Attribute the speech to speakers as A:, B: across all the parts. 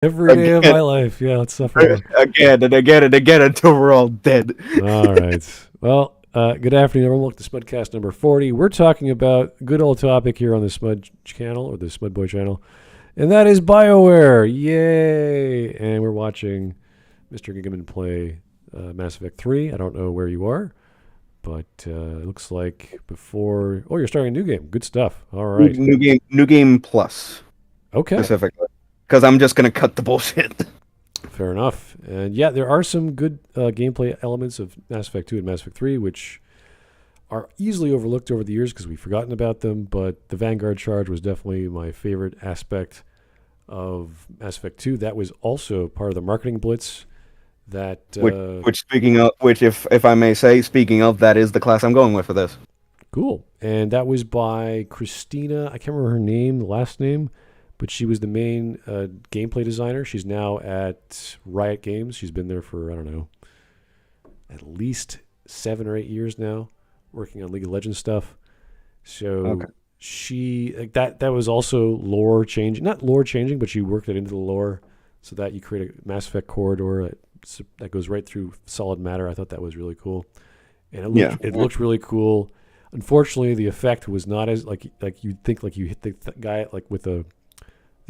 A: Every day of my life. Yeah, let's suffer.
B: Again and again and again until we're all dead.
A: All right. Well, good afternoon, everyone. Welcome to Smudcast number 40. We're talking about a good old topic here on the Smud channel, or the Smud Boy channel, and that is Bioware. Yay! And we're watching Mr. Gigaman play Mass Effect 3. I don't know where you are, but it looks like before... Oh, you're starting a new game. Good stuff. All right.
B: New game plus.
A: Okay.
B: Specifically. Because I'm just going to cut the bullshit.
A: Fair enough. And yeah, there are some good gameplay elements of Mass Effect 2 and Mass Effect 3, which are easily overlooked over the years because we've forgotten about them, but the Vanguard charge was definitely my favorite aspect of Mass Effect 2. That was also part of the marketing blitz that...
B: Which if I may say, speaking of, that is the class I'm going with for this.
A: Cool. And that was by Christina, I can't remember her name, the last name, but she was the main gameplay designer. She's now at Riot Games. She's been there for, I don't know, at least 7 or 8 years now, working on League of Legends stuff. So she, like that was also lore changing. Not lore changing, but she worked it into the lore so that you create a Mass Effect corridor that goes right through solid matter. I thought that was really cool. And it looked really cool. Unfortunately, the effect was not as, like you'd think, like you hit the guy like with a...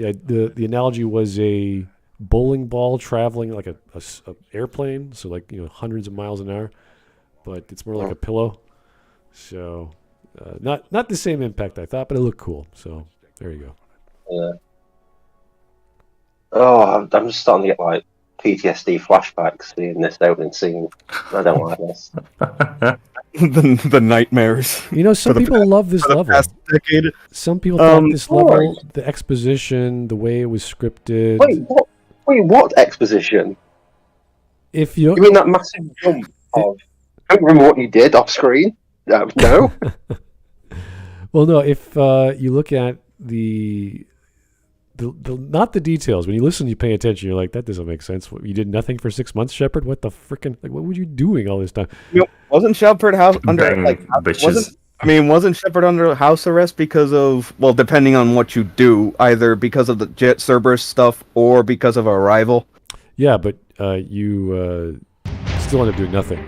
A: The analogy was a bowling ball traveling like a airplane, so like hundreds of miles an hour, but it's more like a pillow. So not the same impact I thought, but it looked cool. So there you go.
C: Yeah. Oh, I'm just starting to get like PTSD flashbacks seeing this opening scene. I don't like this.
B: the nightmares.
A: Some people love this level.
B: Past decade.
A: Some people thought this level, the exposition, the way it was scripted.
C: Wait, what exposition?
A: If you
C: mean that massive jump of? I don't remember what you did off screen. No.
A: Well, no. If you look at the not the details. When you listen, you pay attention. You're like, that doesn't make sense. You did nothing for 6 months, Shepard. What the frickin'? Like, what were you doing all this time?
B: Wasn't Shepard wasn't Shepard under house arrest because of, well, depending on what you do, either because of the Jet Cerberus stuff or because of Arrival?
A: Yeah, but you still end up doing nothing.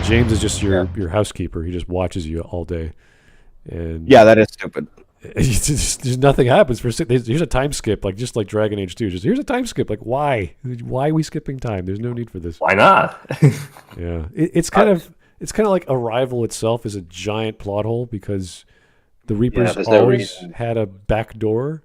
A: James is just your housekeeper. He just watches you all day. And
B: yeah, that is stupid.
A: Just nothing happens for 6 days. Here's a time skip, just like Dragon Age 2. Just here's a time skip. Like, why? Why are we skipping time? There's no need for this.
D: Why not?
A: Yeah, it's kind of like Arrival itself is a giant plot hole because the Reapers always had a back door.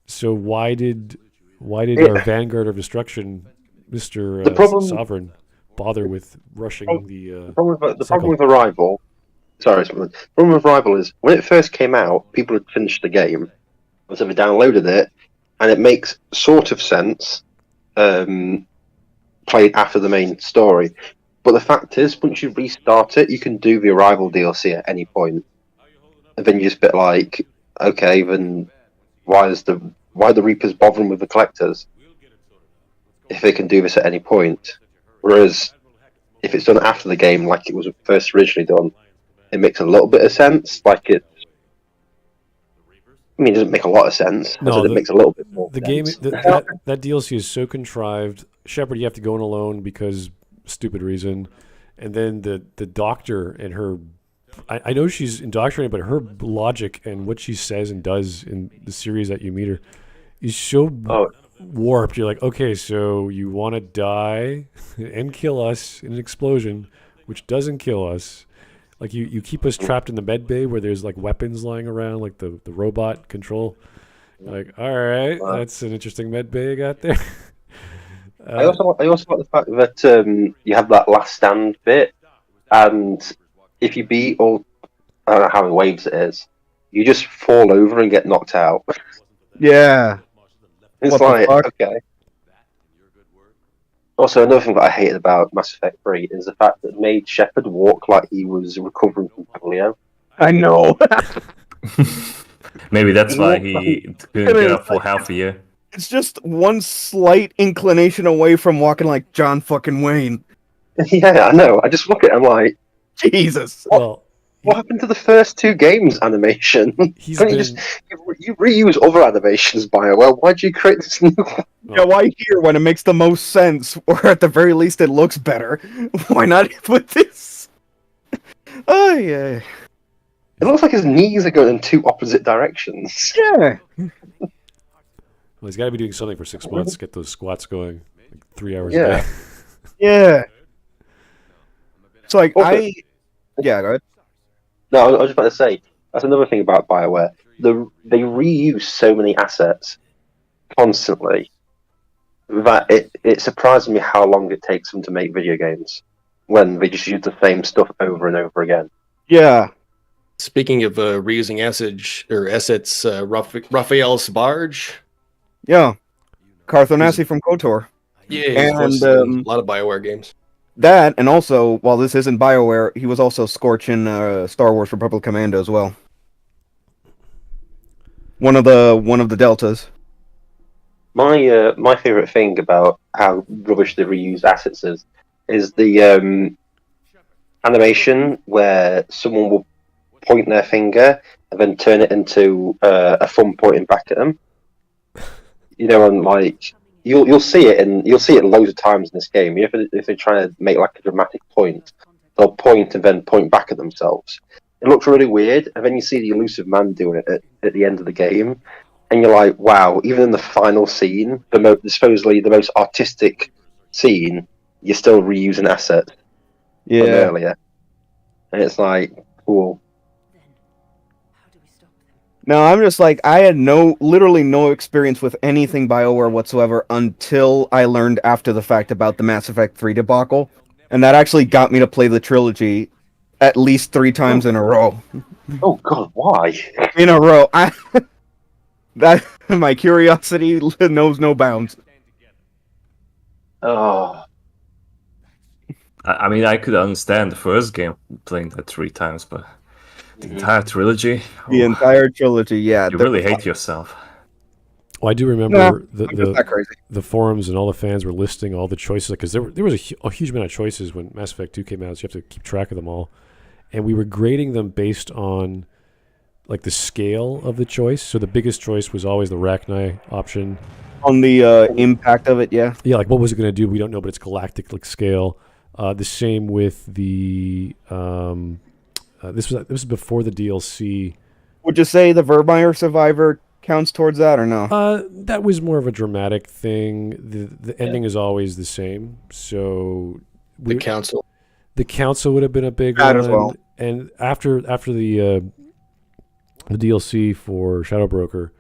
A: So why did our Vanguard of Destruction, Mr. Sovereign, bother with rushing the
C: problem with Arrival? Sorry, the problem with Arrival is when it first came out, people had finished the game, so they downloaded it, and it makes sort of sense playing after the main story. But the fact is, once you restart it, you can do the Arrival DLC at any point, and then you're just a bit like, okay, then why are the Reapers bothering with the collectors if they can do this at any point? Whereas if it's done after the game, like it was first originally done, it makes a little bit of sense. It doesn't make a lot of sense.
A: No,
C: it makes a little bit more.
A: The
C: sense.
A: Game, that DLC is so contrived. Shepard, you have to go in alone because stupid reason, and then the doctor and her. I know she's indoctrinated, but her logic and what she says and does in the series that you meet her is so warped. You're like, okay, so you want to die and kill us in an explosion, which doesn't kill us. Like you keep us trapped in the med bay where there's like weapons lying around, like the robot control. Like, all right, that's an interesting med bay you got there.
C: I also like the fact that you have that last stand bit, and if you beat all, I don't know how many waves it is, you just fall over and get knocked out.
B: Yeah,
C: it's like okay. Also, another thing that I hated about Mass Effect 3 is the fact that it made Shepard walk like he was recovering from polio.
B: I know.
D: Maybe that's why he couldn't get up for half a year.
B: It's just one slight inclination away from walking like John fucking Wayne.
C: Yeah, I know. I just look at him like,
B: Jesus.
A: Well,
C: What happened to the first 2 games animation?
A: He's
C: Don't
A: been.
C: you reuse other animations, Bioware? Why'd you create this new one?
B: Yeah, why here when it makes the most sense, or at the very least it looks better? Why not put this? Oh yeah,
C: It looks like his knees are going in 2 opposite directions.
B: yeah.
A: Well, he's got to be doing something for 6 months to get those squats going, like 3 hours
C: Yeah.
A: a day.
B: Yeah. It's like
C: Okay.
B: Yeah, go ahead.
C: No, I was just about to say, that's another thing about Bioware. They reuse so many assets constantly that it surprises me how long it takes them to make video games when they just use the same stuff over and over again.
B: Yeah.
E: Speaking of reusing assets, Raphael's barge.
B: Yeah. Carthonasi from KOTOR.
E: Yeah,
B: And,
E: a lot of Bioware games.
B: That, and also, while this isn't BioWare, he was also Scorch in Star Wars Republic Commando as well. One of the deltas.
C: My favorite thing about how rubbish the reused assets is the animation where someone will point their finger and then turn it into a thumb pointing back at them. You know, and like you'll see it loads of times in this game. If they try to make like a dramatic point, they'll point and then point back at themselves. It looks really weird, and then you see the elusive man doing it at the end of the game, and you're like, wow! Even in the final scene, supposedly the most artistic scene, you're still reusing assets from earlier, and it's like cool.
B: No, I'm just like, I had literally no experience with anything BioWare whatsoever until I learned after the fact about the Mass Effect 3 debacle. And that actually got me to play the trilogy at least 3 times in a row.
C: Oh god, why?
B: In a row. My curiosity knows no bounds.
C: Oh,
D: I mean, I could understand the first game playing that 3 times, but the entire trilogy.
B: The entire trilogy, yeah.
D: You really hate yourself.
A: Well, I do remember
B: I'm just not crazy.
A: the forums and all the fans were listing all the choices because there was a huge amount of choices when Mass Effect 2 came out, so you have to keep track of them all. And we were grading them based on like the scale of the choice. So the biggest choice was always the Rachni option.
B: On the impact of it, yeah.
A: Yeah, like what was it going to do? We don't know, but it's galactic like scale. The same with the this was before the DLC.
B: Would you say the Vermeer Survivor counts towards that or no?
A: That was more of a dramatic thing. The ending is always the same. So
E: The council.
A: the council would have been a big
B: That
A: one.
B: as well.
A: And after the DLC for Shadow Broker,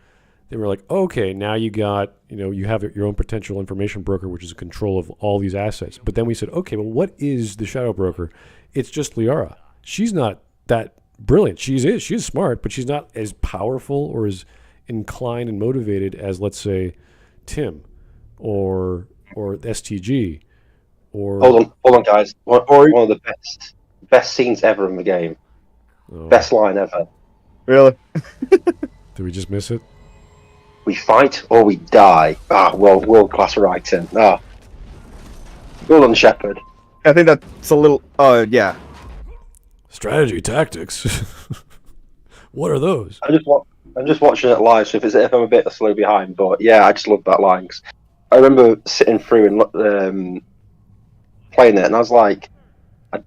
A: they were like, okay, now you got, you have your own potential information broker, which is in control of all these assets. But then we said, okay, well, what is the Shadow Broker? It's just Liara. She's not that brilliant. She's smart, but she's not as powerful or as inclined and motivated as, let's say, Tim or STG or
C: hold on, guys. One of the best scenes ever in the game.
A: Oh,
C: Best line ever.
B: Really?
A: did we just miss it?
C: We fight or we die. World class writing. Well done, Shepard.
B: I think that's a little, yeah.
A: Strategy tactics. What are those?
C: I'm just watching it live, so if I'm a bit slow behind, but yeah, I just love that line. 'Cause I remember sitting through and playing it, and I was like,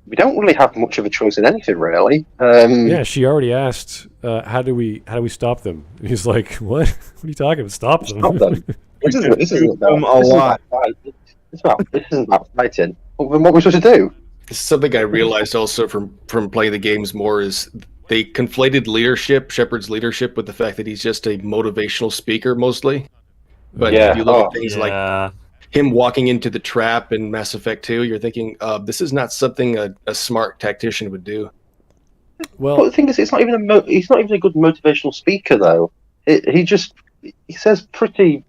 C: we don't really have much of a choice in anything, really.
A: Yeah, she already asked, how do we stop them? And he's like, what? What are you talking about? Stop them.
C: Stop them. This isn't
B: them a lot.
C: This isn't about fighting. Well, then what are we supposed to do?
E: Something I realized also from playing the games more is they conflated Shepard's leadership, with the fact that he's just a motivational speaker mostly. But
C: Yeah.
E: if you look at things like
D: Yeah.
E: him walking into the trap in Mass Effect 2, you're thinking, this is not something a smart tactician would do.
C: But
A: Well,
C: the thing is, he's not even a good motivational speaker, though. He says pretty.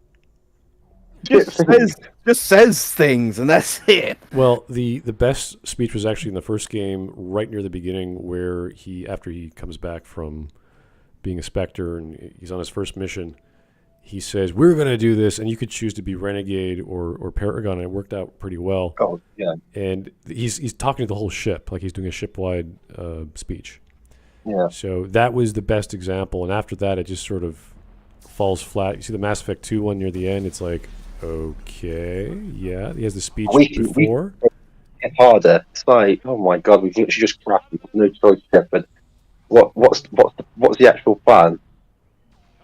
B: Just says things, and that's it.
A: well, the best speech was actually in the first game, right near the beginning, where after he comes back from being a Spectre and he's on his first mission, he says, "We're going to do this," and you could choose to be Renegade or Paragon, and it worked out pretty well.
C: Oh yeah.
A: And he's talking to the whole ship, like he's doing a ship-wide speech.
C: Yeah.
A: So that was the best example, and after that, it just sort of falls flat. You see the Mass Effect 2 one near the end. It's like, okay, yeah, he has the speech before.
C: It's harder. It's like, oh my god, we've literally just crashed. No choice, Shepard. What's the actual plan?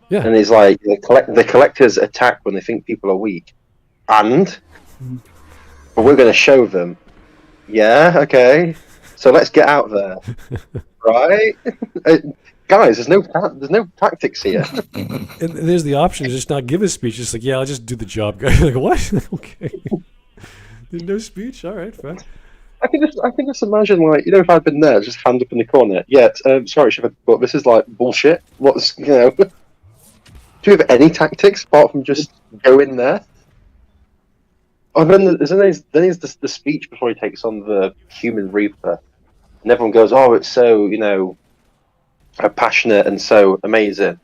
A: Yeah.
C: And he's like, the collectors attack when they think people are weak, but we're going to show them. Yeah, okay. So let's get out there, right? Guys, there's no tactics here.
A: And there's the option to just not give a speech. Just like, yeah, I'll just do the job, guy. Like, what? Okay. There's no speech. All right, fine.
C: I can just imagine, like, you know, if I'd been there, just hand up in the corner. Yeah, sorry, Shepard, but this is like bullshit. What's, you know? Do you have any tactics apart from just go in there? Oh, then there's the speech before he takes on the human Reaper, and everyone goes, "Oh, it's so, you know, passionate and so amazing."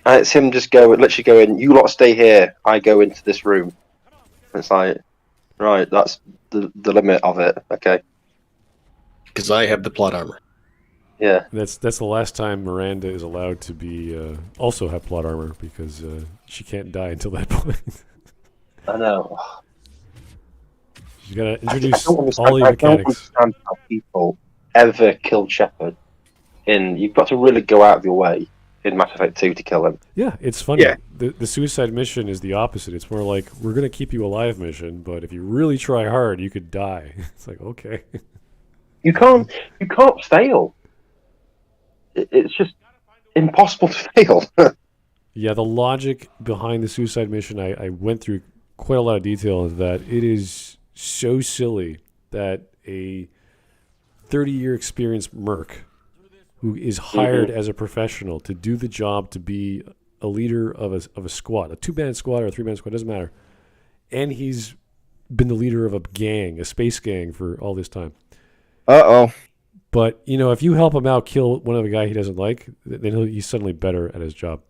C: And it's him just literally going, "You lot stay here. I go into this room." And it's like, right, that's the limit of it. Okay.
E: Because I have the plot armor.
C: Yeah.
A: That's the last time Miranda is allowed to be also have plot armor, because she can't die until that point.
C: I know.
A: You gotta introduce
C: I don't
A: all the
C: I don't
A: mechanics.
C: understand how people ever killed Shepard. You've got to really go out of your way in Mass Effect 2 to kill him.
A: Yeah, it's funny.
B: Yeah.
A: The suicide mission is the opposite. It's more like, we're gonna keep you alive mission, but if you really try hard, you could die. It's like, okay.
C: You can't fail. It's just impossible to fail.
A: Yeah, the logic behind the suicide mission, I went through quite a lot of detail into that. It is so silly that a 30-year experienced merc who is hired as a professional to do the job, to be a leader of a squad, a 2-man squad or a 3-man squad, doesn't matter. And he's been the leader of a gang, a space gang, for all this time.
B: Uh-oh.
A: But, you know, if you help him out, kill one of the guy he doesn't like, then he's suddenly better at his job.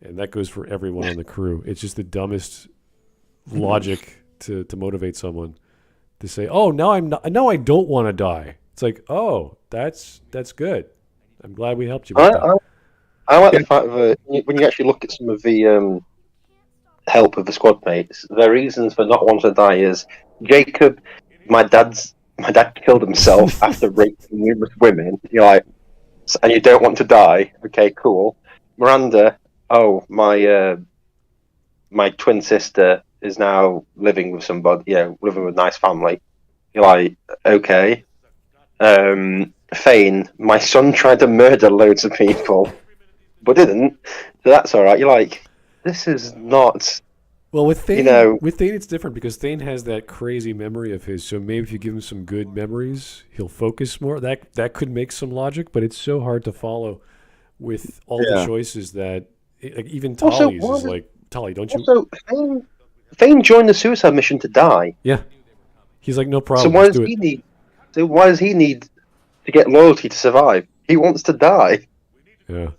A: And that goes for everyone on the crew. It's just the dumbest logic to motivate someone to say, "Oh, now I don't want to die." It's like, "Oh, that's good. I'm glad we helped you with that."
C: I like the fact that when you actually look at some of the help of the squad mates, their reasons for not wanting to die is, Jacob, my dad killed himself after raping numerous women. You're like, and you don't want to die. Okay, cool. Miranda, oh, my twin sister is now living with somebody, living with a nice family. You're like, okay. Thane, my son tried to murder loads of people, but didn't. So that's all right. You're like, this is not.
A: Well, with Thane, it's different, because Thane has that crazy memory of his. So maybe if you give him some good memories, he'll focus more. That could make some logic, but it's so hard to follow with all the choices that even Tali's is like, Tali, don't you?
C: Also, Thane joined the suicide mission to die.
A: Yeah, he's like, no problem.
C: So why does he need to get loyalty to survive? He wants to die.
A: Yeah.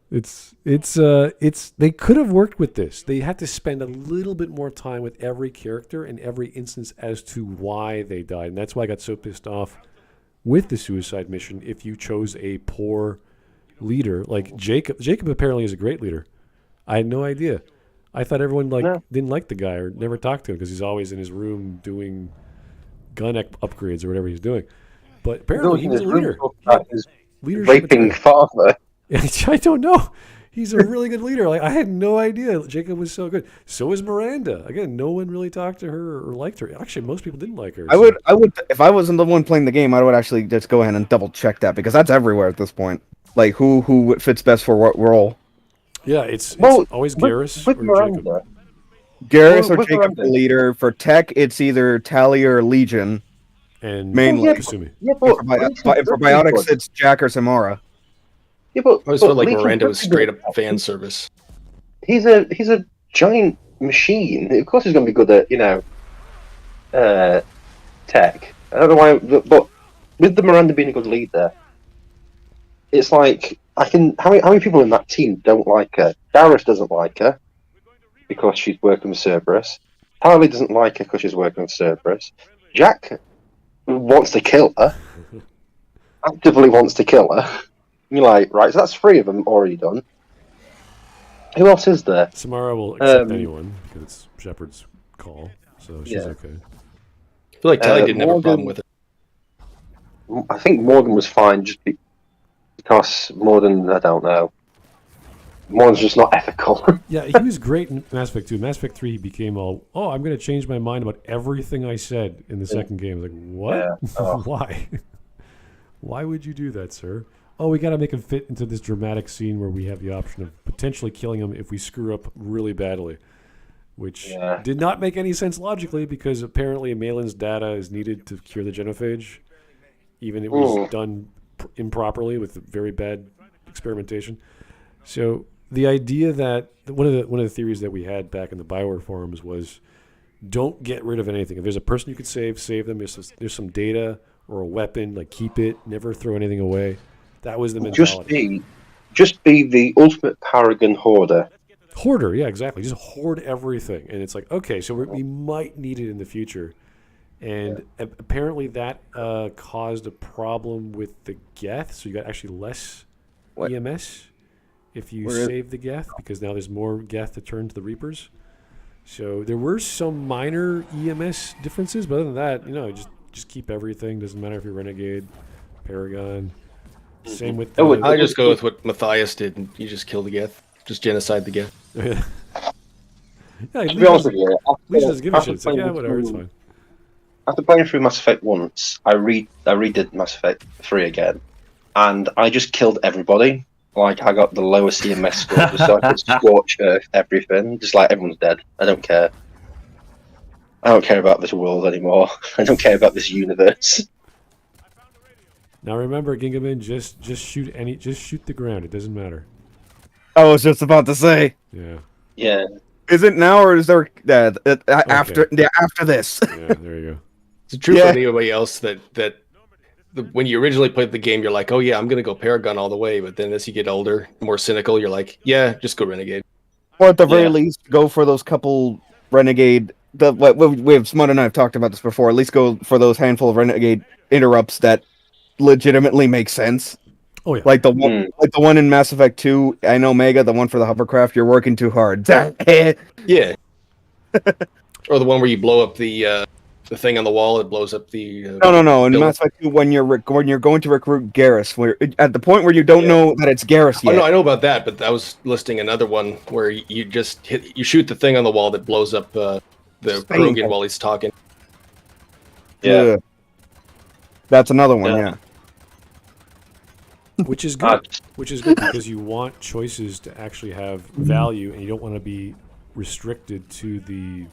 A: It's they could have worked with this. They had to spend a little bit more time with every character in every instance as to why they died. And that's why I got so pissed off with the suicide mission if you chose a poor leader. Like Jacob apparently is a great leader. I had no idea. I thought everyone didn't like the guy or never talked to him because he's always in his room doing gun upgrades or whatever he's doing. But apparently he was a leader.
C: His raping father.
A: I don't know. He's a really good leader. Like, I had no idea Jacob was so good. So is Miranda. Again, no one really talked to her or liked her. Actually, most people didn't like her.
B: I would, if I wasn't the one playing the game, I would actually just go ahead and double check that, because that's everywhere at this point. Like, who fits best for what role?
A: Yeah, it's always Garrus
C: with
A: or
C: Miranda.
A: Jacob.
B: Garrus or Jacob the leader. For tech, it's either Tali or Legion.
A: And
B: mainly.
A: Kasumi.
C: Yeah,
B: For biotics, it's Jack or Samara.
C: Yeah, but,
E: I always felt like
C: Legion's
E: Miranda was
C: pretty
E: straight
C: good.
E: up fan service.
C: He's a giant machine. Of course, he's going to be good at tech. I don't know why, but with the Miranda being a good leader, it's like how many people in that team don't like her? Garrus doesn't like her because she's working with Cerberus. Harley doesn't like her because she's working with Cerberus. Jack wants to kill her. Actively wants to kill her. You're like, right, so that's 3 of them already done. Who else is there?
A: Samara will accept anyone because it's Shepard's call, so she's okay.
E: I feel like Tally didn't have a
C: Morgan-
E: problem with it.
C: I think Morgan was fine just because Morgan, I don't know. Morgan's just not ethical.
A: Yeah, he was great in Mass Effect 2. Mass Effect 3, he became all, I'm going to change my mind about everything I said in the second game. I was like, what?
C: Yeah.
A: Why? Why would you do that, sir? Oh, we got to make him fit into this dramatic scene where we have the option of potentially killing him if we screw up really badly, which did not make any sense logically because apparently Malin's data is needed to cure the genophage. Even it was done improperly with very bad experimentation. So the idea that one of the theories that we had back in the Bioware forums was don't get rid of anything. If there's a person you could save them. There's some data or a weapon, like keep it, never throw anything away. That was the mentality.
C: Just be the ultimate paragon hoarder.
A: Hoarder, yeah, exactly. Just hoard everything, and it's like, okay, so we might need it in the future. And apparently that caused a problem with the Geth, so you got actually less EMS if you save the Geth, because now there's more Geth to turn to the Reapers. So there were some minor EMS differences, but other than that, just keep everything. Doesn't matter if you're Renegade, Paragon. Same with
E: I just go with what Matthias did, and you just kill the Geth. Just genocide the Geth.
A: Yeah,
C: To be honest with you,
A: Legion doesn't give a shit. It's like, yeah, whatever, it's fine.
C: After playing through Mass Effect once, I redid Mass Effect 3 again, and I just killed everybody. Like, I got the lowest EMS score, just so I could scorch earth everything. Just like, everyone's dead. I don't care. I don't care about this world anymore. I don't care about this universe.
A: Now remember, Gingaman, just shoot the ground. It doesn't matter.
B: I was just about to say.
A: Yeah.
C: Yeah.
B: Is it now or is there after this?
A: Yeah, there you go.
E: It's true for anybody else that when you originally played the game, you're like, oh yeah, I'm gonna go Paragon all the way. But then as you get older, more cynical, you're like, yeah, just go Renegade.
B: Or at the very least, go for those couple Renegade. We have Smut and I have talked about this before. At least go for those handful of Renegade interrupts that legitimately make sense.
A: Oh yeah,
B: like the one in Mass Effect 2. I know Omega, the one for the hovercraft. You're working too hard.
E: Yeah. Or the one where you blow up the thing on the wall. It blows up the.
B: No. In Mass Effect 2, when you're going to recruit Garrus, where at the point where you don't know that it's Garrus yet.
E: Oh no, I know about that, but I was listing another one where you just you shoot the thing on the wall that blows up the Krogan while he's talking.
B: Yeah. That's another one. Yeah.
A: Which is good. Which is good because you want choices to actually have value, and you don't want to be restricted to the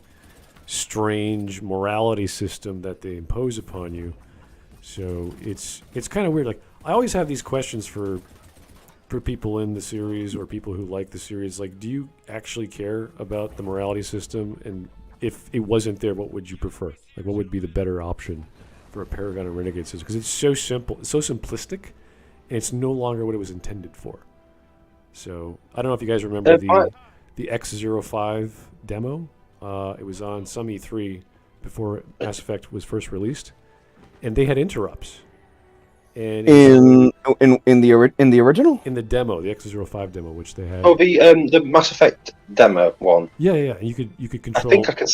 A: strange morality system that they impose upon you. So it's kind of weird. Like, I always have these questions for people in the series or people who like the series. Like, do you actually care about the morality system? And if it wasn't there, what would you prefer? Like, what would be the better option for a Paragon and Renegade system? Because it's so simple, it's so simplistic, and it's no longer what it was intended for. So I don't know if you guys remember the X05 demo. It was on some E3 before Mass Effect was first released, and they had interrupts. And
B: in the original,
A: in the demo, the X05 demo, which they had.
C: Oh, the Mass Effect demo one.
A: Yeah. You could control.
C: I think I can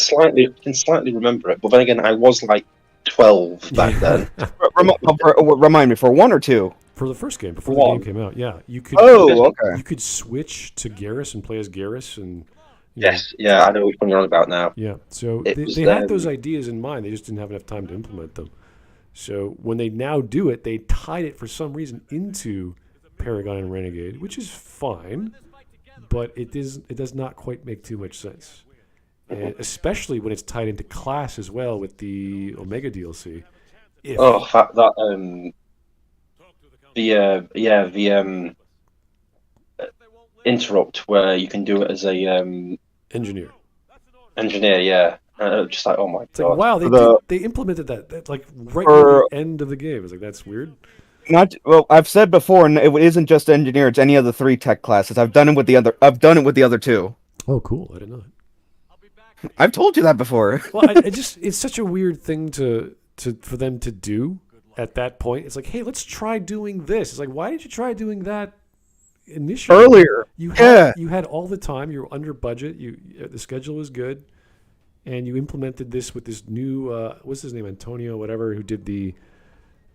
C: slightly remember it, but then again, I was like 12 back then.
B: Remind me, for 1 or 2?
A: For the first game, before the game came out, yeah, you could.
B: Okay.
A: You could switch to Garrus and play as Garrus, and
C: yes, I know which one you're on about now.
A: Yeah, so they had those ideas in mind. They just didn't have enough time to implement them. So when they now do it, they tied it for some reason into Paragon and Renegade, which is fine, but it does not quite make too much sense, and especially when it's tied into class as well with the Omega DLC.
C: The interrupt where you can do it as a
A: engineer,
C: yeah. Just like, oh my god!
A: Like, wow, they implemented that like right at the end of the game. It's like, that's weird.
B: I've said before, and it isn't just engineer; it's any of the 3 tech classes. I've done it with the other 2.
A: Oh, cool! I didn't know that.
B: I've told you that before.
A: Well, it's such a weird thing for them to do. at that point. It's like, hey, let's try doing this. It's like, why did you try doing that initially?
B: Earlier.
A: You
B: Yeah.
A: had all the time. You were under budget. The schedule was good, and you implemented this with this new what's his name, Antonio, whatever, who did the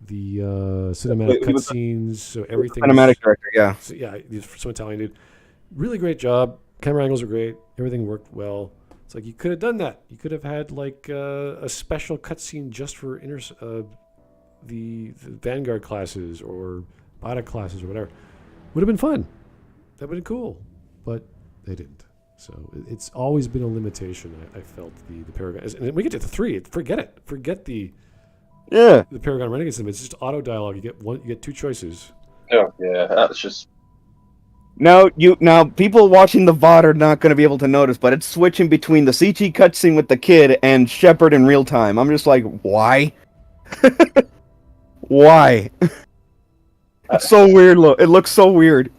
A: cinematic cutscenes. So everything.
B: Cinematic director, yeah.
A: So yeah, he's some Italian dude. Really great job. Camera angles were great. Everything worked well. It's like you could have done that. You could have had like a special cutscene just for the Vanguard classes or Bada classes or whatever. Would have been fun. That would have been cool. But they didn't. So it's always been a limitation. I felt the Paragon. And then we get to the 3. Forget it. Forget the Paragon Renegade system. It's just auto dialogue. You get 2 choices.
C: Oh yeah, that's just.
B: Now people watching the VOD are not going to be able to notice, but it's switching between the CG cutscene with the kid and Shepard in real time. I'm just like, why? Why? It's so weird. It looks so weird.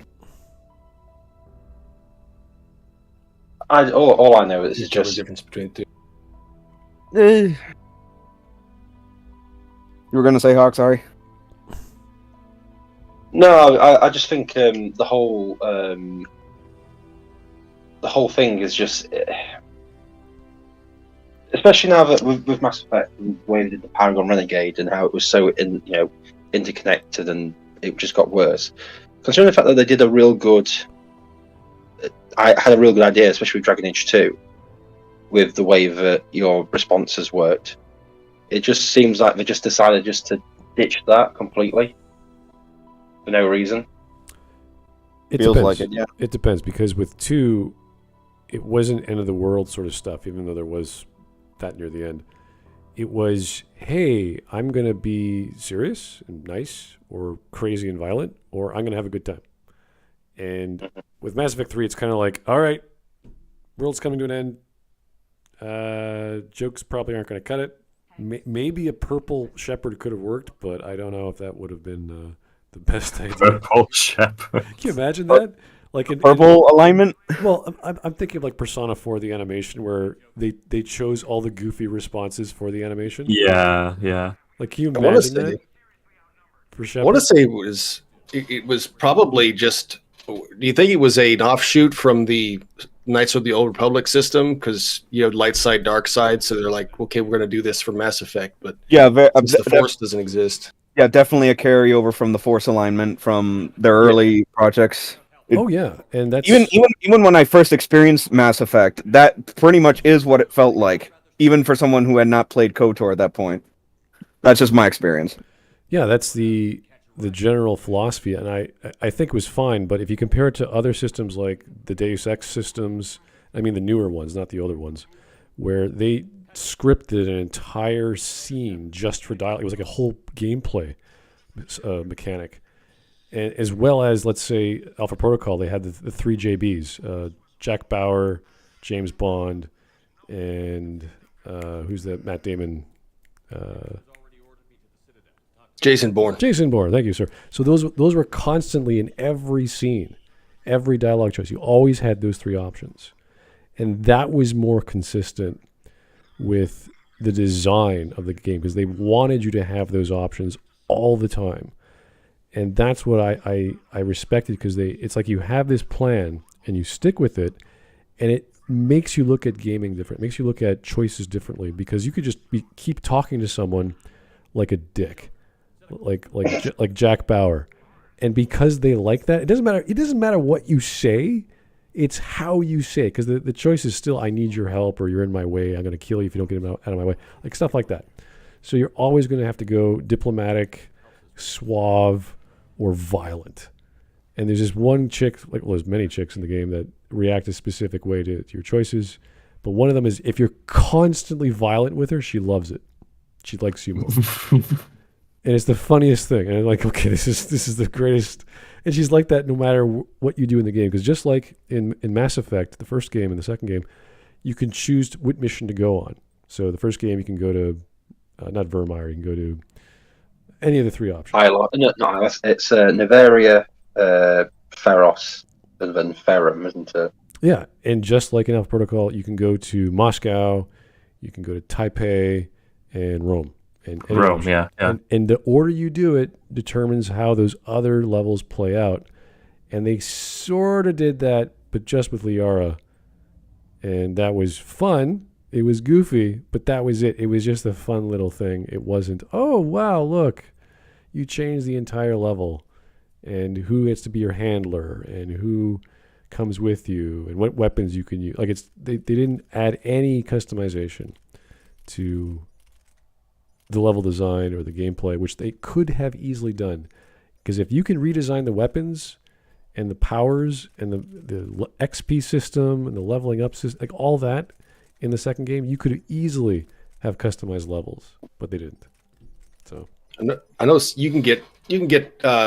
C: All I know is
E: There's
C: it's
E: just
C: just
E: a difference between the two.
B: You were going to say, Hawk, sorry?
C: no. I just think the whole thing is just, especially now that with Mass Effect and the way they did the Paragon Renegade and how it was so interconnected and it just got worse. Considering the fact that they did a real good. I had a real good idea, especially with Dragon Age 2, with the way that your responses worked. It just seems like they just decided just to ditch that completely for no reason.
A: It
B: Feels
A: depends.
B: like it, yeah.
A: It depends because with 2, it wasn't end of the world sort of stuff, even though there was that near the end. It was, hey, I'm going to be serious and nice or crazy and violent, or I'm going to have a good time. And with Mass Effect 3, it's kind of like, all right, world's coming to an end. Jokes probably aren't going to cut it. Maybe a purple Shepard could have worked, but I don't know if that would have been the best idea.
D: Purple Shepard.
A: Can you imagine that? Like
B: Purple alignment?
A: Well, I'm thinking of like Persona 4, the animation, where they chose all the goofy responses for the animation.
D: Yeah.
A: Like, can you
E: I wanna
A: imagine
E: say-
A: that? For
E: I
A: Shepard?
E: want to say it was probably just. Do you think it was an offshoot from the Knights of the Old Republic system? Because you have light side, dark side, so they're like, okay, we're going to do this for Mass Effect, but
B: Yeah,
E: since the Force doesn't exist.
B: yeah, definitely a carryover from the Force alignment from their early projects.
A: Oh yeah, and that's
B: Even when I first experienced Mass Effect, that pretty much is what it felt like, even for someone who had not played KOTOR at that point. That's just my experience.
A: yeah, that's the general philosophy, and I think it was fine. But if you compare it to other systems like the Deus Ex systems, I mean the newer ones, not the older ones, where they scripted an entire scene just for dialogue. It was like a whole gameplay mechanic. And as well as, let's say, Alpha Protocol, they had the 3 JBs, Jack Bauer, James Bond, and who's that? Matt Damon.
E: Jason Bourne.
A: Jason Bourne, thank you, sir. So those were constantly in every scene, every dialogue choice. You always had those 3 options. And that was more consistent with the design of the game because they wanted you to have those options all the time. And that's what I respected because it's like you have this plan and you stick with it, and it makes you look at gaming different. It makes you look at choices differently because you could just keep talking to someone like a dick, like Jack Bauer, and because they like that, it doesn't matter. It doesn't matter what you say; it's how you say it. Because the choice is still, I need your help, or you're in my way. I'm going to kill you if you don't get out of my way, like stuff like that. So you're always going to have to go diplomatic, suave, or violent. And there's this one chick, there's many chicks in the game that react a specific way to your choices. But one of them is if you're constantly violent with her, she loves it. She likes you more. And it's the funniest thing. And I'm like, okay, this is the greatest. And she's like that no matter what you do in the game. Because just like in Mass Effect, the first game and the second game, you can choose what mission to go on. So the first game, you can go to, not Vermeer, you can go to any of the 3 options.
C: It's Nevaria, Feros, and then Ferrum, isn't it?
A: Yeah, and just like in Alpha Protocol, you can go to Moscow, you can go to Taipei, and Rome. And
D: Rome, yeah.
A: And the order you do it determines how those other levels play out. And they sort of did that, but just with Liara. And that was fun. It was goofy, but that was it. It was just a fun little thing. It wasn't, oh, wow, look, you changed the entire level. And who gets to be your handler, and who comes with you, and what weapons you can use. Like, they didn't add any customization to the level design or the gameplay, which they could have easily done. Because if you can redesign the weapons and the powers and the XP system and the leveling up system, like all that in the second game, you could easily have customized levels, but they didn't. So
E: I know you can get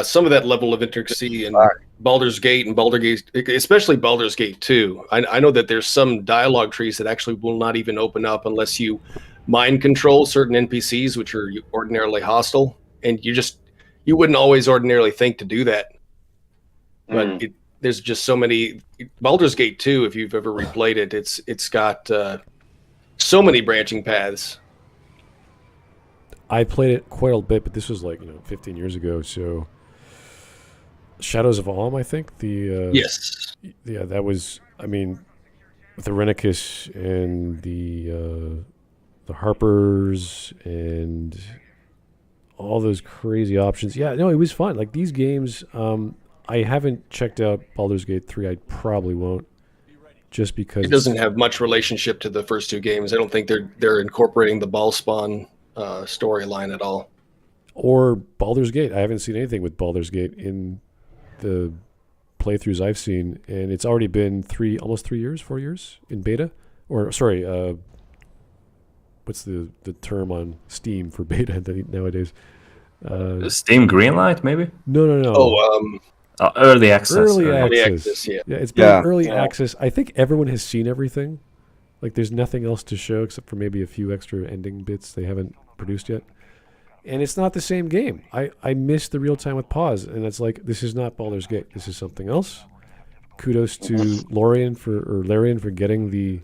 E: some of that level of intricacy in Baldur's Gate and Baldur's Gate, especially Baldur's Gate 2. I know that there's some dialogue trees that actually will not even open up unless you mind control certain NPCs, which are ordinarily hostile, and you wouldn't always ordinarily think to do that. But there's just so many. Baldur's Gate 2, if you've ever replayed it, it's got so many branching paths.
A: I played it quite a bit, but this was 15 years ago. So Shadows of Alm, I think
E: Yes,
A: yeah, that was. I mean, with the Renicus and the Harpers and all those crazy options. Yeah, no, it was fun. Like these games, I haven't checked out Baldur's Gate 3. I probably won't, just because
E: it doesn't have much relationship to the first two games. I don't think they're incorporating the Ballspawn storyline at all.
A: Or Baldur's Gate. I haven't seen anything with Baldur's Gate in the playthroughs I've seen, and it's already been 4 years in beta. Or sorry, what's the term on Steam for beta nowadays?
D: Steam Greenlight, maybe?
A: No.
D: Early access.
A: Early access.
E: Yeah.
A: It's been early access. I think everyone has seen everything. Like, there's nothing else to show except for maybe a few extra ending bits they haven't produced yet. And it's not the same game. I missed the real time with pause, and it's like, this is not Baldur's Gate. This is something else. Kudos to Larian for getting the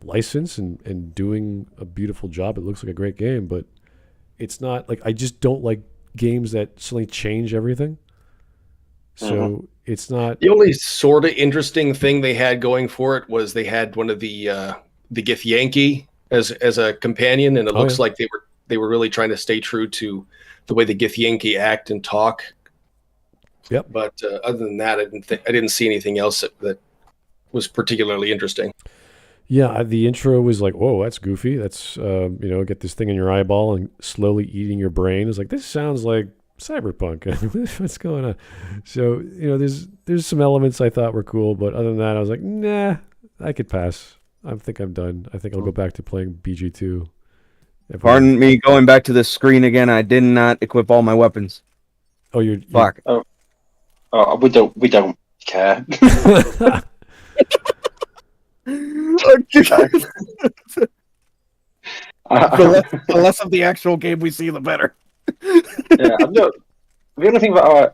A: license and doing a beautiful job. It looks like a great game, but it's not like, I just don't like games that suddenly change everything. So it's not.
E: The only sort of interesting thing they had going for it was they had one of the Githyanki as a companion, and it looks like they were really trying to stay true to the way the Githyanki act and talk.
A: Yep.
E: But other than that, I didn't see anything else that was particularly interesting.
A: Yeah, the intro was like, whoa, that's goofy. That's get this thing in your eyeball and slowly eating your brain. It's like, this sounds like Cyberpunk. What's going on? So there's some elements I thought were cool, but other than that, I was like, nah, I could pass. I think I'm done. I think I'll go back to playing BG2.
B: Pardon me going back to this screen again. I did not equip all my weapons.
A: Oh, you're
B: fuck.
C: Oh, we don't care.
B: The less of the actual game we see, the better.
C: Yeah, the only thing that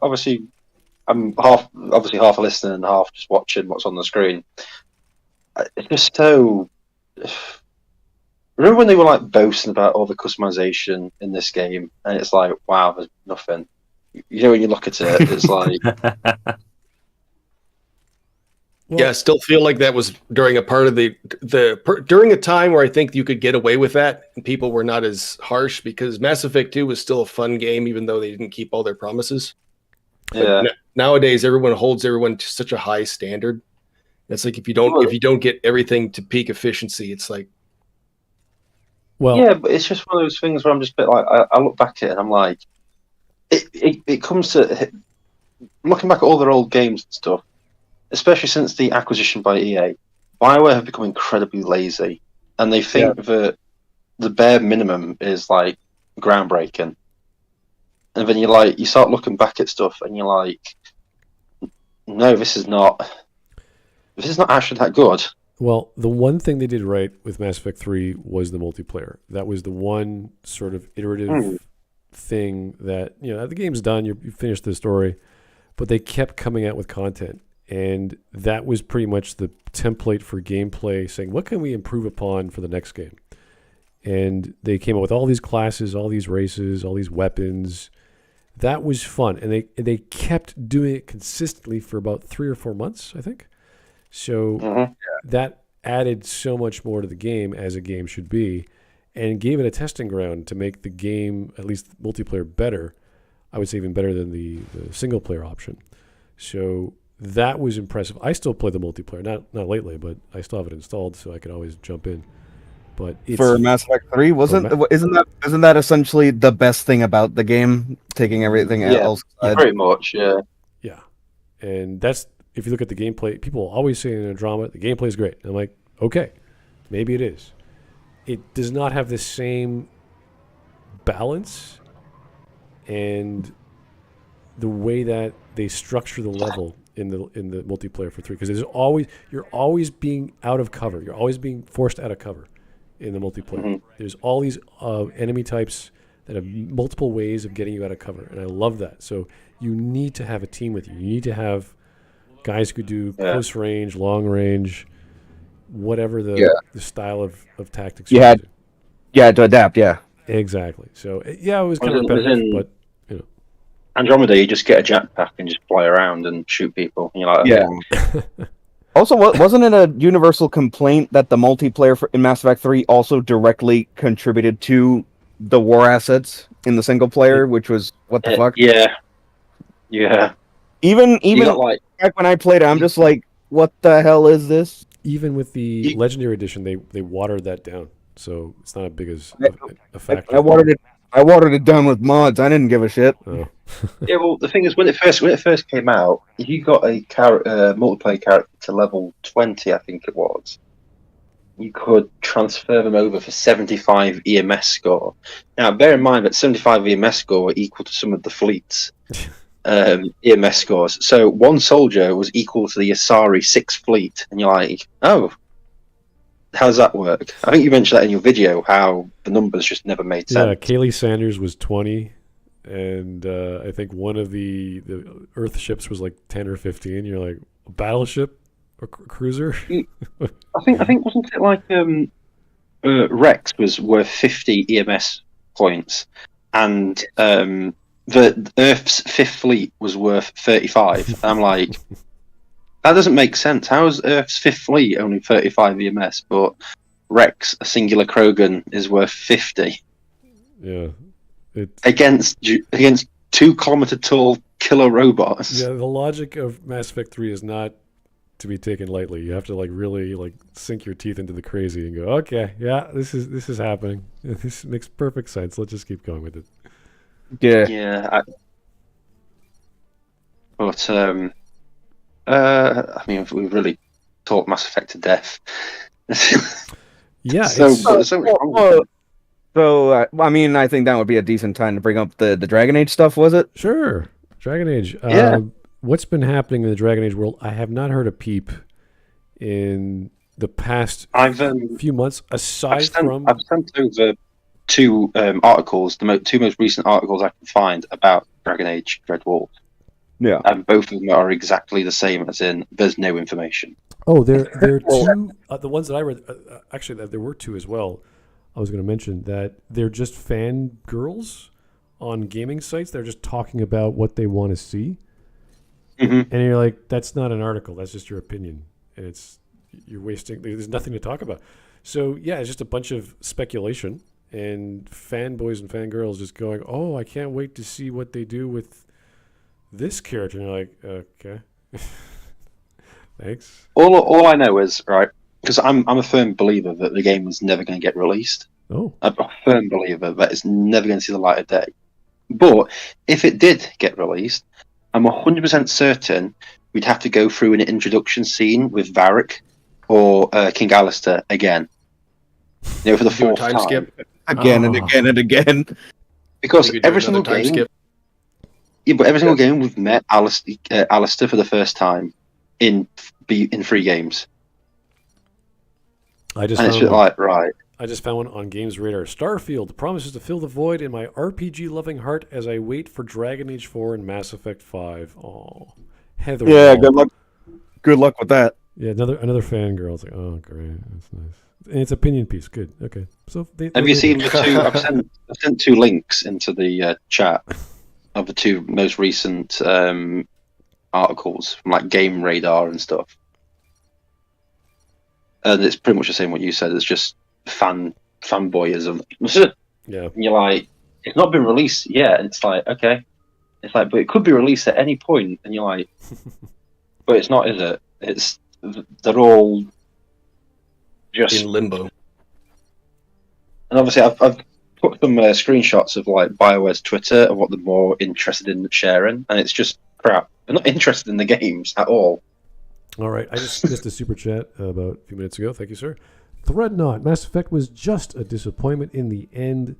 C: I'm half a listener and half just watching what's on the screen. It's just so. Remember when they were like boasting about all the customization in this game, and it's like, wow, there's nothing. When you look at it, it's like.
E: I still feel like that was during a part of during a time where I think you could get away with that, and people were not as harsh, because Mass Effect 2 was still a fun game, even though they didn't keep all their promises.
C: Yeah.
E: But nowadays, everyone holds everyone to such a high standard. It's like if you don't get everything to peak efficiency, it's like.
A: Well,
C: yeah, but it's just one of those things where I'm just a bit like, I look back at it and I'm like, it comes to looking back at all their old games and stuff. Especially since the acquisition by EA, Bioware have become incredibly lazy, and they think that the bare minimum is like groundbreaking. And then you start looking back at stuff, and you're like, no, this is not actually that good.
A: Well, the one thing they did right with Mass Effect 3 was the multiplayer. That was the one sort of iterative thing that, the game's done, you finished the story, but they kept coming out with content. And that was pretty much the template for gameplay, saying, what can we improve upon for the next game? and they came up with all these classes, all these races, all these weapons. That was fun, and they kept doing it consistently for about 3 or 4 months, I think. So that added so much more to the game, as a game should be, and gave it a testing ground to make the game, at least multiplayer, better. I would say even better than the single player option. So that was impressive. I still play the multiplayer, not lately, but I still have it installed, so I can always jump in. But it's,
B: For Mass Effect 3, isn't that essentially the best thing about the game? Taking everything else aside?
C: Pretty much, yeah.
A: Yeah, and that's, if you look at the gameplay, people always say in Andromeda, the gameplay is great. And I'm like, okay, maybe it is. It does not have the same balance and the way that they structure the level in the multiplayer for 3, because you're always being out of cover. You're always being forced out of cover in the multiplayer. There's all these enemy types that have multiple ways of getting you out of cover, and I love that. So you need to have a team with you. You need to have guys who could do close range, long range, whatever the style of tactics.
B: You had to adapt,
A: exactly. So it was kind of repetitive, but
F: Andromeda, you just get a jetpack and just fly around and shoot people. And you're like,
B: Also, wasn't it a universal complaint that the multiplayer in Mass Effect 3 also directly contributed to the war assets in the single player, which was what the fuck?
F: Yeah.
B: Even back when I played it, I'm just like, what the hell is this?
A: Even with the Legendary Edition, they watered that down, so it's not as big as a factor.
B: I watered it down with mods. I didn't give a shit.
A: Oh.
C: Yeah, well, the thing is, when it first came out, if you got a multiplayer character to level 20, I think it was, you could transfer them over for 75 EMS score. Now, bear in mind that 75 EMS score were equal to some of the fleet's EMS scores. So one soldier was equal to the Asari 6th fleet, and you're like, oh, how does that work? I think you mentioned that in your video, how the numbers just never made sense.
A: Yeah, Kaylee Sanders was 20, and I think one of the Earth ships was like 10 or 15. You're like, a battleship? A cruiser?
F: I think wasn't it like Rex was worth 50 EMS points, and the Earth's 5th fleet was worth 35. And I'm like, that doesn't make sense. How is Earth's 5th fleet only 35 EMS, but Rex, a singular Krogan, is worth 50?
A: Yeah,
F: against 2-kilometer tall killer robots.
A: Yeah, the logic of Mass Effect 3 is not to be taken lightly. You have to really sink your teeth into the crazy and go, okay, yeah, this is happening. This makes perfect sense. Let's just keep going with it.
F: Yeah. I mean, we've really talked Mass Effect to death.
A: Yeah.
B: I mean, I think that would be a decent time to bring up the Dragon Age stuff, was it?
A: Sure. Dragon Age. What's been happening in the Dragon Age world? I have not heard a peep in the past few months, I've sent
F: over 2 articles, the 2 most recent articles I can find about Dragon Age Dread Wolves.
B: Yeah.
F: And both of them are exactly the same, as in there's no information.
A: Oh, there are 2. The ones that I read, actually, there were 2 as well. I was going to mention that they're just fan girls on gaming sites. They're just talking about what they want to see.
F: Mm-hmm.
A: And you're like, that's not an article. That's just your opinion. And you're wasting, there's nothing to talk about. So, yeah, it's just a bunch of speculation and fanboys and fangirls just going, oh, I can't wait to see what they do with this character. And you're like, okay. Thanks.
F: All I know is, right, because I'm a firm believer that the game was never going to get released.
A: Oh.
F: I'm a firm believer that it's never going to see the light of day. But if it did get released, I'm 100% certain we'd have to go through an introduction scene with Varric or King Alistair again. You know, for the 4th time.
E: Skip.
B: Again and again and again.
F: Because every single game...
E: Skip.
F: Yeah, but every single game we've met Alistair for the first time in 3 games.
A: I just found one on Games Radar. Starfield promises to fill the void in my RPG-loving heart as I wait for Dragon Age 4 and Mass Effect 5. Oh, Heather.
B: Yeah, good luck with that.
A: Yeah, another fangirl. It's like, oh, great, that's nice. And it's opinion piece. Good. Okay. So
F: Have you seen the two? I've sent 2 links into the chat of the 2 most recent articles from like Game Radar and stuff. And it's pretty much the same what you said. It's just fanboyism.
A: Yeah.
F: And you're like, it's not been released yet. And it's like, okay. It's like, but it could be released at any point. And you're like, but it's not, is it? They're all just
E: In limbo.
F: And obviously, I've put some screenshots of like BioWare's Twitter of what they're more interested in sharing, and it's just crap. They're not interested in the games at all.
A: All right. I just missed a super chat about a few minutes ago. Thank you, sir. Threadnought. Mass Effect was just a disappointment in the end.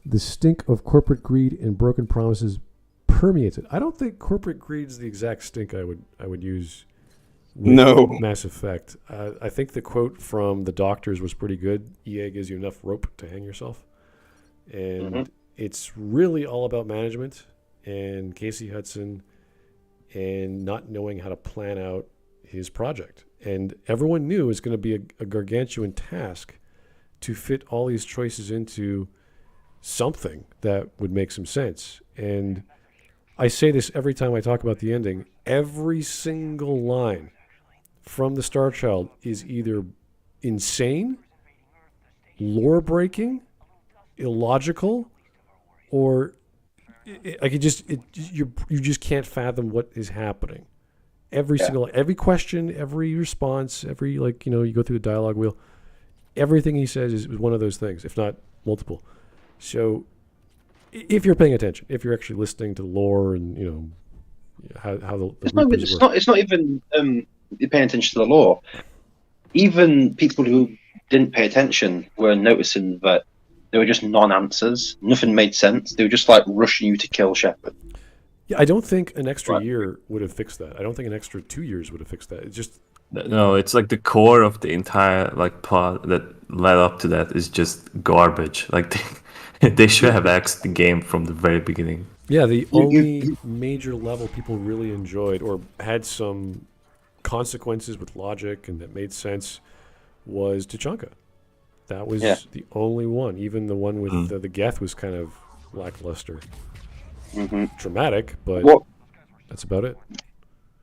A: The stink of corporate greed and broken promises permeates it. I don't think corporate greed is the exact stink I would use with
B: No.
A: Mass Effect. I think the quote from the doctors was pretty good. EA gives you enough rope to hang yourself. And it's really all about management and Casey Hudson and not knowing how to plan out his project. And everyone knew it was going to be a gargantuan task to fit all these choices into something that would make some sense. And I say this every time I talk about the ending. Every single line from the Star Child is either insane, lore-breaking, illogical, or you just can't fathom what is happening. Every question, every response, every you go through the dialogue wheel, everything he says is one of those things, if not multiple. So if you're paying attention, if you're actually listening to the lore and how the
F: it's not even you're paying attention to the lore. Even people who didn't pay attention were noticing that they were just non-answers. Nothing made sense. They were just like rushing you to kill Shepard.
A: Yeah, I don't think an extra year would have fixed that. I don't think an extra 2 years would have fixed that. It's just
D: No, it's like the core of the entire plot that led up to that is just garbage. Like they should have axed the game from the very beginning.
A: Yeah, the only major level people really enjoyed or had some consequences with logic and that made sense was Tuchanka. That was the only one. Even the one with the Geth was kind of lackluster. Dramatic, but that's about it.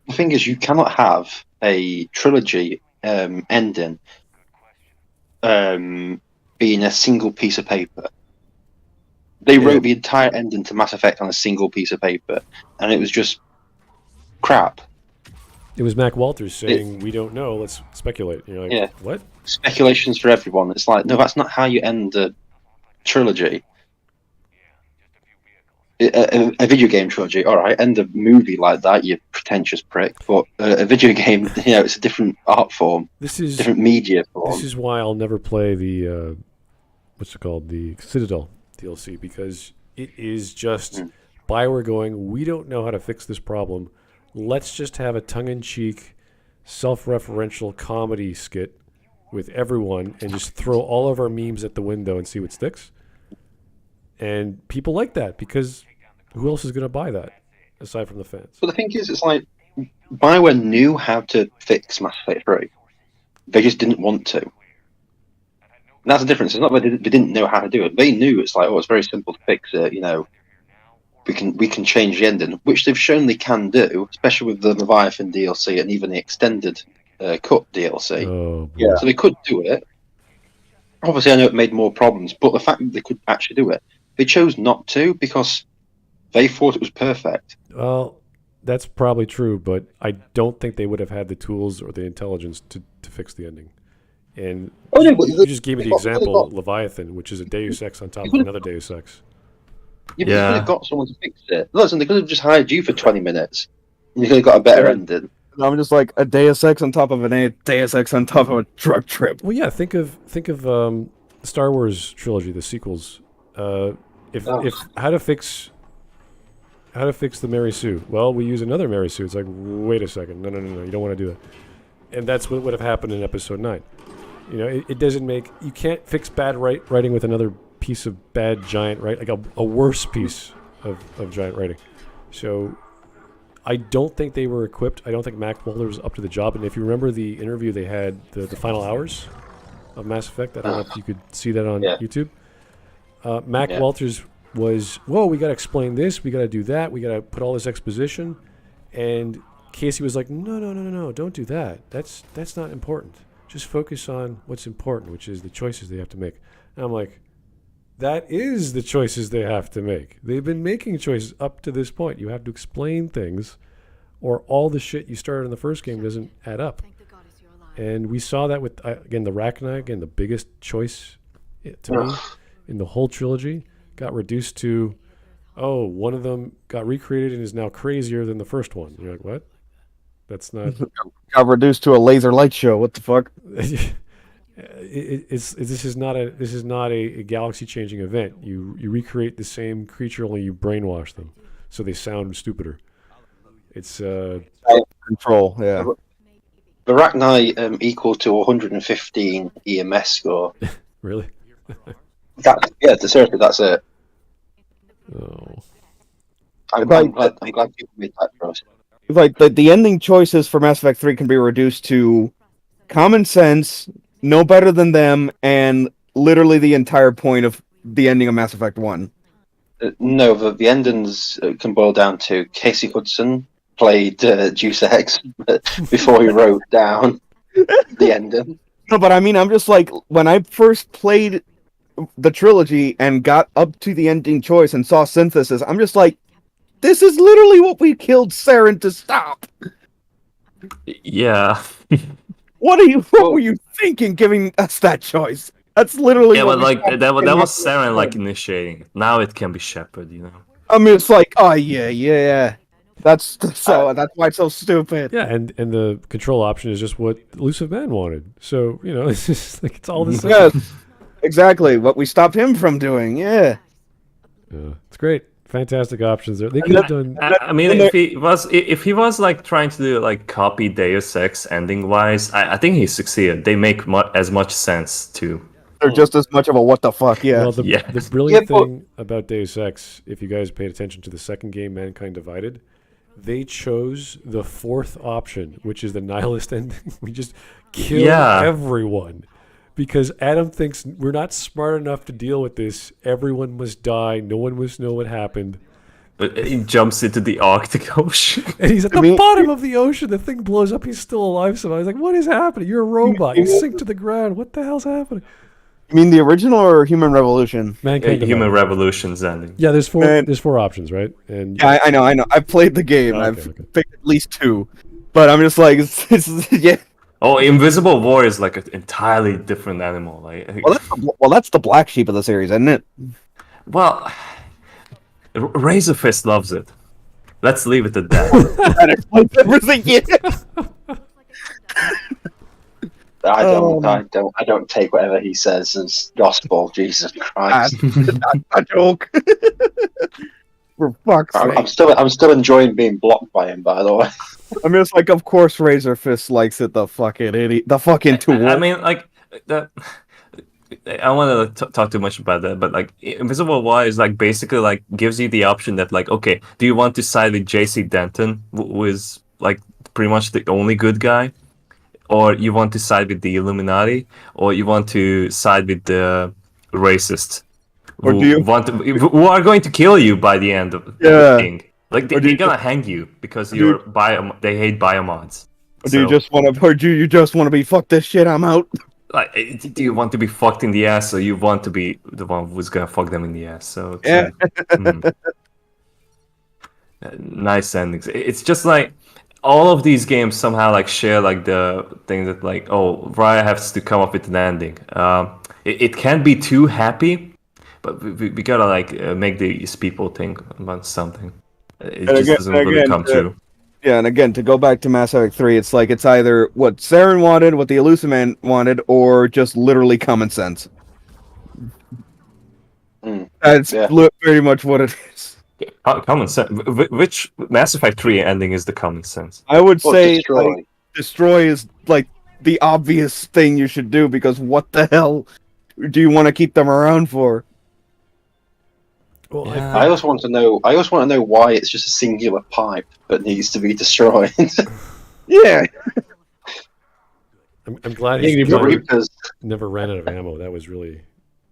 F: The thing is, you cannot have a trilogy ending being a single piece of paper. They wrote the entire ending to Mass Effect on a single piece of paper, and it was just crap.
A: It was Mac Walters saying, "We don't know. Let's speculate." And you're like, "What?"
F: Speculations for everyone. It's like, no, that's not how you end a trilogy. A video game trilogy, all right. End a movie like that, you pretentious prick. But a video game, it's a different art form.
A: This is
F: different media form.
A: This is why I'll never play the the Citadel DLC, because it is just Bioware going, we don't know how to fix this problem. Let's just have a tongue-in-cheek, self-referential comedy skit with everyone and just throw all of our memes at the window and see what sticks. And people like that because who else is going to buy that aside from the fans?
F: But the thing is, it's like Bioware knew how to fix Mass Effect 3. They just didn't want to. And that's the difference. It's not that they didn't know how to do it. They knew it's like, it's very simple to fix it. We can change the ending, which they've shown they can do, especially with the Leviathan DLC and even the extended cut DLC. So they could do it. Obviously, I know it made more problems, but the fact that they could actually do it, they chose not to because they thought it was perfect.
A: Well, that's probably true, but I don't think they would have had the tools or the intelligence to fix the ending. And you just gave me the example, Leviathan, which is a Deus Ex on top of another Deus Ex.
F: Yeah, but they could have got someone to fix it. Listen, they could have just hired you for 20 minutes, and you could have got a better ending.
B: I'm just like a Deus Ex on top of a Deus Ex on top of a drug trip.
A: Well, yeah. Think of Star Wars trilogy, the sequels. If how to fix the Mary Sue? Well, we use another Mary Sue. It's like, wait a second, no, you don't want to do that. And that's what would have happened in Episode 9. It doesn't make. You can't fix bad writing with another piece of bad giant writing, like a worse piece of giant writing. So I don't think they were equipped. I don't think Mac Walter was up to the job. And if you remember the interview they had, the final hours of Mass Effect. I don't know if you could see that on
F: Yeah.
A: YouTube. Mac
F: Yeah.
A: Walters was, whoa, we got to explain this, we got to do that, we got to put all this exposition. And Casey was like, no, don't do that. That's not important. Just focus on what's important, which is the choices they have to make. And I'm like, that is the choices they have to make. They've been making choices up to this point. You have to explain things, or all the shit you started in the first game doesn't add up. And we saw that with, again, the Rachni, again, the biggest choice to me in the whole trilogy, got reduced to, oh, one of them got recreated and is now crazier than the first one. You're like, what? That's not...
B: Got reduced to a laser light show. What the fuck?
A: This is not a galaxy changing event. You recreate the same creature, only you brainwash them, so they sound stupider. It's
B: Control. Yeah.
F: The Rachni equal to 115 EMS score.
A: really.
F: Seriously, that's it.
A: Oh.
F: I'm glad people made that for us.
B: Like the ending choices for Mass Effect 3 can be reduced to common sense, no better than them, and literally the entire point of the ending of Mass Effect 1.
F: No, the endings can boil down to Casey Hudson played Deus Ex before he wrote down the ending.
B: No, but I mean, I'm just like, when I first played the trilogy and got up to the ending choice and saw synthesis, I'm just like, this is literally what we killed Saren to stop.
D: Yeah.
B: What were you thinking giving us that choice? That's literally
D: Yeah,
B: what
D: but like that was
B: happened.
D: Saren like initiating. Now it can be Shepard, you know.
B: I mean, it's like, oh yeah. That's why it's so stupid.
A: Yeah, and the control option is just what Elusive Man wanted. So, you know, it's just like, it's all the same.
B: Yes, exactly. What we stopped him from doing. Yeah.
A: It's great. Fantastic options there. They could have done...
D: I mean, if he was like trying to do like copy Deus Ex ending wise, I think he succeeded. They make as much sense too.
B: They're just as much of a what the fuck. Yeah.
A: Well, the brilliant thing about Deus Ex, if you guys paid attention to the second game, Mankind Divided, they chose the fourth option, which is the nihilist ending. We just kill everyone. Because Adam thinks we're not smart enough to deal with this. Everyone must die. No one must know what happened.
D: But he jumps into the Arctic Ocean.
A: And he's at the bottom of the ocean. The thing blows up. He's still alive somehow. He's like, what is happening? You're a robot. You sink to the ground. What the hell's happening?
B: You mean the original or Human Revolution?
D: Human Revolution's ending.
A: Yeah, there's four options, right? And
B: yeah, I know. I've played the game. I've picked at least two. But I'm just like, it's yeah.
D: Oh, Invisible War is like an entirely different animal. Like,
B: that's the black sheep of the series, isn't it?
D: Well, Razor Fist loves it. Let's leave it at that.
B: That explains everything. Yeah.
F: I don't take whatever he says as gospel. Jesus Christ!
B: That's a joke. For fuck's sake.
F: I'm still enjoying being blocked by him. By the way.
B: I mean, it's like, of course, Razor Fist likes it. The fucking idiot, the fucking tool.
D: I mean, like that. I want to talk too much about that, but like Invisible War is like basically like gives you the option that like, okay, do you want to side with JC Denton, who is like pretty much the only good guy, or you want to side with the Illuminati, or you want to side with the racists,
B: or
D: who are going to kill you by the end of the thing. Like they're gonna hang you because they hate biomods.
B: Or do you just want to be fuck this shit? I'm out.
D: Like, do you want to be fucked in the ass, or you want to be the one who's gonna fuck them in the ass? So nice endings. It's just like all of these games somehow like share like the thing that like, oh, Raya has to come up with an ending. It can't be too happy, but we gotta like make these people think about something. It doesn't really come true.
B: Yeah, and again, to go back to Mass Effect 3, it's like it's either what Saren wanted, what the Elusive Man wanted, or just literally common sense. That's very much what it is.
D: Common sense. Which Mass Effect 3 ending is the common sense?
B: I would say destroy is like the obvious thing you should do, because what the hell do you want to keep them around for?
A: Well,
D: yeah.
F: I also want to know why it's just a singular pipe that needs to be destroyed.
B: Yeah.
A: I'm glad
E: Yeah,
A: his
E: you
C: The
A: gun
C: Reapers.
A: never ran out of ammo. That was really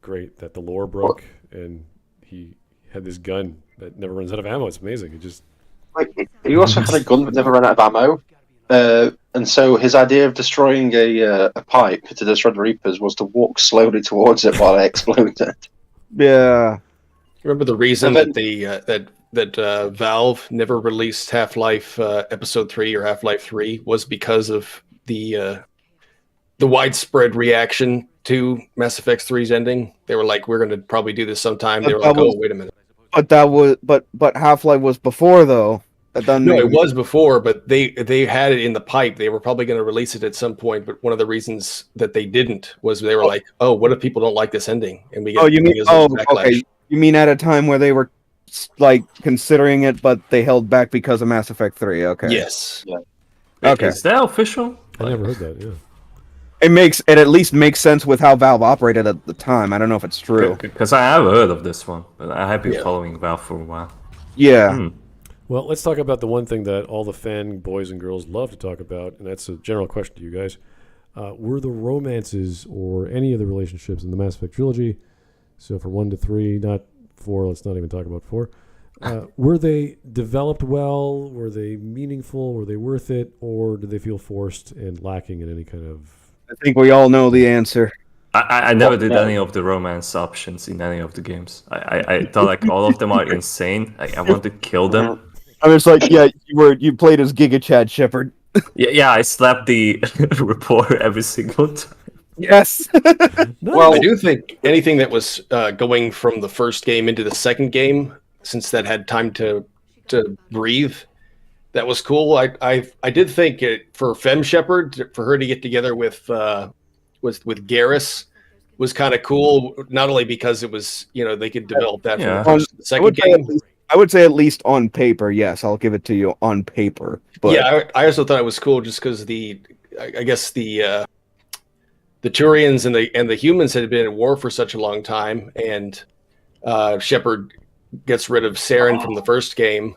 A: great. That the lore broke and he had this gun that never runs out of ammo. It's amazing. It just
C: Like, he also had a gun that never ran out of ammo. And so his idea of destroying a pipe to destroy the Reapers was to walk slowly towards it while it exploded.
B: Yeah.
E: Remember the reason
C: And
E: that Valve never released Half-Life Episode 3 or Half-Life 3 was because of the widespread reaction to Mass Effect 3's ending. They were like, "We're going to probably do this sometime." They were like, "Oh, wait a minute."
B: But that was but Half-Life was before though.
E: No, it was before, but they had it in the pipe. They were probably going to release it at some point, but one of the reasons that they didn't was they were like, "Oh, what if people don't like this ending?" And we get
B: okay. You mean at a time where they were like considering it, but they held back because of Mass Effect 3. Okay.
E: Yes.
B: Okay.
D: Is that official?
A: I never heard that. Yeah.
B: It at least makes sense with how Valve operated at the time. I don't know if it's true.
D: Because I have heard of this one. I have been following Valve for a while.
B: Yeah.
A: Well, let's talk about the one thing that all the fan boys and girls love to talk about, and that's a general question to you guys. Were the romances or any of the relationships in the Mass Effect trilogy, so for 1 to 3, not 4, let's not even talk about 4, were they developed well? Were they meaningful? Were they worth it? Or did they feel forced and lacking in any kind of...
B: I think we all know the answer.
D: I never did any of the romance options in any of the games. I thought like all of them are insane. I want to kill them.
B: I was like, yeah, you played as Giga Chad Shepard.
D: Yeah, I slapped the report every single time.
B: Yes.
E: Well, I do think anything that was going from the first game into the second game, since that had time to breathe, that was cool. I did think for Femme Shepard, for her to get together with Garrus was kind of cool. Not only because it was, they could develop that from the first to the second game.
B: I would say at least on paper, yes, I'll give it to you on paper. But
E: yeah, I also thought it was cool just because I guess the Turians and the humans had been at war for such a long time, and Shepard gets rid of Saren from the first game.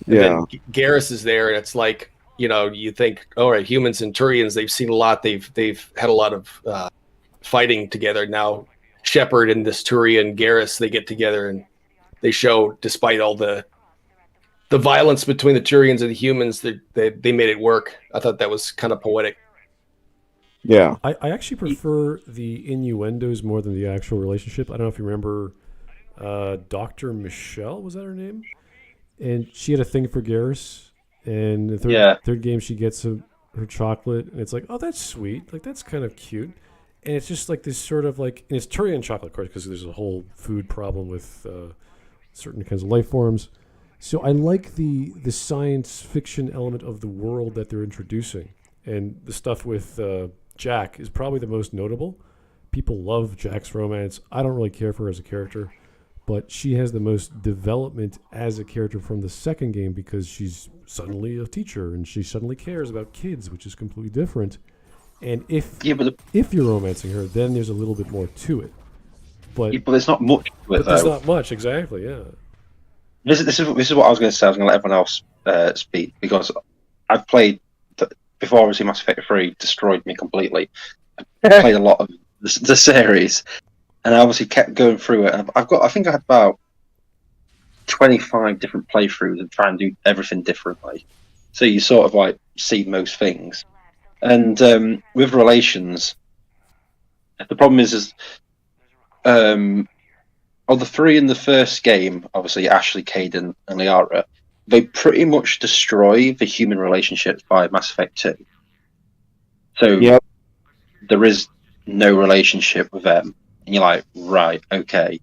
E: And then Garrus is there, and it's like, you think, all right, humans and Turians, they've seen a lot. They've had a lot of fighting together. Now Shepard and this Turian Garrus, they get together and they show, despite all the violence between the Turians and the humans, they made it work. I thought that was kind of poetic.
B: Yeah.
A: I actually prefer the innuendos more than the actual relationship. I don't know if you remember Dr. Michelle, was that her name? And she had a thing for Garrus. And the third game, she gets her chocolate. And it's like, oh, that's sweet. Like, that's kind of cute. And it's just like this sort of like, and it's Turian chocolate, of course, because there's a whole food problem with certain kinds of life forms. So I like the science fiction element of the world that they're introducing. And the stuff with Jack is probably the most notable. People love Jack's romance. I don't really care for her as a character, but she has the most development as a character from the second game because she's suddenly a teacher and she suddenly cares about kids, which is completely different. And if you're romancing her, then there's a little bit more to it. But
C: there's not much to it,
A: there's not much, exactly, yeah.
C: This is what I was going to say. I was going to let everyone else speak because I've played before. Obviously, Mass Effect 3 destroyed me completely. I played a lot of the series, and I obviously kept going through it. And I think I had about 25 different playthroughs and try and do everything differently. So you sort of like see most things, and with relations, the problem is of the 3 in the first game, obviously Ashley, Caden, and Liara, they pretty much destroy the human relationships by Mass Effect 2. So there is no relationship with them. And you're like, right, okay.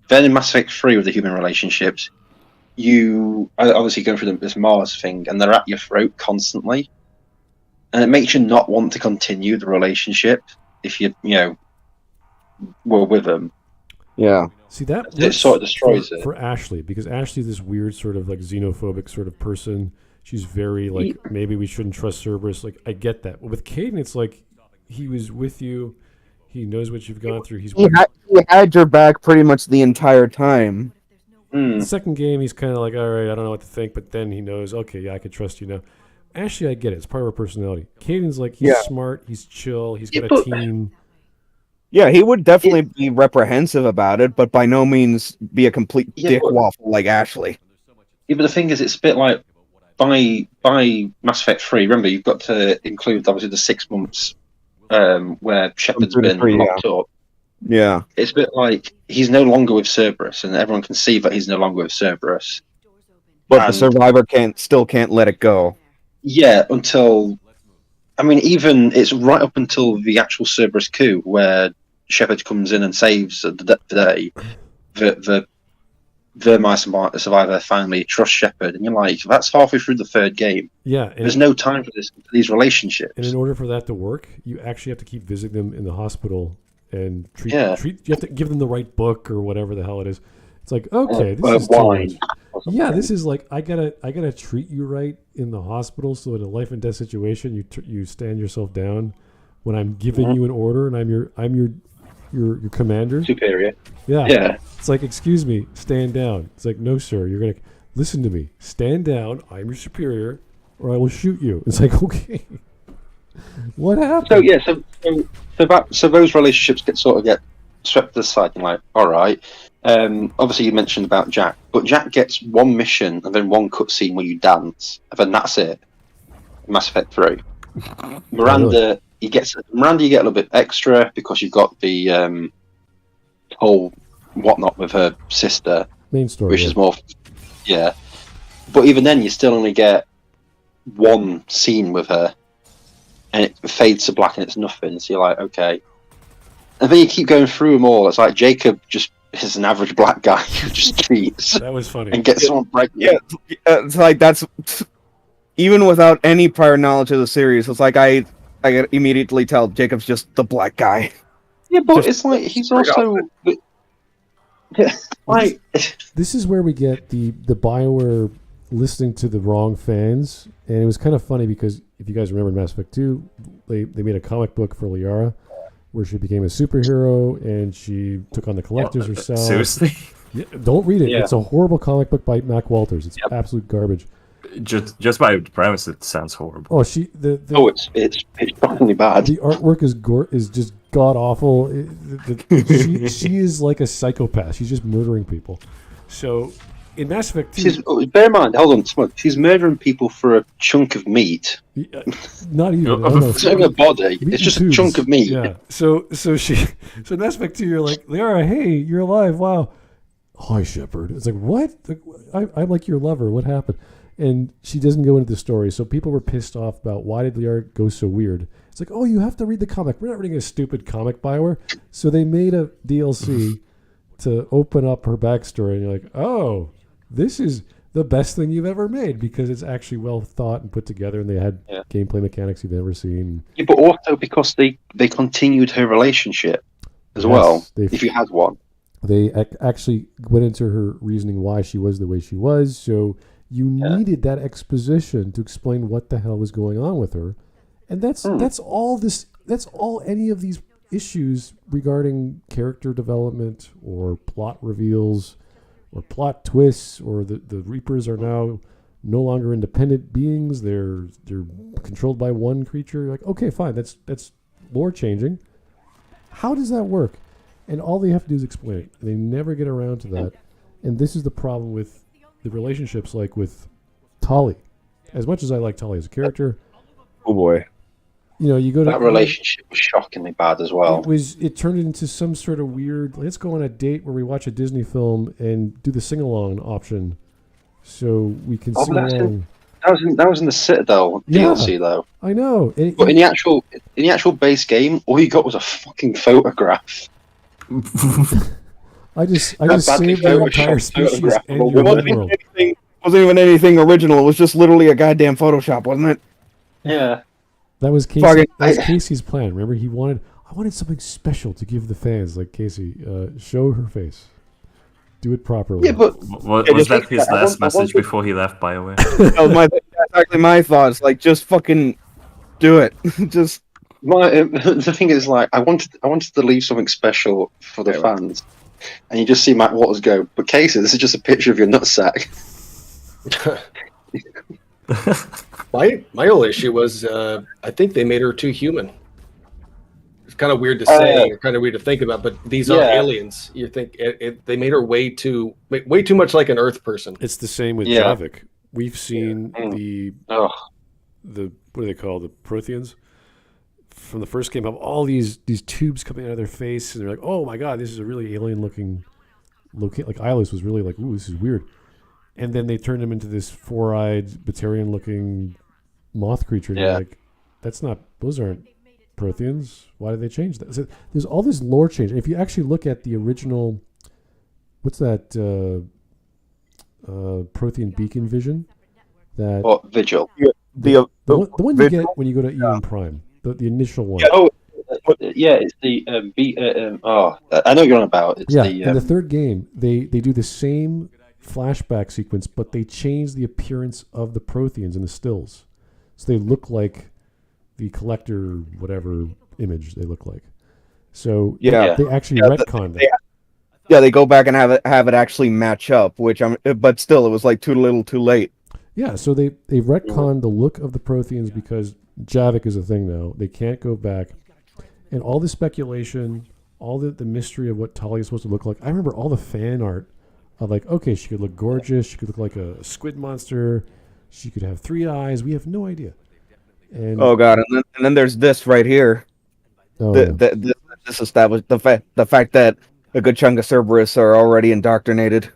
C: Then in Mass Effect 3 with the human relationships, you obviously go through this Mars thing, and they're at your throat constantly. And it makes you not want to continue the relationship if you were with them.
B: Yeah.
A: See, that
C: it sort of destroys it
A: for Ashley, because Ashley's this weird sort of like xenophobic sort of person. She's very like, maybe we shouldn't trust Cerberus. Like, I get that. But with Caden, it's like he was with you. He knows what you've gone through.
B: He had your back pretty much the entire time.
A: The second game, he's kind of like, all right, I don't know what to think. But then he knows, okay, yeah, I can trust you now. Ashley, I get it. It's part of her personality. Caden's like, he's smart, he's chill, he's got a team.
B: Yeah, he would definitely be reprehensive about it, but by no means be a complete dick waffle like Ashley.
F: Yeah, but the thing is, it's a bit like by Mass Effect 3. Remember, you've got to include obviously the 6 months where Shepard's been locked up.
B: Yeah,
F: it's a bit like he's no longer with Cerberus, and everyone can see that he's no longer with Cerberus.
B: But the survivor still can't let it go.
F: Yeah, until even it's right up until the actual Cerberus coup, where Shepard comes in and saves the day. My survivor finally trusts Shepard, and you're like, that's halfway through the third game.
A: Yeah,
F: there's no time for these relationships.
A: And in order for that to work, you actually have to keep visiting them in the hospital and treat. You have to give them the right book or whatever the hell it is. It's like, okay, this is
F: wine.
A: Yeah, this is like I gotta treat you right in the hospital. So in a life and death situation, you stand yourself down when I'm giving you an order, and I'm your commander,
F: superior.
A: Yeah. It's like, excuse me, stand down. It's like, no, sir, you're gonna listen to me. Stand down. I'm your superior, or I will shoot you. It's like, okay, what happened?
F: So those relationships get swept to the side. And like, all right. Obviously, you mentioned about Jack, but Jack gets one mission and then one cutscene where you dance, and then that's it. Mass Effect 3. Miranda, you get a little bit extra because you've got the whole whatnot with her sister,
A: main story,
F: which is more, But even then, you still only get one scene with her, and it fades to black, and it's nothing. So you're like, okay. And then you keep going through them all. It's like Jacob just is an average black guy who just cheats.
A: That was funny.
F: And gets someone pregnant.
B: Yeah, it's like that's even without any prior knowledge of the series. It's like I can immediately tell Jacob's just the black guy.
F: Yeah, but it's like he's also like
A: this is where we get the Bioware listening to the wrong fans, and it was kind of funny because if you guys remember Mass Effect 2, they made a comic book for Liara where she became a superhero and she took on the collectors herself.
D: Seriously?
A: Yeah, don't read it. Yeah. It's a horrible comic book by Mac Walters. It's absolute garbage.
D: Just by the premise, it sounds horrible.
A: Oh,
F: it's shockingly bad.
A: The artwork is just god awful. She is like a psychopath. She's just murdering people. So in Mass Effect 2,
F: bear in mind, hold on, Smug. She's murdering people for a chunk of meat.
A: Not even.
F: It's not even a body. It's just a chunk of meat.
A: Yeah. So in Mass Effect 2, you're like, Liara, hey, you're alive. Wow. Hi, Shepard. It's like, what? I'm like your lover. What happened? And she doesn't go into the story. So people were pissed off about why did Liara go so weird. It's like, oh, you have to read the comic. We're not reading a stupid comic, Bioware. So they made a DLC to open up her backstory. And you're like, oh, this is the best thing you've ever made because it's actually well thought and put together. And they had gameplay mechanics you've never seen.
F: Yeah, but also because they continued her relationship as well, if you had one.
A: They actually went into her reasoning why she was the way she was. So you needed that exposition to explain what the hell was going on with her. And that's all any of these issues regarding character development or plot reveals or plot twists or the Reapers are now no longer independent beings. They're controlled by one creature. You're like, okay, fine, that's lore changing. How does that work? And all they have to do is explain it. They never get around to that. And this is the problem with the relationships, like with Tali. As much as I like Tali as a character,
B: oh boy,
A: you go to
F: that relationship was shockingly bad as well.
A: It turned into some sort of weird. Let's go on a date where we watch a Disney film and do the sing along option, so we can sing along.
F: That was in the Citadel DLC though.
A: I know.
F: But in the actual base game, all you got was a fucking photograph.
A: I just saved the entire species and your world.
B: It wasn't even anything original. It was just literally a goddamn Photoshop, wasn't it?
F: Yeah.
A: That was Casey's plan. Remember, I wanted something special to give the fans. Like, Casey, show her face. Do it properly.
F: Yeah, but
D: was that his last message before he left BioWare?
B: That's exactly my thoughts. Like, just fucking do it. Just.
F: The thing is, like, I wanted to leave something special for the fans, and you just see Matt Waters go, but Casey, this is just a picture of your nutsack.
E: My only issue was I think they made her too human. It's kind of weird to say, or kind of weird to think about, but these are aliens. You think they made her way too much like an Earth person.
A: It's the same with
F: Yeah.
A: Javik. We've seen the what do they call the Protheans? From the first game, have all these tubes coming out of their face, and they're like, "Oh my god, this is a really alien looking." Like Ilis was really like, "Ooh, this is weird," and then they turned him into this 4-eyed Batarian looking moth creature. And you're like, that's not; those aren't Protheans. Why did they change that? So there's all this lore change. And if you actually look at the original, what's that Prothean beacon vision? That
F: Vigil.
B: The
A: one you get when you go to Eon Prime, the initial one.
F: It's the I know what you're on about. It's
A: in the third game, they do the same flashback sequence, but they change the appearance of the Protheans in the stills, so they look like the Collector whatever image they look like. So they actually retconned that.
B: Yeah, they go back and have it actually match up, but still, it was like too little, too late.
A: Yeah, so they retconned the look of the Protheans because Javik is a thing now. They can't go back. And all the speculation, all the mystery of what Talia is supposed to look like. I remember all the fan art of like, okay, she could look gorgeous. She could look like a squid monster. She could have 3 eyes. We have no idea. And
B: oh god, and then there's this right here. This established the fact that a good chunk of Cerberus are already indoctrinated.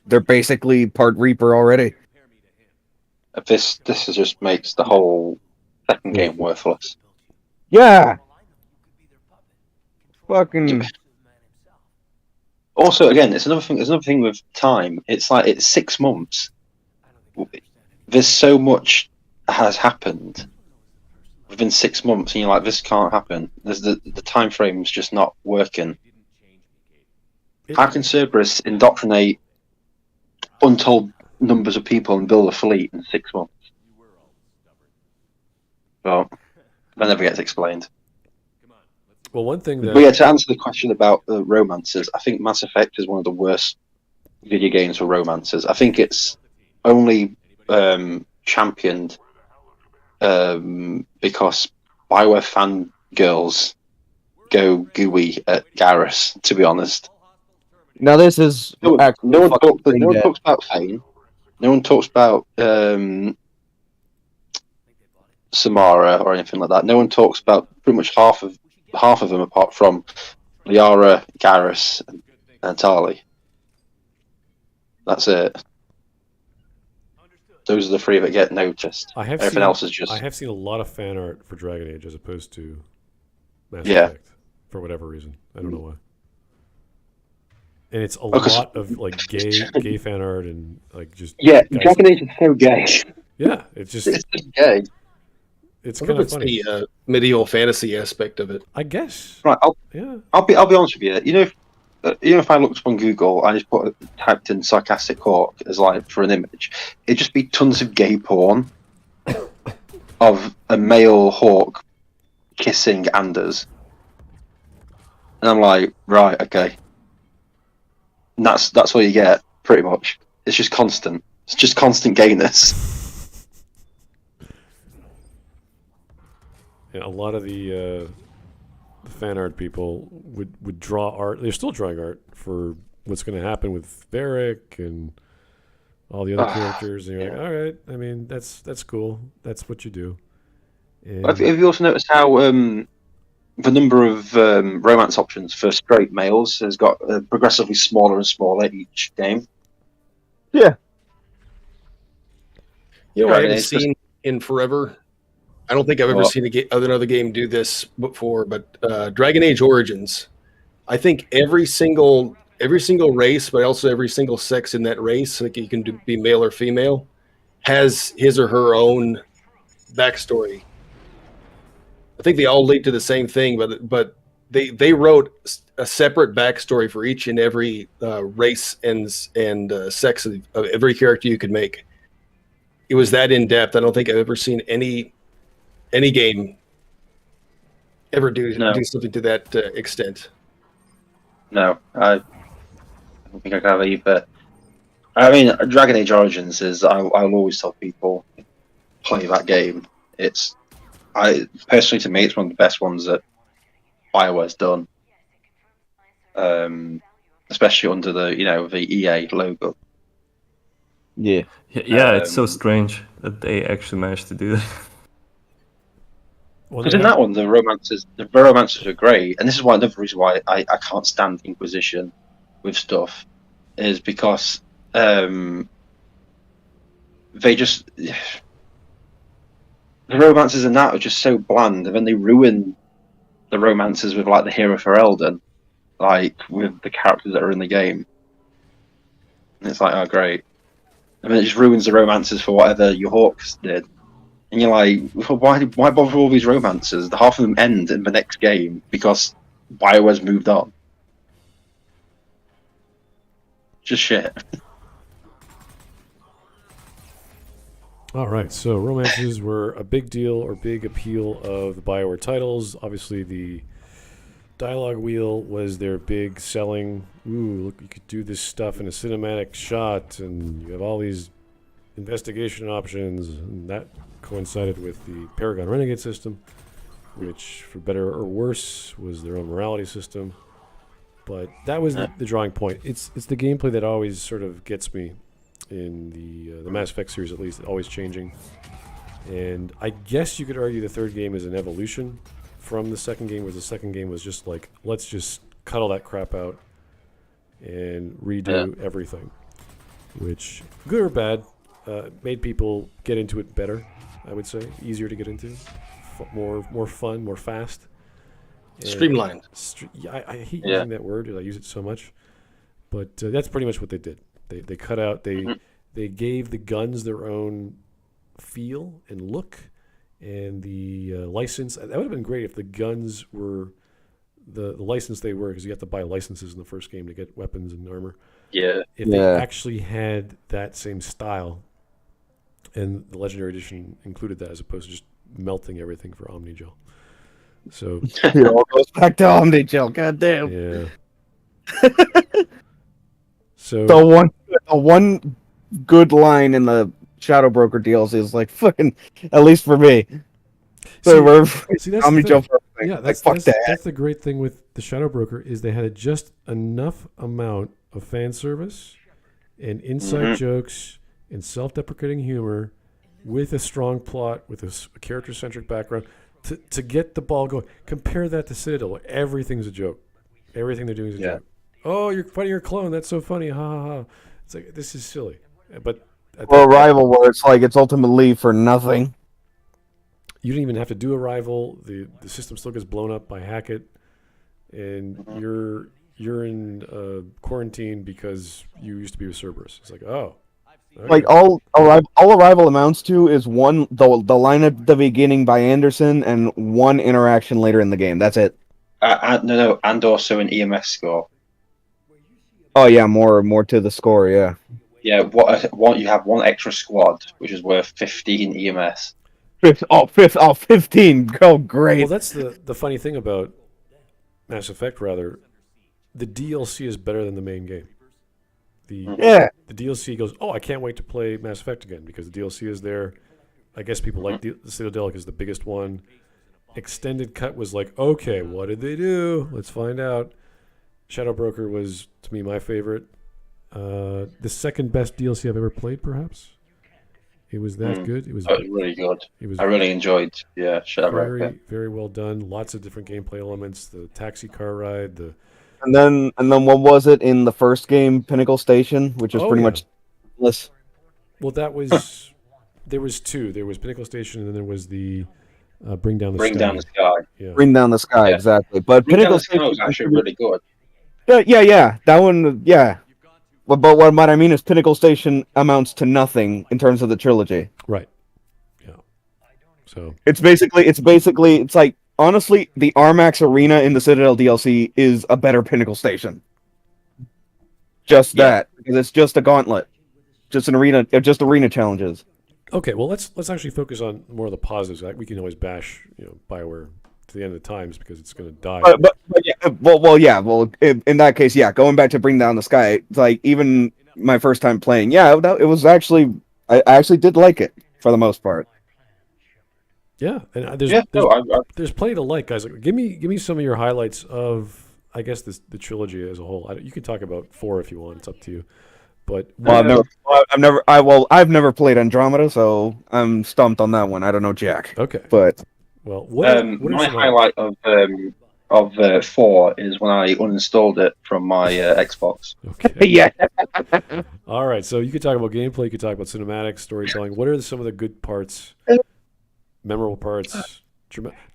B: They're basically part Reaper already.
F: This just makes the whole second game worthless.
B: Yeah. Fucking.
F: Also, again, it's another thing. There's another thing with time. It's like it's 6 months. There's so much has happened within 6 months, and you're like, this can't happen. There's the time frame's just not working. How can Cerberus indoctrinate untold numbers of people and build a fleet in 6 months? Well, that never gets explained.
A: Well, one thing that...
F: But yeah, to answer the question about romances, I think Mass Effect is one of the worst video games for romances. I think it's only championed because Bioware fan girls go gooey at Garrus, to be honest.
B: Now this is...
F: No one talks about Fane. No one talks about Samara or anything like that. No one talks about pretty much half of them apart from Liara, Garrus, and Tali. That's it. Those are the 3 that get noticed. Everything else is just...
A: I have seen a lot of fan art for Dragon Age as opposed to Mass Effect. For whatever reason. I don't know why. And it's a lot of like gay fan art and like just...
F: Yeah, Dragon Age is so gay.
A: Yeah, it's just
F: gay.
A: It's kind of funny.
E: The medieval fantasy aspect of it,
A: I guess.
F: Right, I'll be honest with you. You know, if I looked up on Google, I just typed in sarcastic hawk as like for an image, it'd just be tons of gay porn of a male hawk kissing Anders, and I'm like, right, okay. And that's all you get, pretty much. It's just constant. It's just constant gayness.
A: Yeah, a lot of the fan art people would draw art. They're still drawing art for what's going to happen with Varric and all the other characters. And you're like, all right, I mean, that's cool. That's what you do. And
F: Have you also noticed how the number of romance options for straight males has got progressively smaller and smaller each game?
B: Yeah.
E: You know, I haven't seen in forever. I don't think I've ever seen another game do this before, but Dragon Age Origins. I think every single race, but also every single sex in that race, like you can be male or female, has his or her own backstory. I think they all lead to the same thing, but they wrote a separate backstory for each and every race and sex of every character you could make. It was that in depth. I don't think I've ever seen any game ever do something to that extent.
F: No, I don't think I can have either. I mean, Dragon Age Origins is, I'll always tell people, play that game. Personally, to me, it's one of the best ones that Bioware's done. Especially under the EA logo.
B: Yeah.
D: Yeah, it's so strange that they actually managed to do that.
A: Well,
F: Because
A: they
F: in
A: have-
F: that one, the romances are great, and this is why another reason why I can't stand Inquisition with stuff is because they just the romances in that are just so bland, and then they ruin the romances with like the Hero for Elden, like with the characters that are in the game. And it's like, oh great. I mean, it just ruins the romances for whatever your Hawks did. And you're like, well, why bother with all these romances? Half of them end in the next game because Bioware's moved on. Just shit.
A: All right, so romances were a big deal or big appeal of the Bioware titles. Obviously, the dialogue wheel was their big selling. Ooh, look, you could do this stuff in a cinematic shot, and you have all these investigation options, and that coincided with the Paragon Renegade system, which, for better or worse, was their own morality system. But that was the drawing point. It's the gameplay that always sort of gets me in the Mass Effect series, at least, always changing. And I guess you could argue the third game is an evolution from the second game, where the second game was just like, let's just cut all that crap out and redo everything. Which, good or bad, made people get into it better, I would say. Easier to get into. More fun, more fast. And
E: Streamlined.
A: I hate using that word, because I use it so much. But that's pretty much what they did. They cut out, they gave the guns their own feel and look, and the license. That would have been great if the guns were the license they were, because you have to buy licenses in the first game to get weapons and armor.
F: Yeah.
A: If they actually had that same style, and the Legendary Edition included that, as opposed to just melting everything for Omnigel. So
B: It all goes back to Omnigel. Goddamn.
A: yeah. So
B: The one good line in the Shadow Broker DLC is like fucking, at least for me. So we're
A: see, that's the
B: Omnigel
A: thing.
B: for everything.
A: Yeah,
B: Like,
A: that's,
B: fuck
A: that's,
B: that.
A: that's the great thing with the Shadow Broker, is they had just enough amount of fan service and inside jokes and self-deprecating humor with a strong plot, with a character-centric background to get the ball going. Compare that to Citadel, where everything's a joke. Everything they're doing is a joke. Oh, you're fighting your clone. That's so funny. Ha ha ha. It's like, this is silly. But
B: Or Arrival, where it's like it's ultimately for nothing.
A: you didn't even have to do a rival. The system still gets blown up by Hackett, and you're in quarantine because you used to be with Cerberus. It's like, oh, okay.
B: Like all Arrival amounts to is the line at the beginning by Anderson and one interaction later in the game. That's it.
F: No, and also an EMS score.
B: Oh yeah, more to the score. Yeah.
F: Yeah, what you have one extra squad, which is worth 15 EMS.
B: 15. Oh, great.
A: Well, that's the funny thing about Mass Effect, rather. The DLC is better than the main game. The DLC goes, oh, I can't wait to play Mass Effect again, because the DLC is there. I guess people like the Citadel is the biggest one. Extended Cut was like, okay, what did they do? Let's find out. Shadow Broker was, to me, my favorite. The second best DLC I've ever played, perhaps. It was that good. It was
F: really good.
A: I
F: really enjoyed Shadow Broker.
A: very, very well done. Lots of different gameplay elements. The taxi car ride.
B: And then what was it in the first game, Pinnacle Station, which was pretty much less.
A: Well, that was there was two. There was Pinnacle Station, and then there was the Bring Down the Sky. Yeah.
B: Bring Down the Sky, exactly. But
F: Bring
B: Pinnacle
F: Down the Sky
B: Station
F: was actually really good.
B: Yeah. That one, yeah. But what I mean is Pinnacle Station amounts to nothing in terms of the trilogy.
A: Right. Yeah. So
B: It's like, honestly, the Armax Arena in the Citadel DLC is a better Pinnacle Station. Just that, because it's just a gauntlet, just arena challenges.
A: okay, well let's actually focus on more of the positives. Like, we can always bash Bioware to the end of the times because it's going to die.
B: But in that case, going back to Bring Down the Sky, it's like, even my first time playing, it was actually, I actually did like it for the most part.
A: Yeah, and there's plenty to like, guys. Like, give me some of your highlights of, I guess, the trilogy as a whole. You can talk about 4 if you want. It's up to you. But
B: Well, I've never played Andromeda, so I'm stumped on that one. I don't know Jack.
A: Okay.
B: But
A: well, what are
F: my
A: some
F: highlight of 4 is when I uninstalled it from my Xbox.
A: Okay.
B: yeah,
A: All right. So you could talk about gameplay. You could talk about cinematics, storytelling. What are some of the good parts, memorable parts,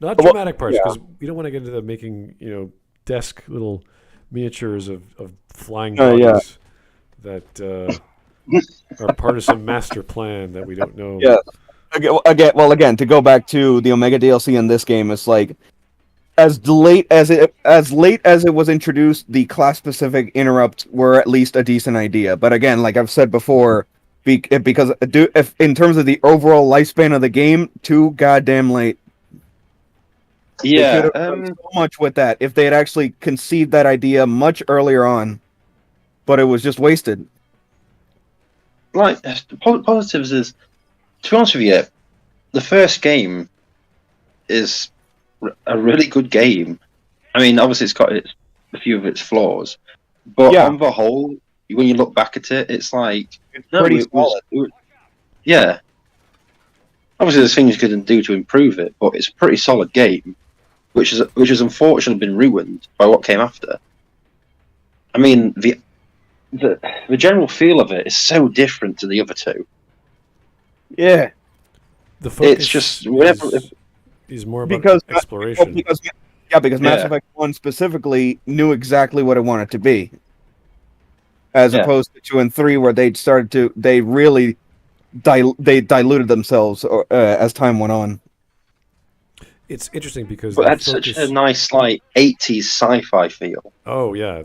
A: not dramatic parts, because we don't want to get into the making, desk little miniatures of flying bodies that are part of some master plan that we don't know.
B: Yeah. Again, to go back to the Omega DLC in this game, it's like as late as it was introduced, the class-specific interrupts were at least a decent idea. But again, like I've said before, because if in terms of the overall lifespan of the game, too goddamn late.
F: Yeah,
B: they could have done so much with that if they had actually conceived that idea much earlier on, but it was just wasted.
F: Like the positives is, to be honest with you, the first game is a really good game. I mean, obviously it's got a few of its flaws, but on the whole, when you look back at it, it's like
B: pretty solid.
F: Yeah. Obviously, there's things you could do to improve it, but it's a pretty solid game, which has unfortunately been ruined by what came after. I mean, the general feel of it is so different to the other two.
B: Yeah.
A: The focus
F: it's just whenever
A: is more about exploration.
B: Because Mass Effect 1 specifically knew exactly what it wanted to be, as opposed to 2 and 3, where they really diluted themselves as time went on.
A: It's interesting because
F: it had such a nice, like, 80s sci-fi feel.
A: Oh yeah,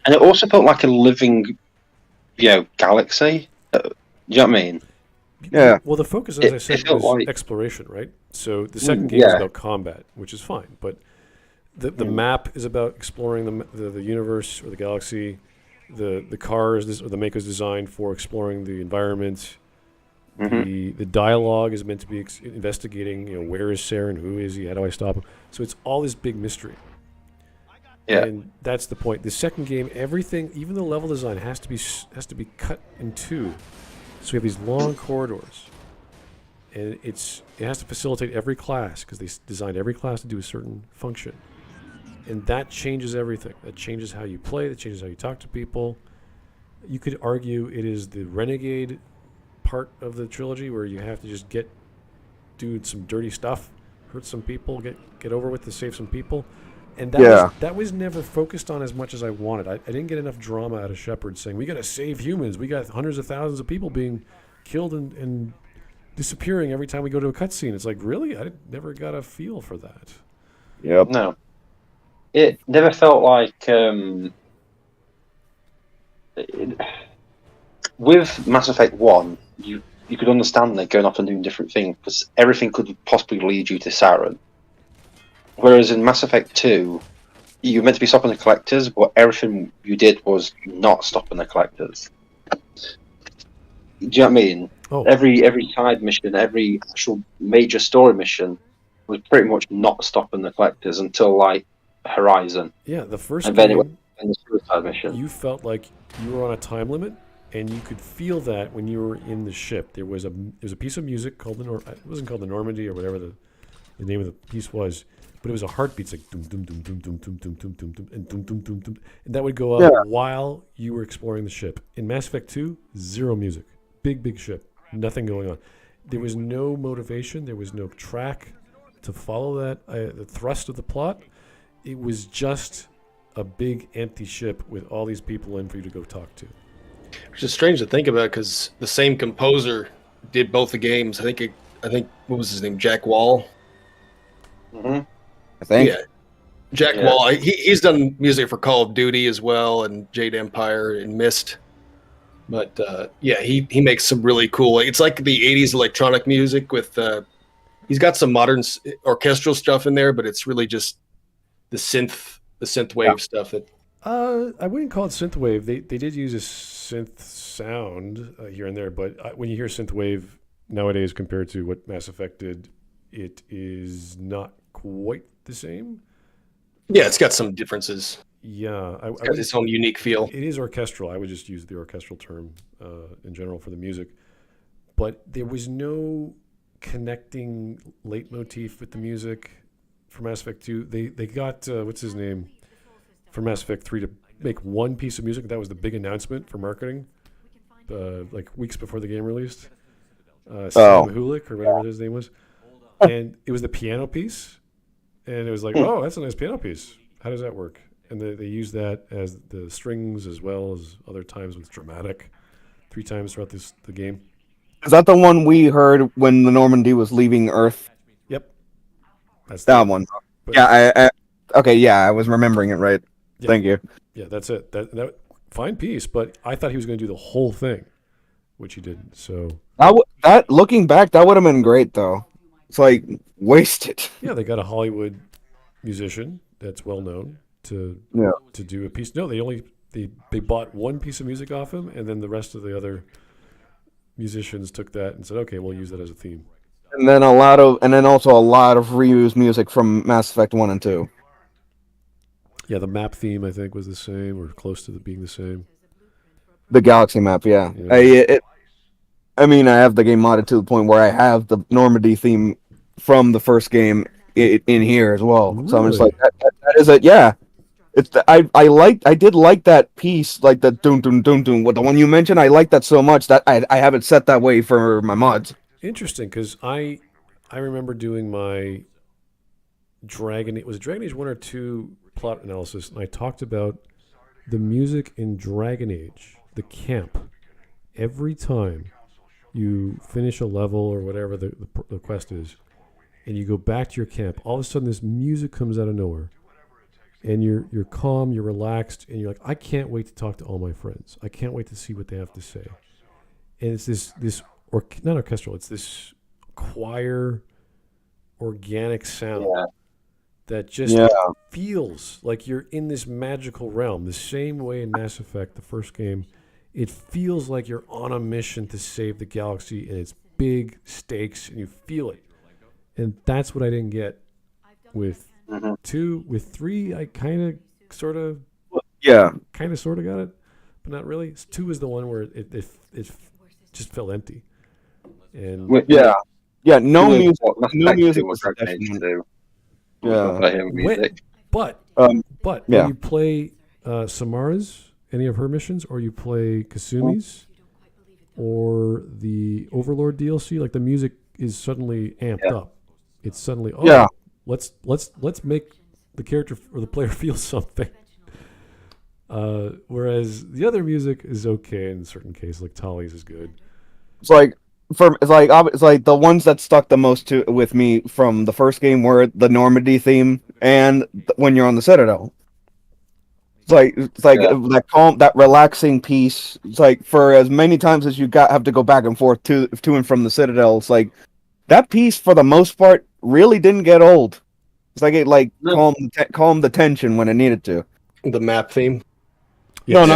F: and it also felt like a living, galaxy. Do you know what I mean?
B: Yeah.
A: Well, the focus, as I said, was like exploration, right? So the second game is about combat, which is fine, but the map is about exploring the universe or the galaxy. The cars or the maker's designed for exploring the environment.
F: Mm-hmm.
A: The dialogue is meant to be investigating, where is Saren, who is he, how do I stop him? So it's all this big mystery.
F: Yeah.
A: And that's the point. The second game, everything, even the level design has to be cut in two. So we have these long corridors, and it has to facilitate every class because they designed every class to do a certain function, and that changes everything. That changes how you play. That changes how you talk to people. You could argue it is the renegade part of the trilogy where you have to just do some dirty stuff, hurt some people, get over with to save some people. And that was never focused on as much as I wanted. I didn't get enough drama out of Shepard saying, we got to save humans. We got hundreds of thousands of people being killed and disappearing every time we go to a cutscene. It's like, really? I never got a feel for that.
B: Yep.
F: No. It never felt like... with Mass Effect 1, you could understand they're going off and doing different things because everything could possibly lead you to Saren. Whereas in Mass Effect 2, you were meant to be stopping the collectors, but everything you did was not stopping the collectors. Do you know what I mean?
A: Oh.
F: Every side mission, every actual major story mission was pretty much not stopping the collectors until, like, Horizon.
A: Yeah, the first
F: and then
A: game,
F: it went in the suicide mission.
A: You felt like you were on a time limit, and you could feel that when you were in the ship. There was a piece of music called it wasn't called the Normandy or whatever the name of the piece was. But it was a heartbeat. It's like dum dum dum dum dum dum dum dum dum and dum dum dum dum, and that would go up while you were exploring the ship. In Mass Effect 2, zero music, big ship, nothing going on. There was no motivation. There was no track to follow that the thrust of the plot. It was just a big empty ship with all these people in for you to go talk to.
E: Which is strange to think about because the same composer did both the games. I think what was his name, Jack Wall.
F: Mm-hmm.
B: I think.
E: Yeah. Jack Wall. He's done music for Call of Duty as well, and Jade Empire and Myst. But he makes some really cool. It's like the '80s electronic music with. He's got some modern orchestral stuff in there, but it's really just the synth wave stuff. That
A: I wouldn't call it synthwave. They did use a synth sound here and there, but when you hear synthwave nowadays compared to what Mass Effect did, it is not quite the same.
E: Yeah, it's got some differences.
A: Yeah,
E: It's got its own unique feel.
A: it is orchestral. I would just use the orchestral term in general for the music. But there was no connecting leitmotif with the music for Mass Effect 2. They got, what's his name, for Mass Effect 3 to make one piece of music. That was the big announcement for marketing, like weeks before the game released. Sam Hulick, or whatever his name was. And it was the piano piece. And it was like, oh, that's a nice piano piece. How does that work? And they used that as the strings as well as other times with dramatic 3 times throughout the game.
B: Is that the one we heard when the Normandy was leaving Earth?
A: Yep. That's
B: That one.
A: But,
B: Yeah, okay, yeah, I was remembering it right.
A: Yeah.
B: Thank you.
A: Yeah, that's it. That fine piece, but I thought he was going to do the whole thing, which he didn't. So
B: that looking back, that would have been great though. It's like wasted.
A: yeah, they got a Hollywood musician that's well known to do a piece. No, they bought one piece of music off him, and then the rest of the other musicians took that and said, okay, we'll use that as a theme.
B: And then also a lot of reused music from Mass Effect 1 and 2.
A: Yeah, the map theme I think was the same or close to being the same.
B: The galaxy map, yeah.
A: Yeah.
B: I mean, I have the game modded to the point where I have the Normandy theme from the first game in here as well.
A: Really?
B: So I'm just like, that is it. Yeah, I did like that piece, like the doom doom doom doom. What the one you mentioned, I like that so much that I have it set that way for my mods.
A: Interesting, because I remember doing my Dragon Age 1 or 2 plot analysis, and I talked about the music in Dragon Age, the camp. Every time you finish a level or whatever the quest is, and you go back to your camp, all of a sudden this music comes out of nowhere, and you're calm, you're relaxed, and you're like, I can't wait to talk to all my friends. I can't wait to see what they have to say. And it's this not orchestral, it's this choir organic sound that just feels like you're in this magical realm. The same way in Mass Effect, the first game, it feels like you're on a mission to save the galaxy, and it's big stakes, and you feel it. And that's what I didn't get with 2. With 3, I kind of, sort of got it, but not really. 2 is the one where it just felt empty. And
B: no music.
F: No music
B: Was
F: was
B: definitely-
A: But
B: yeah.
A: when you play Samara's, any of her missions, or you play Kasumi's, or the Overlord DLC, like the music is suddenly amped up. It's suddenly let's make the character or the player feel something. Whereas the other music is okay in certain cases, like Tali's is good.
B: It's like the ones that stuck the most with me from the first game were the Normandy theme and when you're on the Citadel. It's like that calm, that relaxing piece. It's like for as many times as you have to go back and forth to and from the Citadel. It's like that piece for the most part really didn't get old. It's like it calmed the tension when it needed to.
E: The map theme.
A: Yes.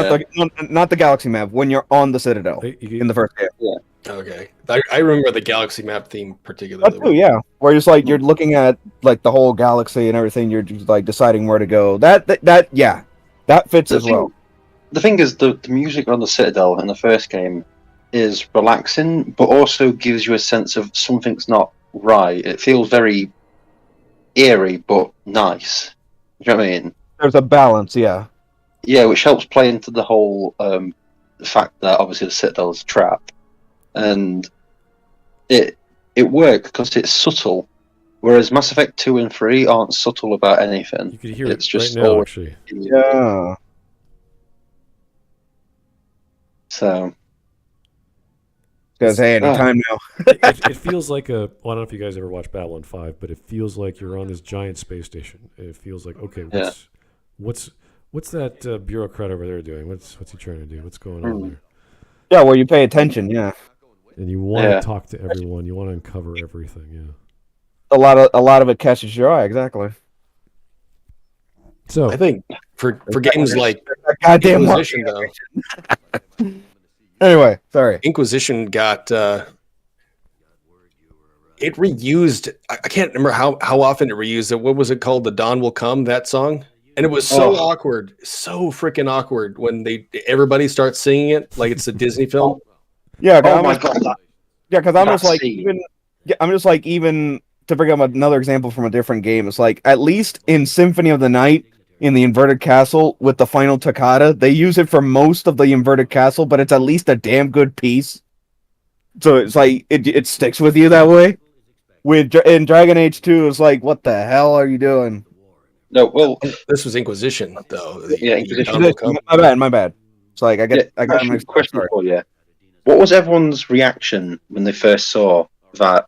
B: Not the galaxy map. When you're on the Citadel in the first game.
F: Yeah.
E: Okay, I remember the galaxy map theme particularly.
B: That too, yeah. Where just like you're looking at like the whole galaxy and everything. You're just like deciding where to go. That fits as well.
F: The thing is, the music on the Citadel in the first game is relaxing, but also gives you a sense of something's not right. It feels very eerie, but nice. You know what I mean?
B: There's a balance, yeah.
F: Yeah, which helps play into the whole fact that obviously the Citadel is a trap, and it works because it's subtle. Whereas Mass Effect 2 and 3 aren't subtle about anything.
A: You can hear
F: it's
A: it
F: just
A: right now,
F: all
A: actually.
B: Yeah.
F: So.
B: Because hey, anytime now.
A: it feels like well, I don't know if you guys ever watched Babylon 5, but it feels like you're on this giant space station. It feels like, okay, what's that bureaucrat over there doing? What's he trying to do? What's going on there?
B: Yeah, where you pay attention, yeah.
A: And you want to talk to everyone. You want to uncover everything, yeah.
B: A lot of it catches your eye, exactly.
A: So
E: I think for games like
B: goddamn
E: Inquisition, though.
B: Anyway, sorry.
E: Inquisition got it reused. I can't remember how often it reused it. What was it called? The Dawn Will Come, that song. And it was so awkward, so freaking awkward when everybody starts singing it like it's a Disney film.
B: Yeah.
C: Oh my god.
B: Yeah, because I'm just like
C: scene.
B: even to bring up another example from a different game. It's like at least in Symphony of the Night in the Inverted Castle with the final toccata, they use it for most of the Inverted Castle, but it's at least a damn good piece. So it's like it sticks with you that way. In Dragon Age 2, it's like, what the hell are you doing?
F: No, well,
E: This was Inquisition, though.
F: Yeah, Inquisition.
E: Dawn Will Come.
B: My bad. It's like I got
F: actually,
B: my
F: question for you. What was everyone's reaction when they first saw that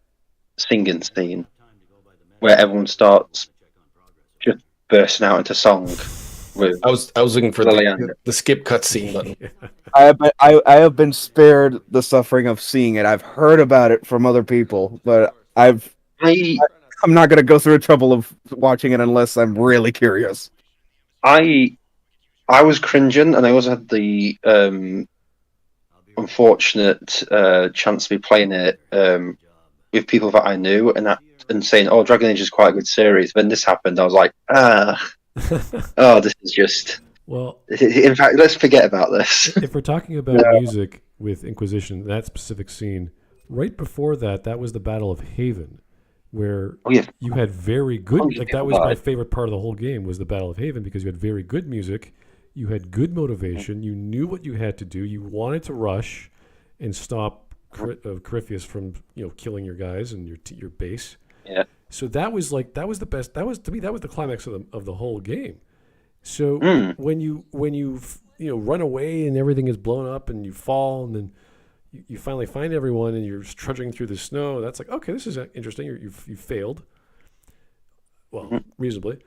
F: singing scene, where everyone starts just bursting out into song? With
E: I was looking for
F: Liliana.
E: the skip cutscene button.
B: I have been spared the suffering of seeing it. I've heard about it from other people, but I'm not going to go through the trouble of watching it unless I'm really curious.
F: I was cringing, and I also had the unfortunate chance to be playing it with people that I knew, and saying, "Oh, Dragon Age is quite a good series." When this happened, I was like, "Oh, this is just."
A: Well,
F: in fact, let's forget about this.
A: if we're talking about music with Inquisition, that specific scene, right before that was the Battle of Haven, where you had very good. That was my favorite part of the whole game, was the Battle of Haven, because you had very good music, you had good motivation, you knew what you had to do, you wanted to rush and stop Corypheus from killing your guys and your base.
F: Yeah.
A: So that was the best. That was, to me, that was the climax of the whole game. So when you run away and everything is blown up and you fall and then you finally find everyone and you're trudging through the snow, that's like, okay, this is interesting. You failed, well, reasonably,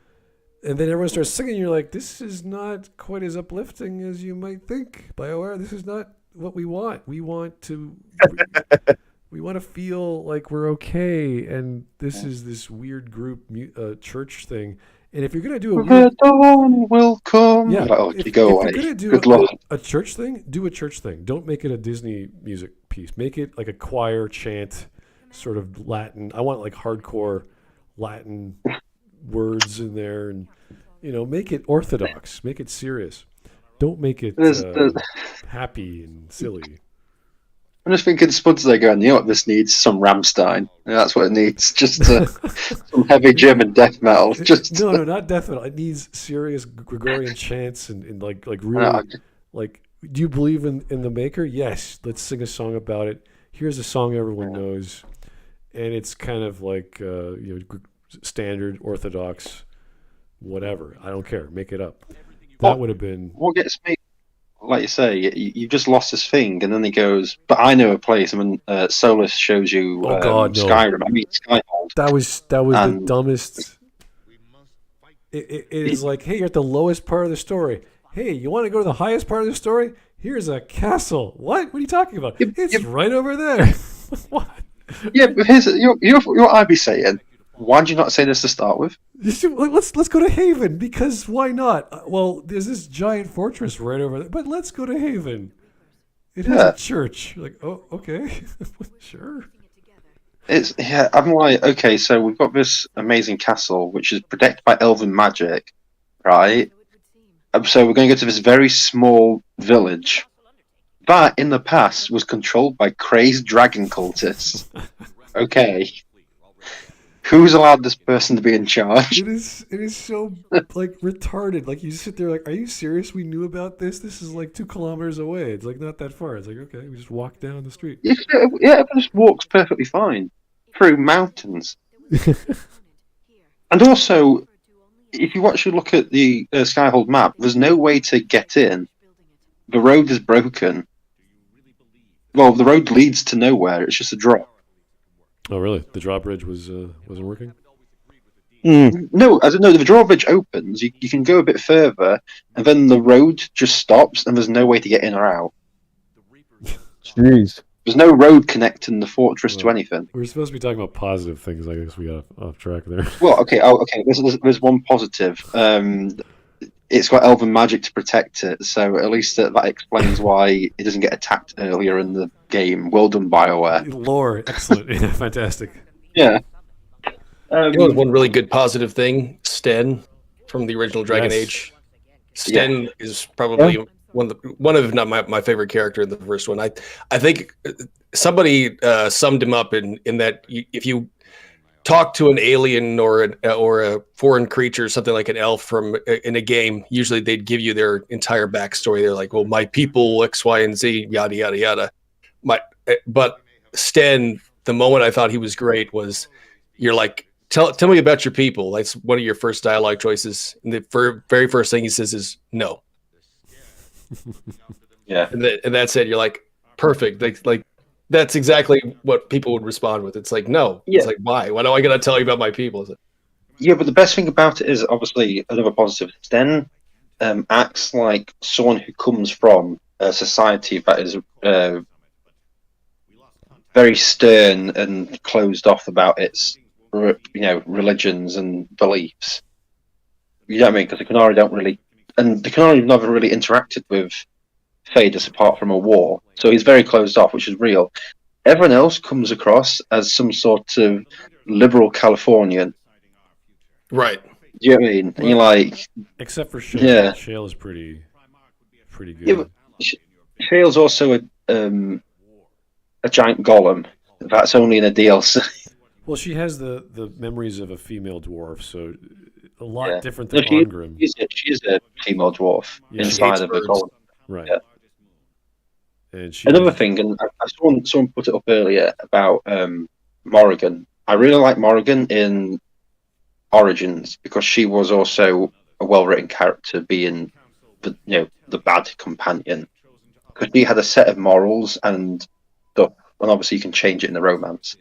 A: and then everyone starts singing. You're like, this is not quite as uplifting as you might think, BioWare. This is not what we want. We want to feel like we're okay, and this is this weird group church thing. And if you're gonna do
F: The dawn will come.
A: Yeah,
F: If
A: you're
F: away.
A: gonna do
F: Good luck.
A: a church thing, do a church thing. Don't make it a Disney music piece. Make it like a choir chant, sort of Latin. I want like hardcore Latin words in there, and make it orthodox. Make it serious. Don't make it happy and silly.
F: I'm just thinking Spuds there going, this needs some Rammstein. That's what it needs. Just some heavy German death metal.
A: No, not death metal. It needs serious Gregorian chants and like really like. Do you believe in the Maker? Yes. Let's sing a song about it. Here's a song everyone knows, and it's kind of like standard Orthodox, whatever. I don't care. Make it up. That would have been.
F: What gets me, like you say, you've just lost this thing, and then he goes, "But I know a place." And when Solus shows you Skyrim, Skyhold.
A: That was the dumbest. It is like, hey, you're at the lowest part of the story. Hey, you want to go to the highest part of the story? Here's a castle. What are you talking about? It's right over there. What?
F: Yeah, but what I'd be saying. Why did you not say this to start with?
A: Let's go to Haven, because why not? Well, there's this giant fortress right over there, but let's go to Haven. It has a church. Like, oh, okay, sure.
F: I'm like, okay, so we've got this amazing castle which is protected by elven magic, right? So we're going to go to this very small village that, in the past, was controlled by crazed dragon cultists. Okay. Who's allowed this person to be in charge?
A: It is so like retarded. Like, you sit there like, are you serious? We knew about this? This is like 2 kilometers away. It's like not that far. It's like, okay, we just walk down the street.
F: Yeah, it just walks perfectly fine through mountains. And also, if you actually look at the Skyhold map, there's no way to get in. The road is broken. Well, the road leads to nowhere. It's just a drop.
A: Oh, really? The drawbridge wasn't working?
F: No, the drawbridge opens. You can go a bit further, and then the road just stops, and there's no way to get in or out.
B: Jeez.
F: There's no road connecting the fortress to anything.
A: We're supposed to be talking about positive things. I guess we got off track there.
F: Well, okay. There's one positive. It's got elven magic to protect it, so at least that explains why it doesn't get attacked earlier in the game. Well done, BioWare.
A: Lore, excellent. Yeah, fantastic.
F: Yeah.
E: You know, one really good positive thing, Sten from the original Dragon
A: Yes.
E: Age. Sten is probably one of if not my favorite character in the first one. I think somebody summed him up in that if you talk to an alien or a foreign creature, something like an elf from in a game, usually they'd give you their entire backstory. They're like, well, my people X, Y, and Z, yada yada yada. But Sten, the moment I thought he was great was, you're like, tell me about your people. That's one of your first dialogue choices. And the very first thing he says is no.
F: Yeah.
E: And that's it. You're like, perfect. Like that's exactly what people would respond with. It's like, no.
F: Yeah.
E: It's like, why? Why do I got to tell you about my people?
F: Yeah, but the best thing about it is obviously another positive. Sten acts like someone who comes from a society that is very stern and closed off about its religions and beliefs. You know what I mean? Because the Qunari don't really, and the Qunari never really interacted with Phaedus apart from a war, so he's very closed off, which is real. Everyone else comes across as some sort of liberal Californian.
E: Right.
F: Do you know what I mean? And you're like,
A: Except for Shale.
F: Yeah.
A: Shale is pretty good.
F: yeah, but Shale's also a giant golem. That's only in a DLC.
A: Well, she has the memories of a female dwarf, so a lot
F: Yeah.
A: different
F: No,
A: than Ongrim.
F: She's a female dwarf
A: Yeah, she
F: inside
E: hates
F: of a
E: birds.
F: golem.
A: Right.
F: Yeah.
A: And she
F: Another thing, and someone put it up earlier about Morrigan. I really like Morrigan in Origins because she was also a well-written character, being the bad companion, because she had a set of morals and stuff, and obviously you can change it in the romance.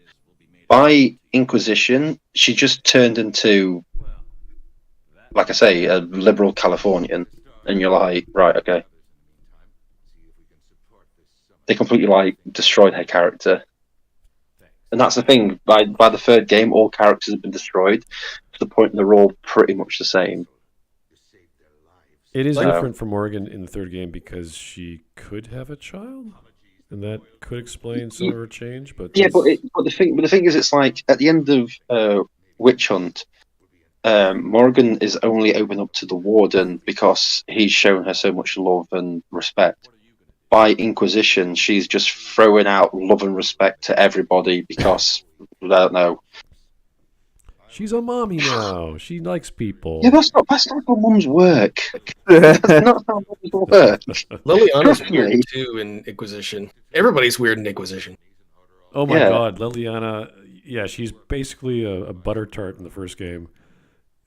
F: By Inquisition, she just turned into, like I say, a liberal Californian, and you're like, right, okay. They completely destroyed her character, and that's the thing. By the third game, all characters have been destroyed to the point they're all pretty much the same.
A: It is
F: Like-
A: different from Morgan in the third game because she could have a child, and that could explain some of her change. But
F: Yeah,
A: that's-
F: but the thing is, it's like at the end of Witch Hunt, Morgan is only open up to the Warden because he's shown her so much love and respect. By Inquisition, she's just throwing out love and respect to everybody because I don't know.
A: she's a mommy now. She likes people.
F: Yeah, that's not how mums work. That's not how mums work.
E: Liliana's
F: Trust
E: weird
F: me.
E: too in Inquisition. Everybody's weird in Inquisition.
A: Oh my
F: Yeah.
A: God, Liliana. Yeah, she's basically a butter tart in the first game.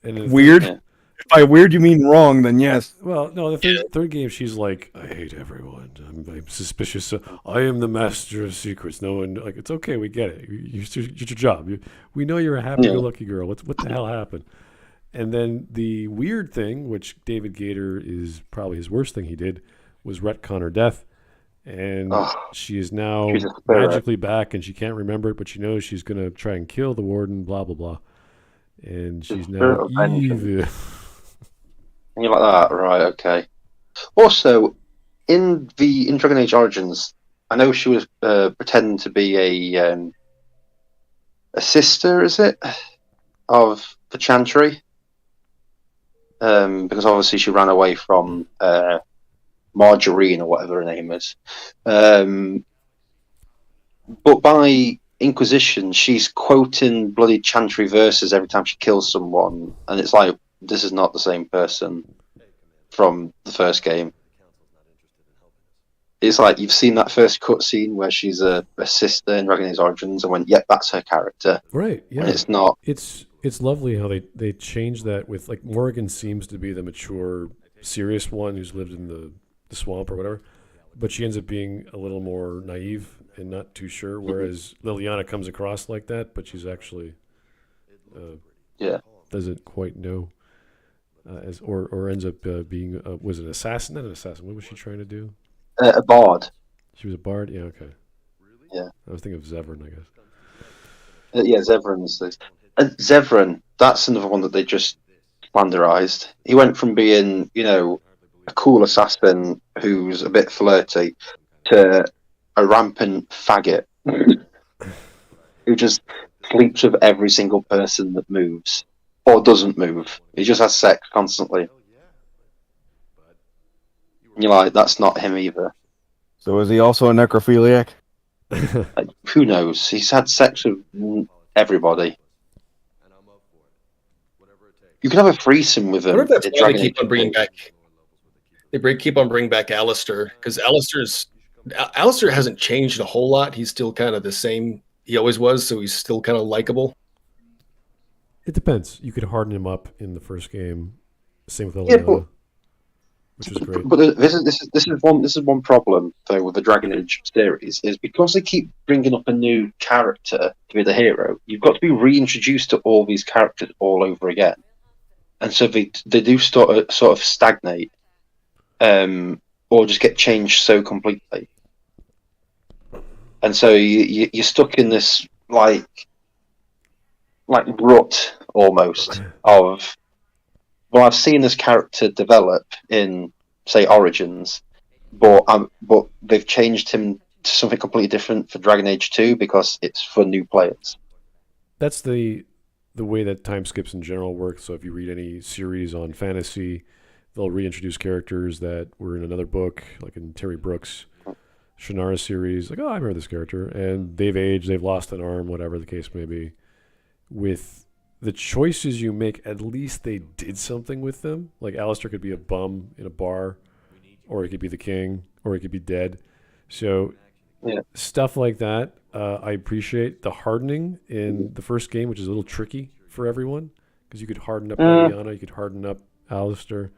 A: And in the
B: Weird.
F: Yeah.
B: If by weird you mean wrong, then yes.
A: Well, no, the third game, she's like, I hate everyone. I'm suspicious. I am the master of secrets. No one, like, it's okay. We get it. It's your job. We know you're a happy-go-lucky girl. What the hell happened? And then the weird thing, which David Gator is probably his worst thing he did, was retcon her death. And she is now
F: She's a spirit.
A: magically back, and she can't remember it, but she knows she's going to try and kill the warden, blah, blah, blah. And she's
F: spirit
A: now
F: of vengeance.
A: evil.
F: And you're like, right, okay. Also, in Dragon Age Origins, I know she was pretending to be a sister, is it, of the Chantry? Because obviously she ran away from Margarine or whatever her name is. But by Inquisition, she's quoting bloody Chantry verses every time she kills someone, and it's like, this is not the same person from the first game. It's like you've seen that first cutscene where she's a sister in Dragon Age Origins and went, yep, that's her character.
A: Right, yeah.
F: And it's not.
A: It's lovely how they changed that with, like, Morgan seems to be the mature, serious one who's lived in the swamp or whatever, but she ends up being a little more naive and not too sure, whereas Liliana comes across like that, but she's actually doesn't quite know. Or ends up being was an assassin? Not an assassin. What was she trying to do?
F: A bard.
A: She was a bard. Yeah, okay.
F: Yeah.
A: I was thinking of Zevran, I guess.
F: Yeah, Zevran's this. Zevran, that's another one that they just slanderized. He went from being, a cool assassin who's a bit flirty to a rampant faggot who just sleeps with every single person that moves or doesn't move. He just has sex constantly. And you're like, that's not him either.
B: So is he also a necrophiliac?
F: Like, who knows? He's had sex with everybody. You could have a threesome with
E: I
F: him.
E: wonder if that's why
F: Dragon
E: they keep
F: Age
E: on bringing
F: thing.
E: back. They keep on bringing back Alistair because Alistair hasn't changed a whole lot. He's still kind of the same he always was, so he's still kind of likable.
A: It depends. You could harden him up in the first game. Same with
F: Yeah,
A: Eliana, which was great.
F: But this is one problem though with the Dragon Age series is because they keep bringing up a new character to be the hero. You've got to be reintroduced to all these characters all over again, and so they do sort of stagnate, or just get changed so completely, and so you're stuck in this like rut almost of. Well, I've seen this character develop in, say, Origins, but they've changed him to something completely different for Dragon Age 2 because it's for new players.
A: That's the way that time skips in general work. So if you read any series on fantasy, they'll reintroduce characters that were in another book, like in Terry Brooks' Shannara series. Like, oh, I remember this character. And they've aged, they've lost an arm, whatever the case may be. With the choices you make, at least they did something with them. Like Alistair could be a bum in a bar, or he could be the king, or he could be dead. So stuff like that, I appreciate. The hardening in the first game, which is a little tricky for everyone, because you could harden up Eliana, you could harden up Alistair.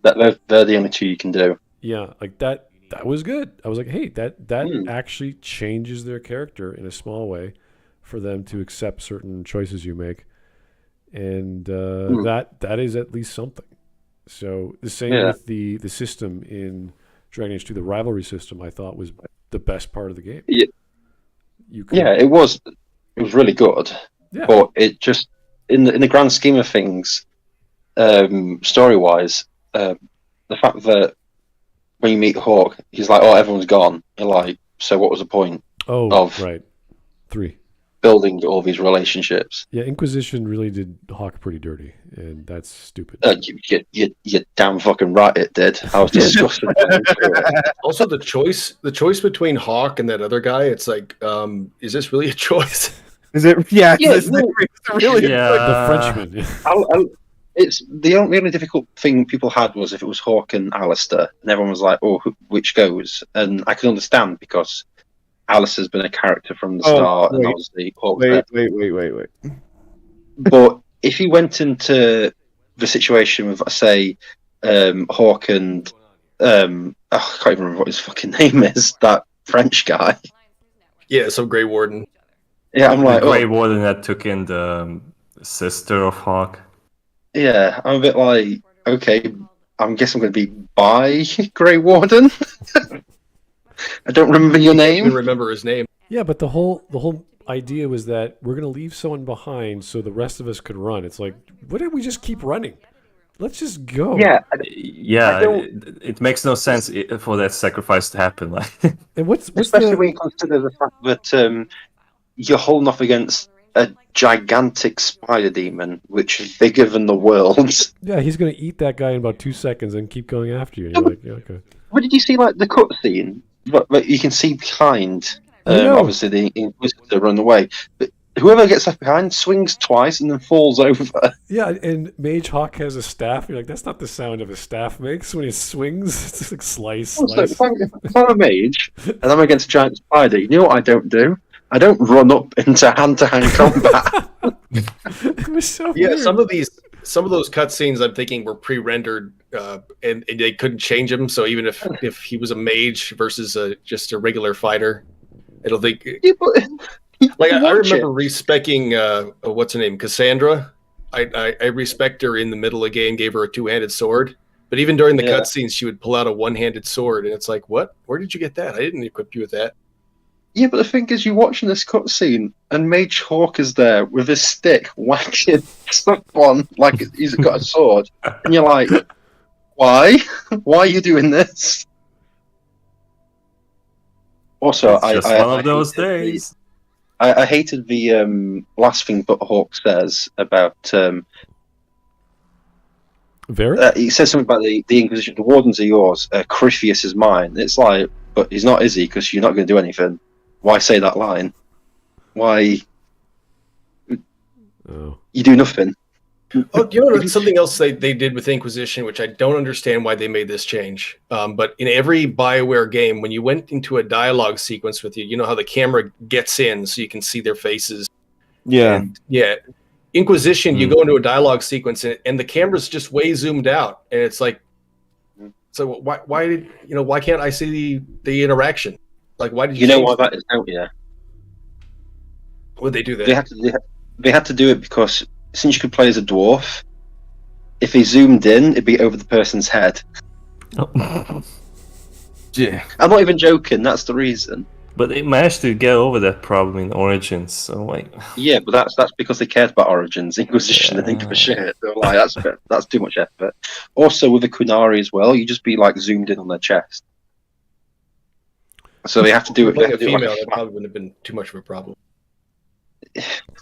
F: They're the only two you can do.
A: Yeah, like that was good. I was like, hey, that actually changes their character in a small way for them to accept certain choices you make. And that is at least something. So the same with the system in Dragon Age 2, the rivalry system, I thought was the best part of the game.
F: Yeah, it was really good. Yeah. But it just in the grand scheme of things, story wise, the fact that when you meet Hawk, he's like, "Oh, everyone's gone." You're like, "So what was the point?"
A: of right 3
F: building all these relationships?
A: Yeah, Inquisition really did Hawk pretty dirty, and that's stupid.
F: You're damn fucking right it did. I was disgusted.
E: Also, the choice between Hawk and that other guy, it's like, is this really a choice?
B: Is it? Yeah,
E: really?
A: The Frenchman.
F: It's the only difficult thing people had was if it was Hawk and Alistair, and everyone was like, "Oh, which goes?" And I can understand because Alistair's been a character from the start, and obviously Hawk.
B: Wait.
F: But if you went into the situation with, say, Hawk and I can't even remember what his fucking name is, that French guy.
E: Yeah, some Grey Warden.
F: Yeah, I'm like,
D: Grey Warden that took in the sister of Hawk.
F: Yeah, I'm a bit like, okay, I guess I'm going to be by Grey Warden. I don't remember your name.
E: I remember his name.
A: Yeah, but the whole idea was that we're going to leave someone behind so the rest of us could run. It's like, why didn't we just keep running? Let's just go.
F: Yeah,
D: it makes no sense for that sacrifice to happen. Like,
A: and what's
F: especially when you consider the fact that you're holding off against a gigantic spider demon, which is bigger than the world.
A: Yeah, he's going to eat that guy in about 2 seconds and keep going after you. And you're like, yeah, okay.
F: What did you see, like the cutscene? But you can see behind, obviously the Inquisitor run away. But whoever gets left behind swings twice and then falls over.
A: Yeah, and Mage Hawk has a staff. You're like, that's not the sound of a staff makes when he swings. It's just like slice.
F: Also, if I'm a mage and I'm against a giant spider, you know what I don't do? I don't run up into hand-to-hand combat.
A: It was so
E: weird. Some of those cutscenes I'm thinking were pre-rendered, and they couldn't change them. So even if he was a mage versus just a regular fighter, it'll think.
F: Yeah, but,
E: like I remember respecking what's her name, Cassandra. I respect her in the middle of the game. Gave her a 2-handed sword, but even during the cutscenes, she would pull out a 1-handed sword, and it's like, what? Where did you get that? I didn't equip you with that.
F: Yeah, but the thing is, you're watching this cutscene, and Mage Hawk is there with his stick whacking someone like he's got a sword, and you're like, why? Why are you doing this? Also,
D: it's just one of those days.
F: I hated the last thing But Hawk says about.
A: Very?
F: He says something about the Inquisition. The wardens are yours. Crifius is mine. It's like, but he's not, is he? Because you're not going to do anything. Why say that line? Why?
A: Oh.
F: You do nothing.
E: Oh, you know something else they did with Inquisition, which I don't understand why they made this change. But in every Bioware game, when you went into a dialogue sequence with you know how the camera gets in so you can see their faces.
B: Yeah.
E: And, yeah. Inquisition, you go into a dialogue sequence and the camera's just way zoomed out, and it's like, so why can't I see the interaction? Like, why did you?
F: You know why that is out? Yeah.
E: Would they do that?
F: They had to do it because since you could play as a dwarf, if he zoomed in, it'd be over the person's head.
D: Oh.
B: Yeah.
F: I'm not even joking. That's the reason.
D: But they managed to get over that problem in Origins. So like,
F: Yeah, but that's because they cared about Origins. Inquisition, I think for shit. They're like, that's too much effort. Also, with the Kunari as well, you just be like zoomed in on their chest. So they have to do it.
E: Playing a
F: They have to do
E: female,
F: it
E: that probably wouldn't have been too much of a problem.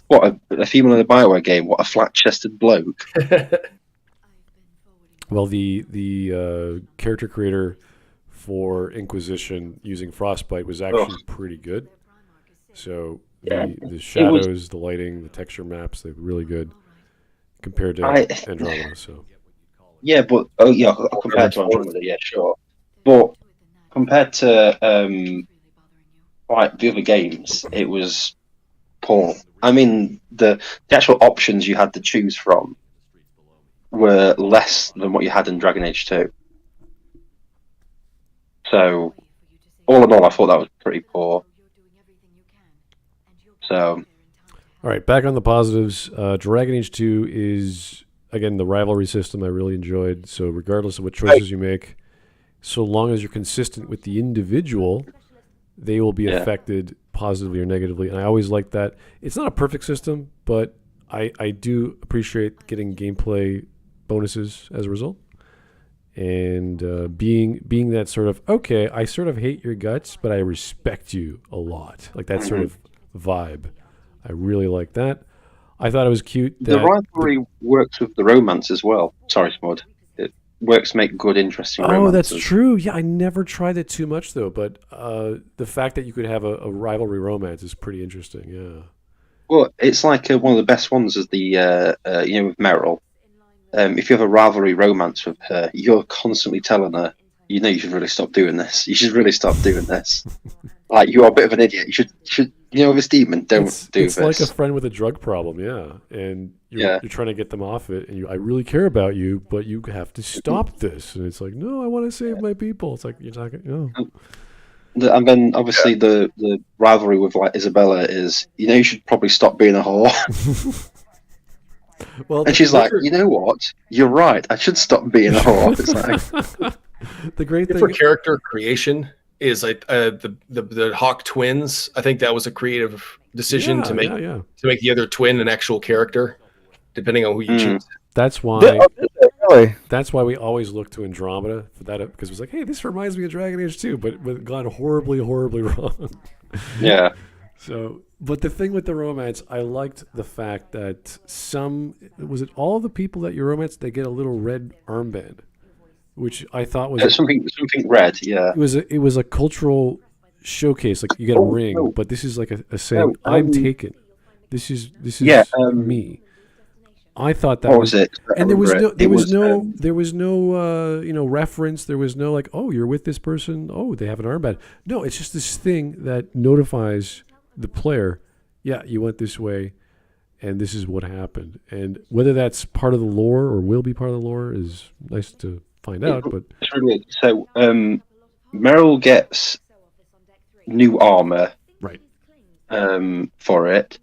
F: what a female in a Bioware game? What a flat-chested bloke.
A: Well, the character creator for Inquisition using Frostbite was actually pretty good. So the shadows, the lighting, the texture maps, they're really good compared to Andromeda. So
F: yeah, but compared to Andromeda, yeah, sure. But compared to like the other games, it was poor. I mean, the actual options you had to choose from were less than what you had in Dragon Age 2. So, all in all, I thought that was pretty poor. So,
A: all right, back on the positives. Dragon Age 2 is, again, the rivalry system I really enjoyed. So regardless of what choices you make, so long as you're consistent with the individual, they will be affected positively or negatively. And I always like that. It's not a perfect system, but I do appreciate getting gameplay bonuses as a result. And being that sort of, okay, I sort of hate your guts, but I respect you a lot. Like that sort of vibe. I really like that. I thought it was cute.
F: The rivalry works with the romance as well. Sorry, Smud. It works to make good, interesting romances.
A: Oh, that's true. Yeah, I never tried it too much, though. But the fact that you could have a rivalry romance is pretty interesting, yeah.
F: Well, it's like one of the best ones is the, with Meryl. If you have a rivalry romance with her, you're constantly telling her, you know, you should really stop doing this. You should really stop doing this. Like, you are a bit of an idiot. You should this demon, don't do
A: this. It's like a friend with a drug problem, yeah. And you're trying to get them off it, and I really care about you, but you have to stop this. And it's like, no, I want to save my people. It's like, you're talking, no.
F: And then, obviously, the rivalry with, like, Isabella is, you should probably stop being a whore.
A: Well,
F: and she's like, you know what? You're right. I should stop being a whore. It's like...
A: The great thing
E: for character creation is like the Hawk twins. I think that was a creative decision to make the other twin an actual character, depending on who you choose.
A: That's why. That's why we always look to Andromeda for that, because it was like, hey, this reminds me of Dragon Age 2, but we've gone horribly, horribly wrong.
F: Yeah.
A: So, but the thing with the romance, I liked the fact that was it all the people that you romance, they get a little red armband, which I thought was
F: something red. Yeah,
A: it was a cultural showcase. Like you get a ring, but this is like a saying, "I'm taken." This is me. I thought that
F: was it,
A: and there was no reference. There was no like, oh, you're with this person. Oh, they have an armband. No, it's just this thing that notifies the player, yeah, you went this way, and this is what happened. And whether that's part of the lore or will be part of the lore is nice to find out. But
F: it's really good. So Meryl gets new armor,
A: right?
F: For it.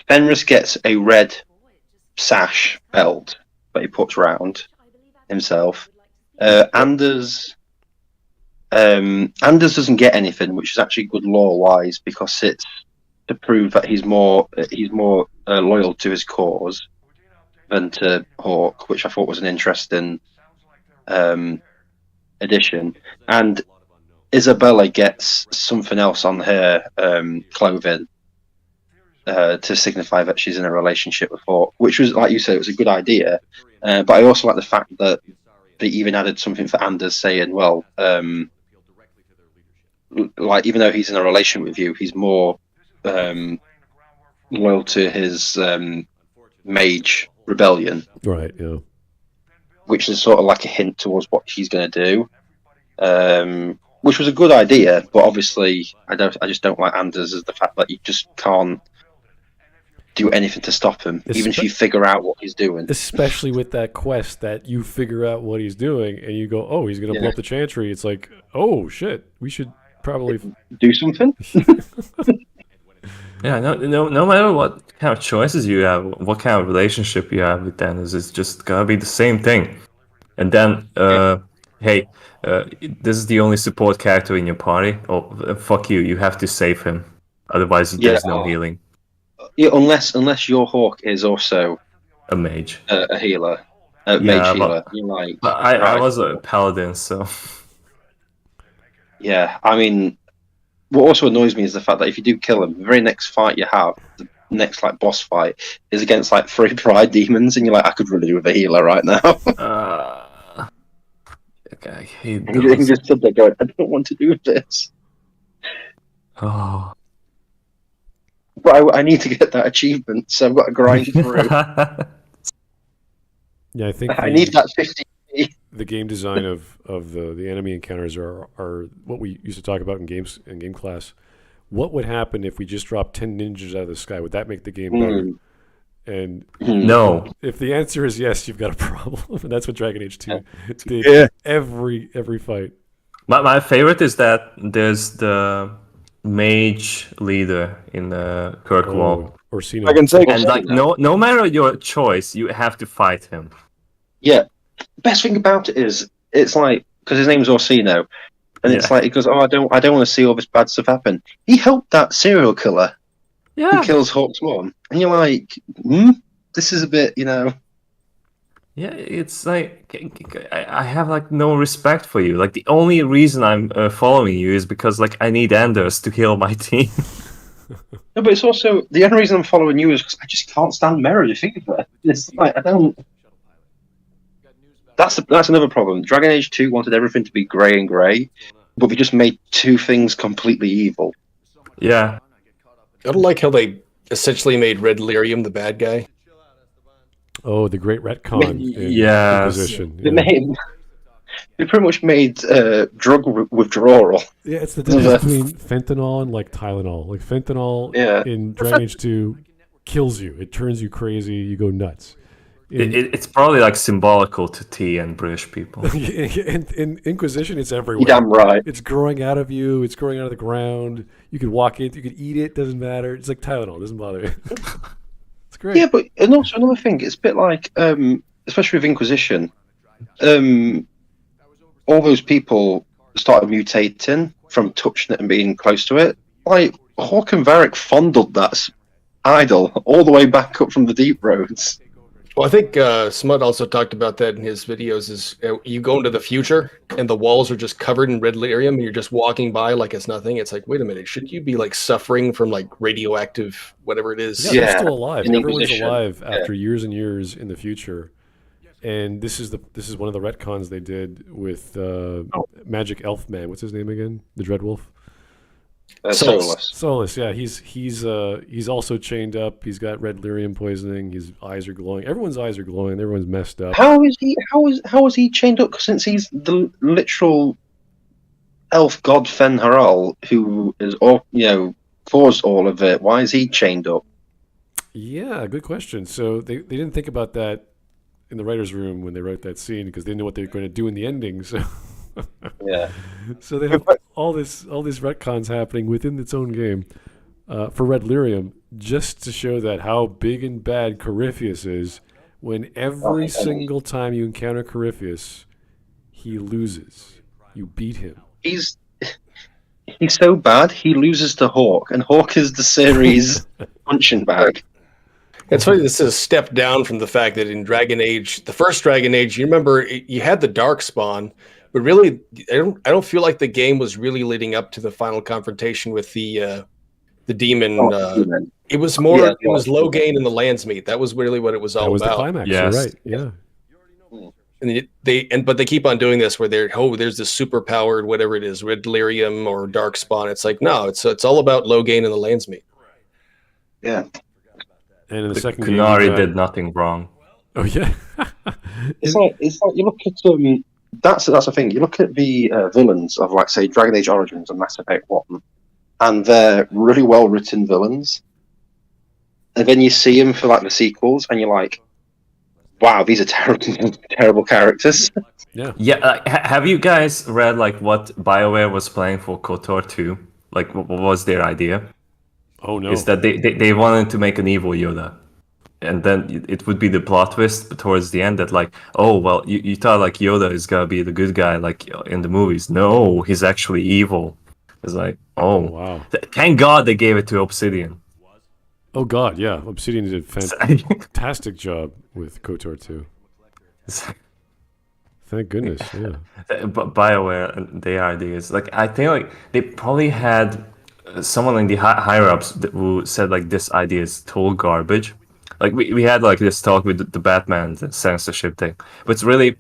F: Fenris gets a red sash belt that he puts round himself. Anders doesn't get anything, which is actually good lore-wise, because it's to prove that he's more loyal to his cause than to Hawk, which I thought was an interesting addition. And Isabella gets something else on her clothing to signify that she's in a relationship with Hawk, which was, like you said, it was a good idea. But I also like the fact that they even added something for Anders saying, well, like even though he's in a relationship with you, he's more loyal to his mage rebellion.
A: Right, yeah.
F: Which is sort of like a hint towards what she's going to do. Which was a good idea, but obviously I just don't like Anders as the fact that you just can't do anything to stop him, even if you figure out what he's doing.
A: Especially with that quest that you figure out what he's doing and you go, oh, he's going to blow up the Chantry. It's like, oh, shit, we should probably
F: do something.
D: Yeah, no matter what kind of choices you have, what kind of relationship you have with Dennis, it's just gonna be the same thing. And then, hey, this is the only support character in your party. Oh, fuck you! You have to save him, otherwise there's no healing.
F: Yeah, unless your Hawk is also
D: a mage,
F: a healer, mage healer. You're like,
D: I was a paladin, so
F: yeah. I mean, what also annoys me is the fact that if you do kill him, the very next fight you have, the next like boss fight, is against like 3 pride demons, and you're like, I could really do with a healer right now.
D: Okay, I hate
F: and you can just sit there going, I don't want to do this.
D: Oh.
F: But I need to get that achievement, so I've got to grind through.
A: Yeah, I think
F: I need that 50.
A: The game design of the enemy encounters are what we used to talk about in game class. What would happen if we just dropped 10 ninjas out of the sky? Would that make the game better? And
D: no.
A: If the answer is yes, you've got a problem. And that's what Dragon Age 2 did every fight.
D: My favorite is that there's the mage leader in the Kirkwall.
A: Orsino.
B: I can say,
D: and like no matter your choice, you have to fight him.
F: Yeah. Best thing about it is, it's like, because his name's Orsino, and it's like, he goes, oh, I don't want to see all this bad stuff happen. He helped that serial killer who kills Hawk's mom. And you're like, this is a bit,
D: Yeah, it's like, I have like no respect for you. Like the only reason I'm following you is because like I need Anders to heal my team.
F: No, but it's also, the only reason I'm following you is because I just can't stand Meredith either. It's like, I don't... That's another problem. Dragon Age 2 wanted everything to be grey and grey, but we just made 2 things completely evil.
D: Yeah.
E: I don't like how they essentially made Red Lyrium the bad guy.
A: Oh, the great retcon in Inquisition.
F: They pretty much made drug withdrawal.
A: Yeah, it's the difference between fentanyl and like Tylenol. Like fentanyl in Dragon Age 2 kills you. It turns you crazy. You go nuts.
D: It's probably like symbolical to tea and British people.
A: in Inquisition, it's everywhere.
F: You're damn right.
A: It's growing out of you. It's growing out of the ground. You could walk it. You could eat it. Doesn't matter. It's like Tylenol. It doesn't bother you. It's great.
F: Yeah, but and also another thing. It's a bit like, especially with Inquisition, all those people started mutating from touching it and being close to it. Like Hawk and Varric fondled that idol all the way back up from the deep roads.
E: Well, I think Smut also talked about that in his videos. Is you go into the future and the walls are just covered in red lyrium, and you're just walking by like it's nothing. It's like, wait a minute, shouldn't you be like suffering from like radioactive whatever it is?
A: Yeah, they're still alive. Everyone's alive after years and years in the future. And this is one of the retcons they did with Magic Elf Man. What's his name again? The Dreadwolf. Solus, yeah, he's also chained up. He's got red lyrium poisoning. His eyes are glowing. Everyone's eyes are glowing. Everyone's messed up.
F: How is he chained up? Since he's the literal elf god Fen'Haral, who is caused all of it. Why is he chained up?
A: Yeah, good question. So they didn't think about that in the writers' room when they wrote that scene because they didn't know what they were going to do in the ending. So.
F: Yeah.
A: So they have all these retcons happening within its own game for Red Lyrium, just to show that how big and bad Corypheus is. When every single time you encounter Corypheus, he loses. You beat him.
F: He's so bad. He loses to Hawk, and Hawk is the series punching bag.
E: It's funny, this is a step down from the fact that in Dragon Age, the first Dragon Age, you remember you had the Darkspawn. But really, I don't feel like the game was really leading up to the final confrontation with the the demon. It was more.
C: Yeah,
E: it was low gain in the land's meat. That was really what it was all
A: That was the
E: about.
A: climax.
D: Yes.
A: You're right. Yeah.
E: And but they keep on doing this where there's this super powered whatever it is, red delirium or dark spawn. It's like no, it's all about low gain in the land's meat.
C: Yeah.
A: And in the second
D: Kunari
A: game,
D: did nothing wrong.
A: Oh yeah.
F: It's like you look at
C: That's the thing. You look at the villains of, like, say, Dragon Age Origins and Mass Effect 1, and they're really well written villains. And then you see them for, like, the sequels, and you're like, wow, these are terrible characters.
A: Yeah.
D: Yeah, have you guys read like what BioWare was planning for KOTOR 2? Like, what was their idea?
A: Oh no.
D: Is that they wanted to make an evil Yoda. And then it would be the plot twist towards the end that like, oh, well, you thought like Yoda is going to be the good guy like in the movies. No, he's actually evil. It's like, oh,
A: wow.
D: Thank God they gave it to Obsidian.
A: Oh god, yeah. Obsidian did a fantastic job with KOTOR 2. Thank goodness, yeah.
D: But BioWare and their ideas, like I think like they probably had someone in the higher ups who said like this idea is total garbage. Like we had like this talk with the Batman the censorship thing, but it's really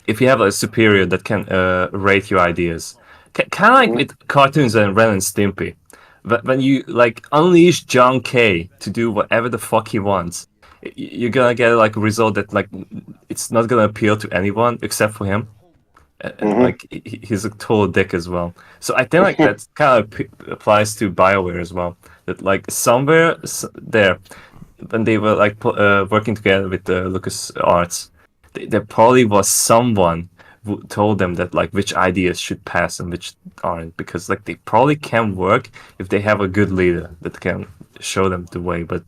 D: if you have a superior that can rate your ideas, kind of like with cartoons and Ren and Stimpy. But when you like unleash John K to do whatever the fuck he wants, you're gonna get like a result that like it's not gonna appeal to anyone except for him. And like he's a total dick as well. So I think like that kind of applies to BioWare as well. That like somewhere there, when they were like working together with the LucasArts, there probably was someone who told them that like which ideas should pass and which aren't, because like they probably can work if they have a good leader that can show them the way, but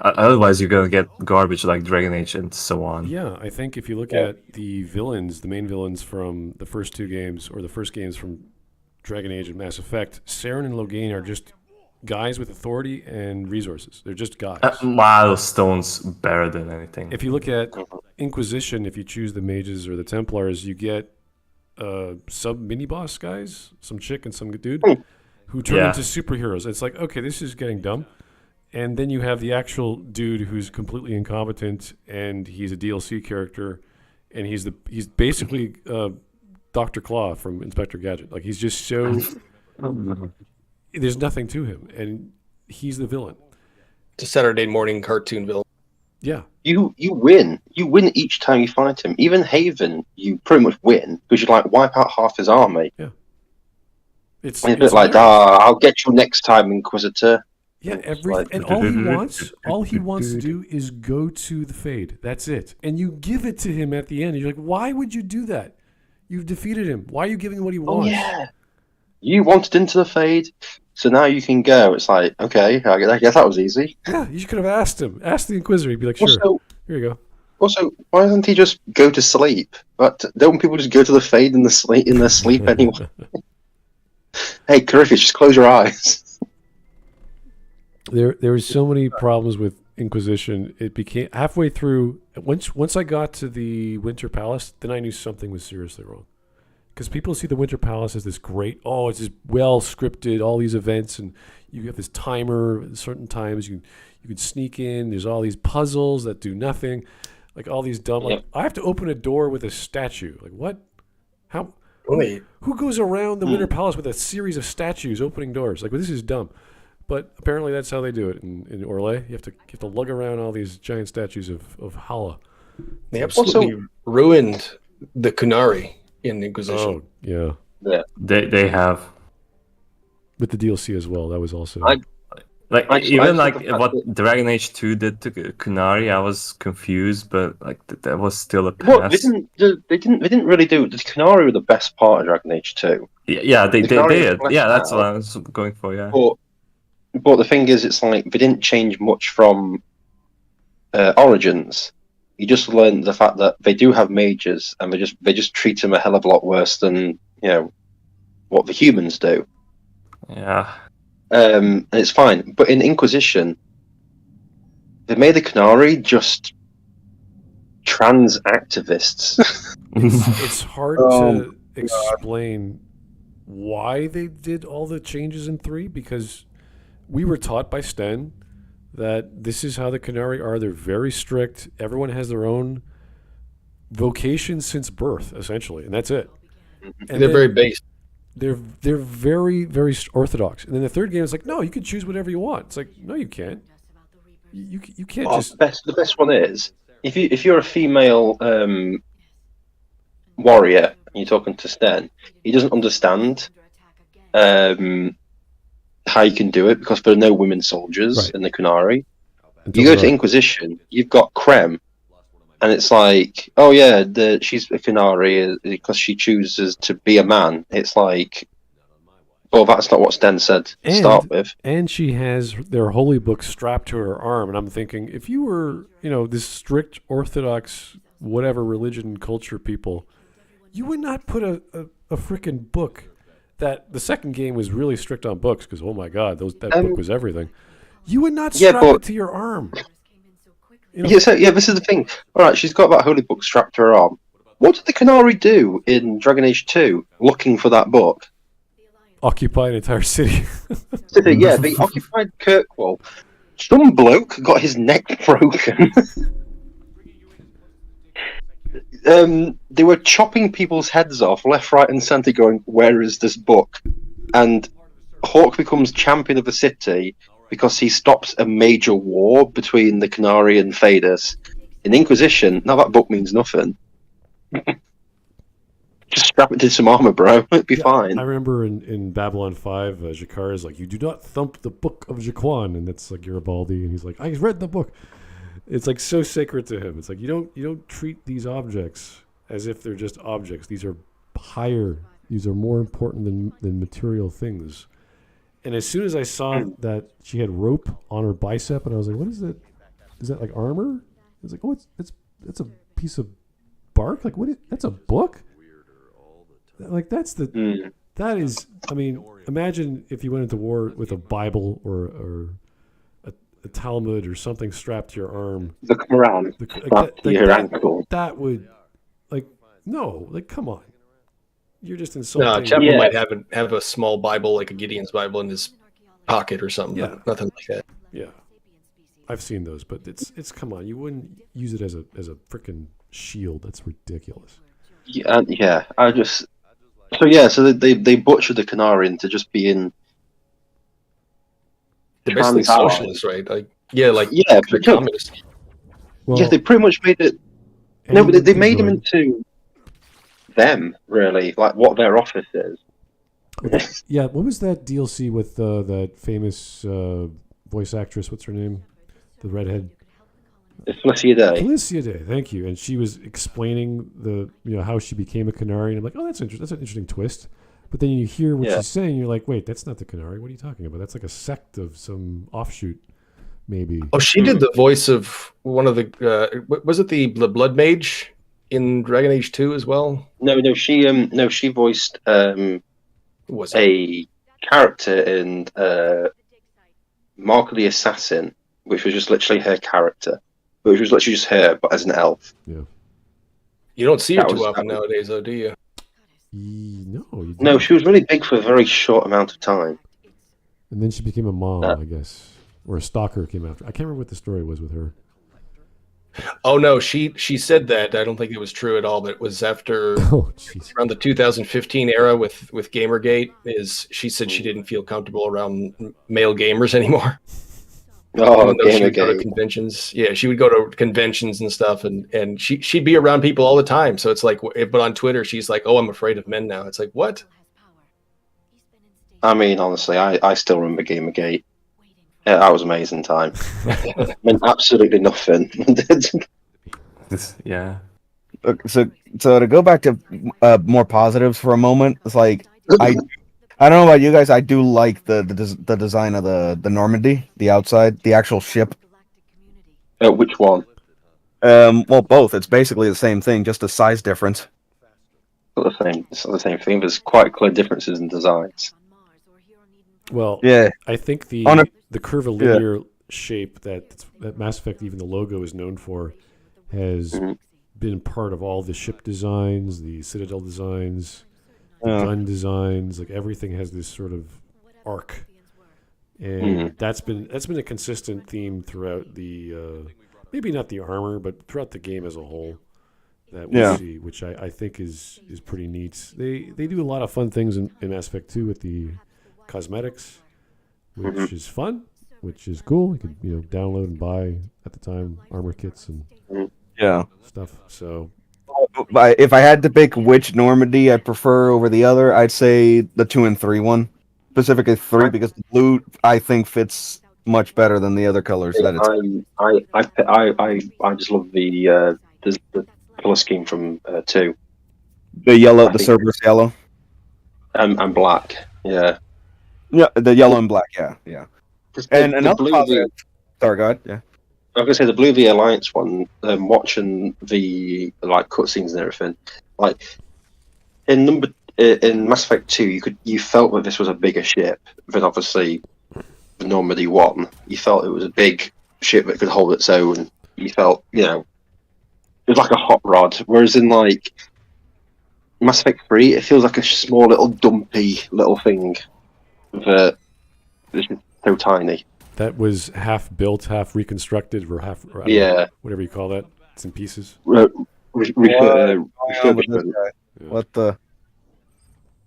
D: otherwise you're gonna get garbage like Dragon Age and so on.
A: Yeah, I think if you look at the villains, the main villains from the first two games, or the first games from Dragon Age and Mass Effect, Saren and Loghain are just guys with authority and resources. They're just guys.
D: Milestones better than anything.
A: If you look at Inquisition, if you choose the mages or the Templars, you get sub mini boss guys, some chick and some dude, who turn into superheroes. It's like, okay, this is getting dumb. And then you have the actual dude who's completely incompetent, and he's a DLC character, and he's basically Dr. Claw from Inspector Gadget. Like he's just so there's nothing to him, and he's the villain.
E: It's a Saturday morning cartoon villain.
A: Yeah.
C: You win. You win each time you fight him. Even Haven, you pretty much win because you like wipe out half his army.
A: Yeah. It's
C: a bit like, I'll get you next time, Inquisitor.
A: Yeah, and all he wants to do is go to the Fade. That's it. And you give it to him at the end. You're like, why would you do that? You've defeated him. Why are you giving him what he wants?
C: Oh, yeah. You wanted into the Fade, so now you can go. It's like, okay, I guess that was easy.
A: Yeah, you could have asked him. Ask the Inquisitor. He'd be like, sure.
C: Also,
A: here you go.
C: Also, why doesn't he just go to sleep? But don't people just go to the Fade in their sleep anyway? Hey, Corypheus, just close your eyes.
A: There were so many problems with Inquisition. It became halfway through. Once I got to the Winter Palace, then I knew something was seriously wrong. Because people see the Winter Palace as this great, it's just well scripted, all these events, and you have this timer at certain times. You can sneak in. There's all these puzzles that do nothing, like all these dumb. Like I have to open a door with a statue. Like what? How?
E: Wait.
A: Who goes around the Winter Palace with a series of statues opening doors? Like, well, this is dumb. But apparently that's how they do it in Orlais. You have to lug around all these giant statues of Hala.
E: They absolutely ruined the Kunari in Inquisition.
A: Oh, yeah.
C: Yeah.
D: They have.
A: With the DLC as well. That was also...
D: what Dragon Age 2 did to Kunari, I was confused, but like that was still a pass.
C: Well, they didn't really do it. The Kunari were the best part of Dragon Age 2.
D: Yeah, they did. Yeah, that's what I was going for, yeah.
C: But the thing is, it's like they didn't change much from Origins. You just learn the fact that they do have mages, and they just treat them a hell of a lot worse than what the humans do.
D: Yeah.
C: And it's fine. But in Inquisition, they made the Kunari just trans activists.
A: It's hard to explain why they did all the changes in 3, because we were taught by Sten that this is how the Canary are. They're very strict. Everyone has their own vocation since birth, essentially, and that's it. And
E: They're very based.
A: They're very, very orthodox. And then the third game is like, no, you can choose whatever you want. It's like, no, you can't. You can't
C: Well,
A: just.
C: the best one is if you're a female warrior and you're talking to Sten, he doesn't understand how you can do it because there are no women soldiers
A: Right.
C: in the Canary.
A: Until
C: You go
A: there
C: to
A: are.
C: Inquisition, you've got Krem, and it's like, oh yeah, she's a Canary because she chooses to be a man. It's like, well, that's not what Sten said to start with.
A: And she has their holy book strapped to her arm. And I'm thinking, if you were, this strict Orthodox, whatever religion, culture people, you would not put a freaking book that the second game was really strict on books because, oh my God, that book was everything. You would not strap it to your arm.
C: This is the thing. All right, she's got that holy book strapped to her arm. What did the Canary do in Dragon Age 2 looking for that book?
A: Occupy an entire city.
C: Yeah, they occupied Kirkwall. Some bloke got his neck broken. They were chopping people's heads off left, right, and centre, going, "Where is this book?" And Hawk becomes champion of the city because he stops a major war between the Canary and Thaddeus. In Inquisition, now that book means nothing. Just strap it to some armor, bro. It'd be fine.
A: I remember in Babylon 5, Jakar is like, you do not thump the book of Jaquan, and that's like Garibaldi, and he's like, I read the book. It's like so sacred to him. It's like you don't treat these objects as if they're just objects. These are higher. These are more important than material things. And as soon as I saw that she had rope on her bicep, and I was like, what is that? Is that like armor? I was like, oh, it's a piece of bark. Like that's a book. Like that is. I mean, imagine if you went into war with a Bible or a Talmud or something strapped to your arm.
C: The Quran strapped to your ankle.
A: That would, come on. You're just insulting.
E: No, Chapel might have a small Bible, like a Gideon's Bible, in his pocket or something.
A: Yeah.
E: But nothing like that.
A: Yeah, I've seen those, but it's come on. You wouldn't use it as a freaking shield. That's ridiculous.
C: Yeah. So they butchered the Canary into just being.
E: They're basically socialists, right? They're communists.
A: Well,
C: Yeah, they pretty much made it. No, but they made them into them, really, like what their office is.
A: Yeah, what was that DLC with that famous voice actress? What's her name? The redhead.
C: It's Felicia Day.
A: Felicia Day, thank you. And she was explaining how she became a Canary, and I'm like, oh, that's interesting. That's an interesting twist. But then you hear what she's saying, you're like, wait, that's not the Canary. What are you talking about? That's like a sect of some offshoot, maybe.
E: Oh, she did the voice of one of the. Was it the Blood Mage in Dragon Age 2 as well?
C: No, she voiced a character in Mark of the Assassin, which was just literally her character, which was literally just her, but as an elf.
A: Yeah.
E: You don't see her too often nowadays, though, do you?
A: No. You
C: No, she was really big for a very short amount of time.
A: And then she became a mom, I guess, or a stalker came after. I can't remember what the story was with her.
E: Oh no, she said that. I don't think it was true at all, but it was after around the 2015 era with Gamergate. She said she didn't feel comfortable around male gamers anymore.
C: Oh,
E: she would go to conventions. Yeah, she would go to conventions and stuff, and she'd be around people all the time. So it's like, but on Twitter, she's like, "Oh, I'm afraid of men now." It's like, what?
C: I mean, honestly, I still remember Gamergate. Yeah, that was an amazing time. Meant absolutely nothing.
D: Yeah.
B: So to go back to more positives for a moment, it's like I don't know about you guys. I do like the design of the Normandy, the outside, the actual ship.
C: Which one?
B: Well, both. It's basically the same thing, just a size difference.
C: It's not the same thing. There's quite clear differences in designs.
A: Well,
B: yeah,
A: I think the curvilinear shape that Mass Effect, even the logo, is known for, has been part of all the ship designs, the Citadel designs, the gun designs. Like everything has this sort of arc And that's been a consistent theme throughout the maybe not the armor, but throughout the game as a whole that we see, which I think is pretty neat. They do a lot of fun things in Mass Effect 2 with the cosmetics, which is fun, which is cool. You could download and buy at the time armor kits and stuff. So
B: if I had to pick which Normandy I prefer over the other, I'd say the 2 and 3 one. Specifically 3, because the blue I think fits much better than the other colors. That
F: I just love the color scheme from 2.
B: The yellow, the Cerberus yellow,
F: and black. Yeah,
B: the yellow and black. Yeah. And another
F: blue
B: positive. Sorry, go ahead. Yeah.
F: I was gonna say the Blue V Alliance one. Watching the cutscenes and everything, in Mass Effect 2, you felt that this was a bigger ship than obviously the Normandy 1. You felt it was a big ship that could hold its own. You felt, it was like a hot rod. Whereas in Mass Effect 3, it feels like a small little dumpy little thing that is so tiny.
A: that was half built, half reconstructed, or whatever you call that. It's in pieces.
F: Refurbishment.
B: What the?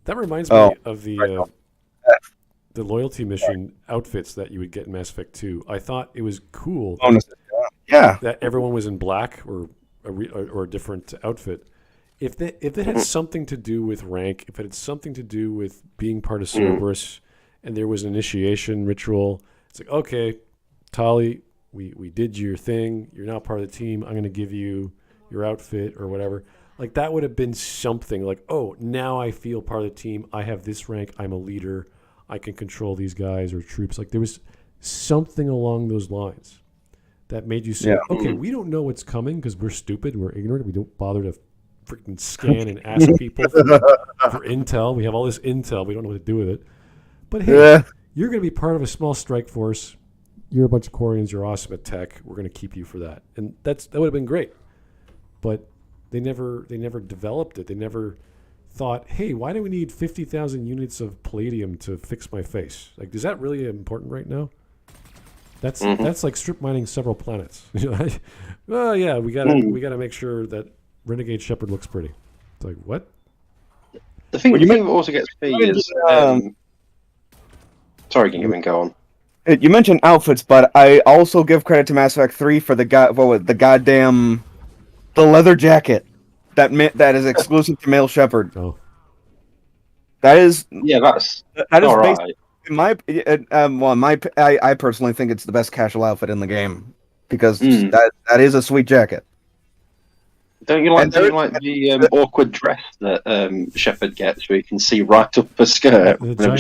A: That reminds me of the loyalty mission outfits that you would get in Mass Effect 2. I thought it was cool that everyone was in black or a different outfit. If it had something to do with rank, if it had something to do with being part of Cerberus, and there was an initiation ritual, it's like, okay, Tali, we did your thing. You're now part of the team. I'm going to give you your outfit or whatever. Like, that would have been something like, oh, now I feel part of the team. I have this rank. I'm a leader. I can control these guys or troops. Like, there was something along those lines that made you say, okay, we don't know what's coming because we're stupid. We're ignorant. We don't bother to freaking scan and ask people for intel. We have all this intel. We don't know what to do with it. But hey, you're going to be part of a small strike force. You're a bunch of Quarians. You're awesome at tech. We're going to keep you for that. And that would have been great. But they never developed it. They never thought, hey, why do we need 50,000 units of palladium to fix my face? Like, is that really important right now? That's like strip mining several planets. Well, yeah, we gotta make sure that Renegade Shepard looks pretty. It's like, what?
F: The thing that also gets me is sorry, can you go on?
B: You mentioned outfits, but I also give credit to Mass Effect 3 for the goddamn leather jacket that is exclusive to male Shepard.
A: Oh,
B: that is
F: all right.
B: I personally think it's the best casual outfit in the game because that is a sweet jacket.
F: Don't you like the awkward dress that Shepard gets, where you can see right up her skirt?
B: I know the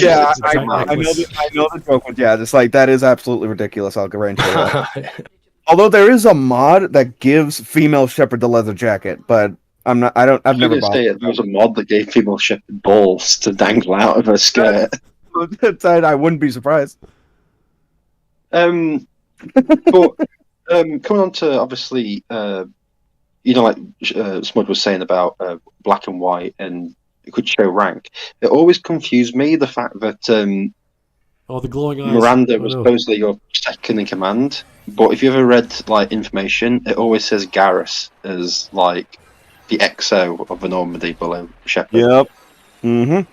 B: joke. It's like that is absolutely ridiculous. I'll go right into that. Although there is a mod that gives female Shepard the leather jacket, but I've never bought it.
F: There was a mod that gave female Shepard balls to dangle out of her skirt.
B: I wouldn't be surprised.
F: But coming on to obviously, like Smud was saying about black and white, and it could show rank. It always confused me the fact that
A: the glowing eyes.
F: Miranda was supposedly your second in command, but if you ever read information, it always says Garrus as the XO of the Normandy below Shepard.
B: Yep. Mm-hmm.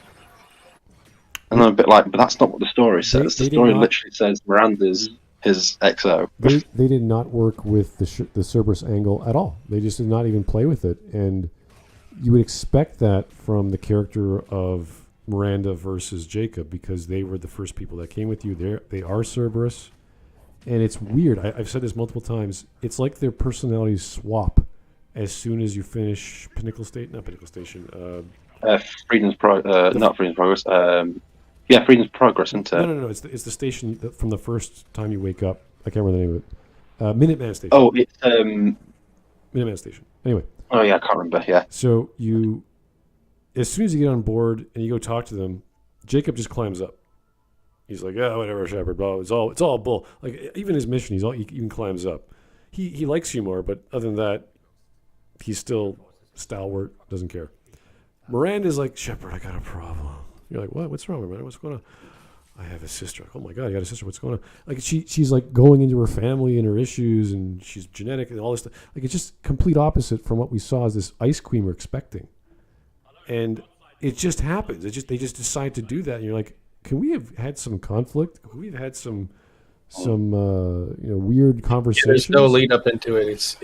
F: And I'm a bit but that's not what the story says. The story literally says Miranda's his XO.
A: They did not work with the Cerberus angle at all. They just did not even play with it. And you would expect that from the character of Miranda versus Jacob, because they were the first people that came with you. They are Cerberus. And it's weird. I've said this multiple times. It's like their personalities swap as soon as you finish Freedom's Progress.
F: Freedom's Progress, isn't it?
A: No. It's the station from the first time you wake up. I can't remember the name of it. Minuteman Station.
F: Oh, it's
A: Minuteman Station. Anyway.
F: Oh yeah, I can't remember. Yeah.
A: So as soon as you get on board and you go talk to them, Jacob just climbs up. He's like, yeah, whatever, Shepard. Blah. It's all bull. Like, even his mission, he even climbs up. He likes you more, but other than that, he's still stalwart. Doesn't care. Miranda's like, Shepard, I got a problem. You're like, what? What's wrong, Miranda? What's going on? I have a sister. Oh my god, you got a sister. What's going on? Like she's like going into her family and her issues, and she's genetic and all this stuff. Like it's just complete opposite from what we saw as this ice queen we're expecting, and it just happens. They just decide to do that, and you're like, can we have had some conflict? Can we have had some weird conversations?
E: There's no lead up into it.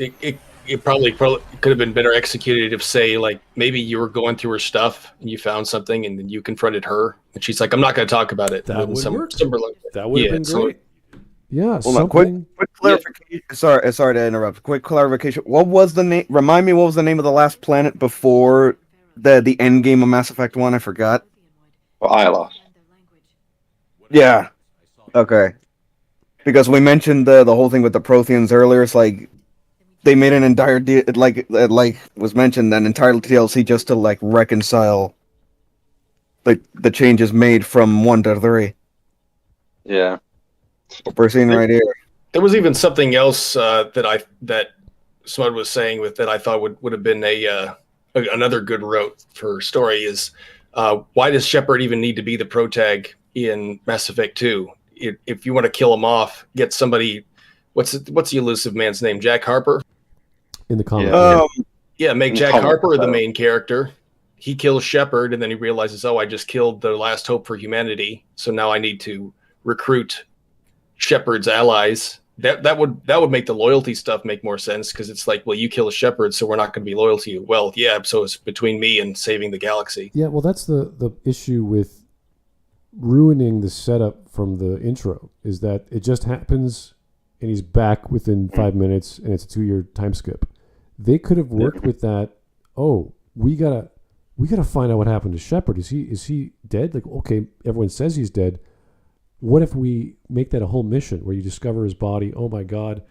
E: It probably could have been better executed if, say, like maybe you were going through her stuff and you found something and then you confronted her and she's like, I'm not going to talk about it.
A: That would work. That would have been
E: so-
A: great. Yeah.
B: Hold on, quick clarification. Sorry to interrupt. Quick clarification. What was the name? Remind me, what was the name of the last planet before the end game of Mass Effect 1? I forgot.
F: Or Ilos.
B: Yeah. Okay. Because we mentioned the whole thing with the Protheans earlier. It's like they made an entire like was mentioned, an entire DLC just to like reconcile the changes made from 1 to 3.
F: Yeah.
B: What we're seeing right here.
E: There was even something else that Smud was saying with that I thought would have been another good route for story is why does Shepard even need to be the protag in Mass Effect 2? If you want to kill him off, get somebody. What's the elusive man's name? Jack Harper.
A: In the comic.
E: Make Jack Harper the main character. He kills Shepard, and then he realizes, oh, I just killed the last hope for humanity. So now I need to recruit Shepard's allies. That would make the loyalty stuff make more sense because it's like, well, you kill a Shepard, so we're not going to be loyal to you. Well, yeah, so it's between me and saving the galaxy.
A: Yeah, well, that's the issue with ruining the setup from the intro is that it just happens and he's back within 5 minutes and it's a 2-year time skip. They could have worked with that. Oh, we gotta find out what happened to Shepard. Is he dead? Like, okay, everyone says he's dead. What if we make that a whole mission where you discover his body? Oh my God!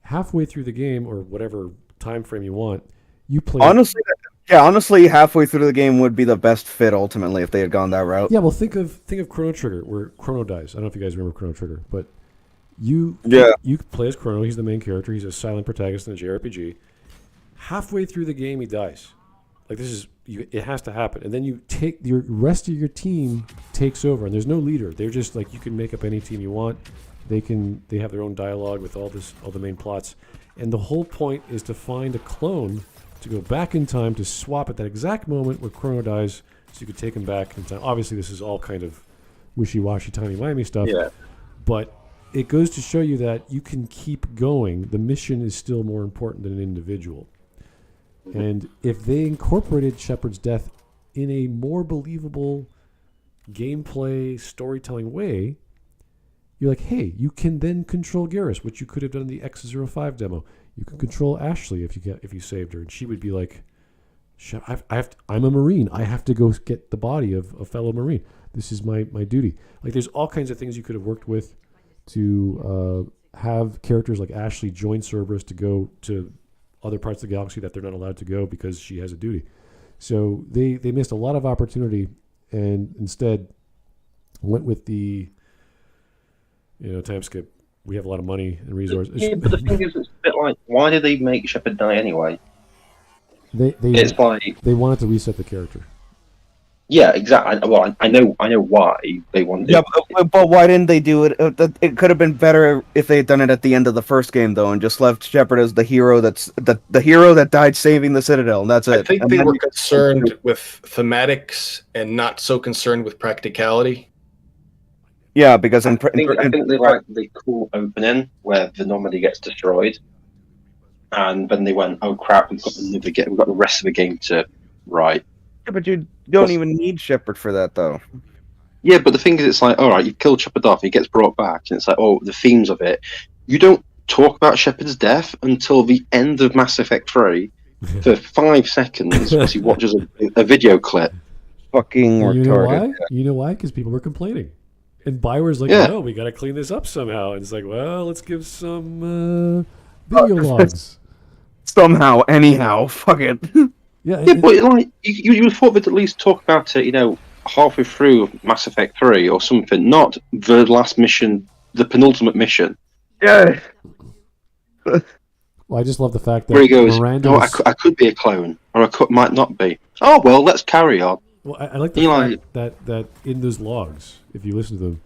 A: Halfway through the game or whatever time frame you want, you play.
B: Honestly, halfway through the game would be the best fit ultimately if they had gone that route.
A: Yeah, well, think of Chrono Trigger, where Chrono dies. I don't know if you guys remember Chrono Trigger, but you play as Chrono. He's the main character. He's a silent protagonist in a JRPG. Halfway through the game, he dies. Like it has to happen, and then you take your rest of your team takes over, and there's no leader. They're just like you can make up any team you want. They have their own dialogue with all the main plots, and the whole point is to find a clone to go back in time to swap at that exact moment where Chrono dies, so you could take him back in time. Obviously, this is all kind of wishy-washy, timey-wimey stuff.
F: Yeah.
A: But it goes to show you that you can keep going. The mission is still more important than an individual. And if they incorporated Shepard's death in a more believable gameplay, storytelling way, you're like, hey, you can then control Garrus, which you could have done in the X05 demo. You can control Ashley if you saved her, and she would be like, I'm a Marine. I have to go get the body of a fellow Marine. This is my duty. Like, there's all kinds of things you could have worked with to have characters like Ashley join Cerberus to go to other parts of the galaxy that they're not allowed to go because she has a duty. So they missed a lot of opportunity and instead went with the time skip. We have a lot of money and resources.
F: Yeah, but the thing is, it's a bit like, why did they make Shepard die anyway?
A: It's like they wanted to reset the character.
F: Yeah, exactly. Well, I know why they wanted.
B: Yeah, but why didn't they do it? It could have been better if they had done it at the end of the first game, though, and just left Shepard as the hero the hero that died saving the Citadel, and that's it.
E: I think they were concerned with thematics and not so concerned with practicality.
B: Yeah, because
F: I think they like the cool opening where the Normandy gets destroyed, and then they went, "Oh crap, we've got the rest of the game to write."
B: Yeah, but you don't even need Shepard for that, though.
F: Yeah, but the thing is, it's like, all right, you've killed Shepard off, he gets brought back, and it's like, oh, the themes of it. You don't talk about Shepard's death until the end of Mass Effect 3 for 5 seconds as he watches a video clip.
B: Fucking retarded.
A: You know why? You know why? Because people were complaining. And Bioware's like, no, we got to clean this up somehow. And it's like, well, let's give some video logs.
B: Somehow, anyhow, fuck it.
F: Yeah, but like you thought they'd at least talk about it, halfway through Mass Effect 3 or something, not the last mission, the penultimate mission.
B: Yeah.
A: Well, I just love the fact that
F: where he goes,
A: Miranda
F: no, I could be a clone, or might not be. Oh well, let's carry on.
A: Well, I like the fact that in those logs, if you listen to them,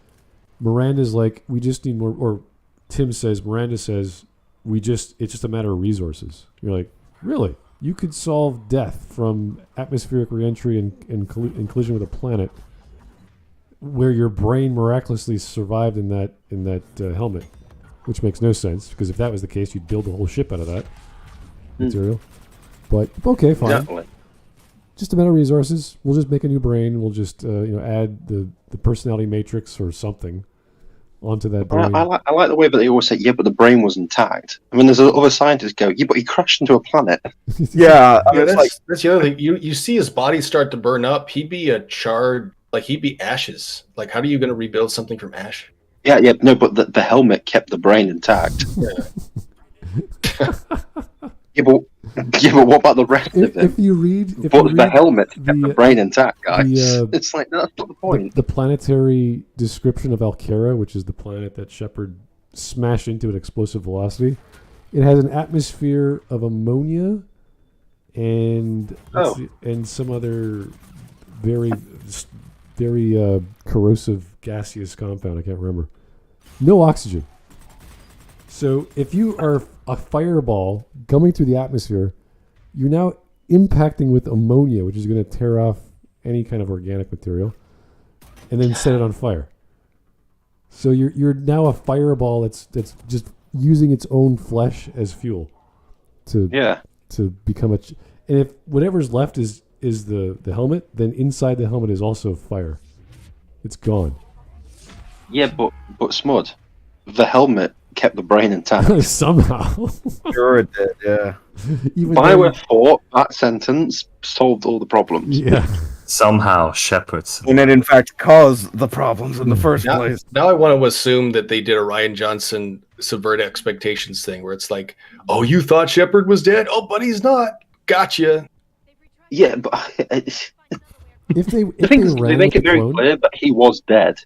A: Miranda's like, we just need more, or Miranda says, it's just a matter of resources. You're like, really? You could solve death from atmospheric reentry and collision with a planet where your brain miraculously survived in that helmet, which makes no sense, because if that was the case, you'd build the whole ship out of that material. But okay, fine.
F: Definitely.
A: Just a matter of resources. We'll just make a new brain. We'll just add the personality matrix or something onto that brain.
C: I like the way that they always say, yeah, but the brain was intact. I mean, there's other scientists go, yeah, but he crashed into a planet.
B: Yeah,
E: that's the other thing. You see his body start to burn up. He'd be a charred, like he'd be ashes. Like, how are you going to rebuild something from ash?
C: Yeah, no, but the helmet kept the brain intact. Yeah, but what about the rest of it?
A: If you read,
C: the helmet kept the brain intact, guys. It's like, that's not the point.
A: The planetary description of Alkera, which is the planet that Shepard smashed into at explosive velocity, it has an atmosphere of ammonia and some other very corrosive gaseous compound. I can't remember. No oxygen. So if you are a fireball coming through the atmosphere, you're now impacting with ammonia, which is going to tear off any kind of organic material, and then set it on fire. So you're now a fireball that's just using its own flesh as fuel to become a. And if whatever's left is the helmet, then inside the helmet is also fire. It's gone.
C: Yeah, but Smud, the helmet kept the brain intact.
A: Somehow.
B: Sure it did, yeah.
C: Bioware thought that sentence solved all the problems.
A: Yeah.
D: Somehow, Shepard's.
B: And it in fact caused the problems in the first place.
E: Now I want to assume that they did a Rian Johnson subvert expectations thing, where it's like, oh, you thought Shepard was dead? Oh, but he's not. Gotcha.
C: Yeah, but
A: if they
C: make it very clear that he was dead.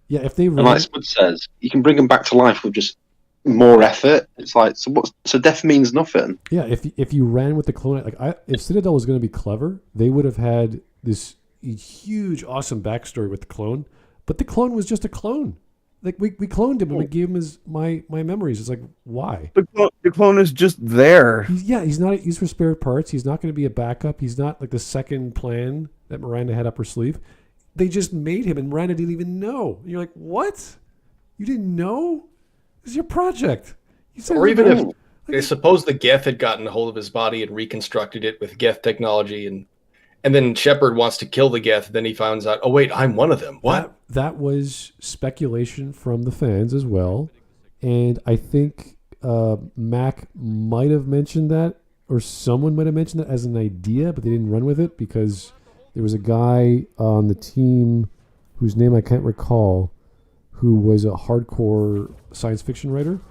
A: Yeah, if they
C: and like Spud says, you can bring him back to life with just more effort. It's like, so death means nothing.
A: Yeah, if you ran with the clone, if Citadel was going to be clever, they would have had this huge, awesome backstory with the clone. But the clone was just a clone. Like we cloned him and we gave him my memories. It's like, why?
B: The clone is just there.
A: He's not used for spare parts. He's not going to be a backup. He's not like the second plan that Miranda had up her sleeve. They just made him, and Miranda didn't even know. And you're like, what? You didn't know? This is your project.
E: Or even if I suppose the Geth had gotten a hold of his body and reconstructed it with Geth technology, and then Shepard wants to kill the Geth, then he finds out, oh wait, I'm one of them. What?
A: That was speculation from the fans as well, and I think Mac might have mentioned that, or someone might have mentioned that as an idea, but they didn't run with it because there was a guy on the team whose name I can't recall, who was a hardcore science fiction writer,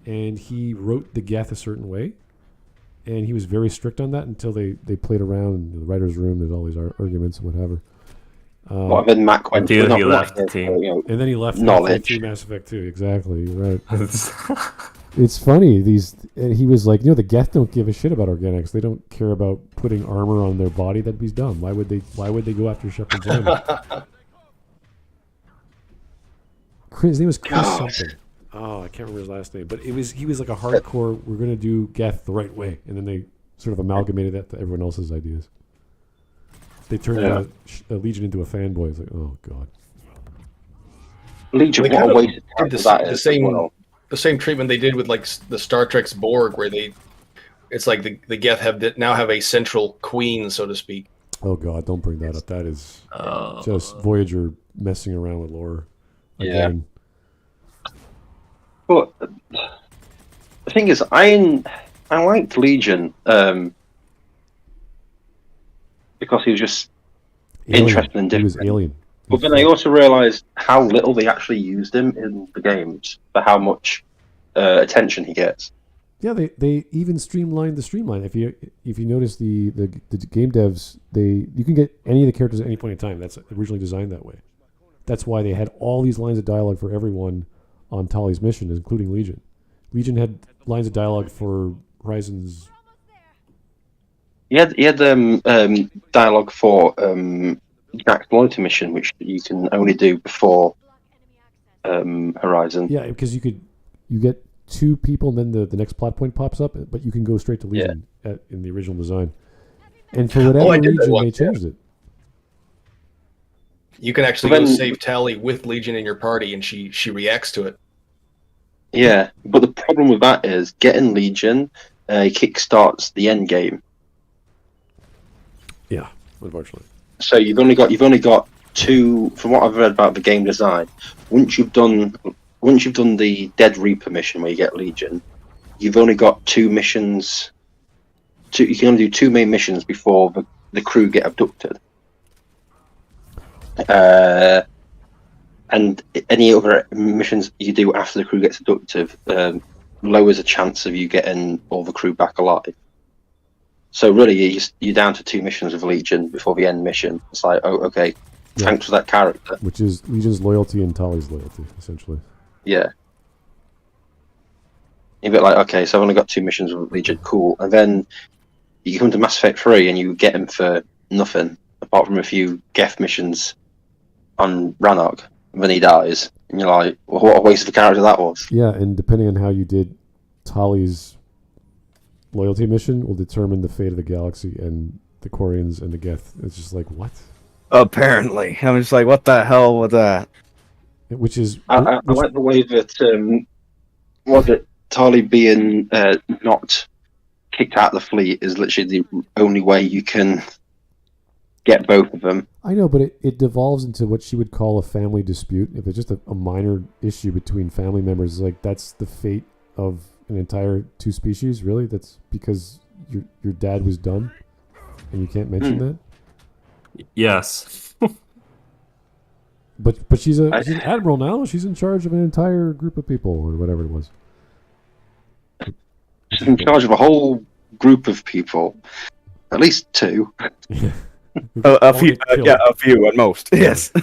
A: and he wrote the Geth a certain way, and he was very strict on that until they played around in the writer's room. There's all these arguments and whatever.
C: Then Mac went
D: he left the team.
A: And then he left
C: knowledge.
A: Mass Effect 2. Exactly, you're right. It's funny. He was like, the Geth don't give a shit about organics. They don't care about putting armor on their body. That'd be dumb. Why would they go after Shepard's armor? His name was Chris something. Oh, I can't remember his last name. But he was like a hardcore, we're going to do Geth the right way. And then they sort of amalgamated that to everyone else's ideas. They turned Legion into a fanboy. It's like, oh, God.
C: Legion, what a waste of time.
E: The same treatment they did with like the Star Trek's Borg, where it's like the Geth now have a central queen, so to speak.
A: Oh God, don't bring that up. That is just Voyager messing around with lore again.
C: Yeah. But the thing is, I liked Legion because he was just interesting and different.
A: He was alien.
C: But then I also realised how little they actually used him in the games for how much attention he gets.
A: Yeah, they even streamlined the streamline. If you notice the game devs, you can get any of the characters at any point in time. That's originally designed that way. That's why they had all these lines of dialogue for everyone on Tali's mission, including Legion. Legion had lines of dialogue for Horizons.
C: He had dialogue for Jack's loyalty mission, which you can only do before
F: Horizon.
A: Yeah, because you get 2 people, and then the next plot point pops up, but you can go straight to Legion in the original design. And for whatever
E: I did that
A: reason, they
E: once, yeah.
A: changed it.
E: You can actually go save Tally with Legion in your party, and she reacts to it.
F: Yeah, but the problem with that is getting Legion kickstarts the end game.
A: Yeah, unfortunately.
F: So you've only got 2. From what I've read about the game design, once you've done the Dead Reaper mission where you get Legion, you've only got 2 missions. You can only do 2 main missions before the crew get abducted. And any other missions you do after the crew gets abducted lowers the chance of you getting all the crew back alive. So really, you're down to 2 missions with Legion before the end mission. It's like, oh, okay, thanks for that character.
A: Which is Legion's loyalty and Tali's loyalty, essentially.
F: Yeah. You're a bit like, okay, so I've only got 2 missions with Legion, cool. And then you come to Mass Effect 3 and you get him for nothing, apart from a few Geth missions on Rannoch, and then he dies. And you're like, well, what a waste of a character that was.
A: Yeah, and depending on how you did Tali's loyalty mission will determine the fate of the galaxy and the Quarians and the Geth. It's just like, what?
B: Apparently. I'm just like, what the hell was that?
A: Which is...
F: I like the way that, was it, Tali being not kicked out of the fleet is literally the only way you can get both of them.
A: I know, but it devolves into what she would call a family dispute. If it's just a minor issue between family members, like that's the fate of an entire 2 species, really? That's because your dad was dumb and you can't mention that?
D: Yes.
A: But she's an admiral now. She's in charge of an entire group of people or whatever it was.
F: She's in charge of a whole group of people. At least 2.
B: A few at most. Yes.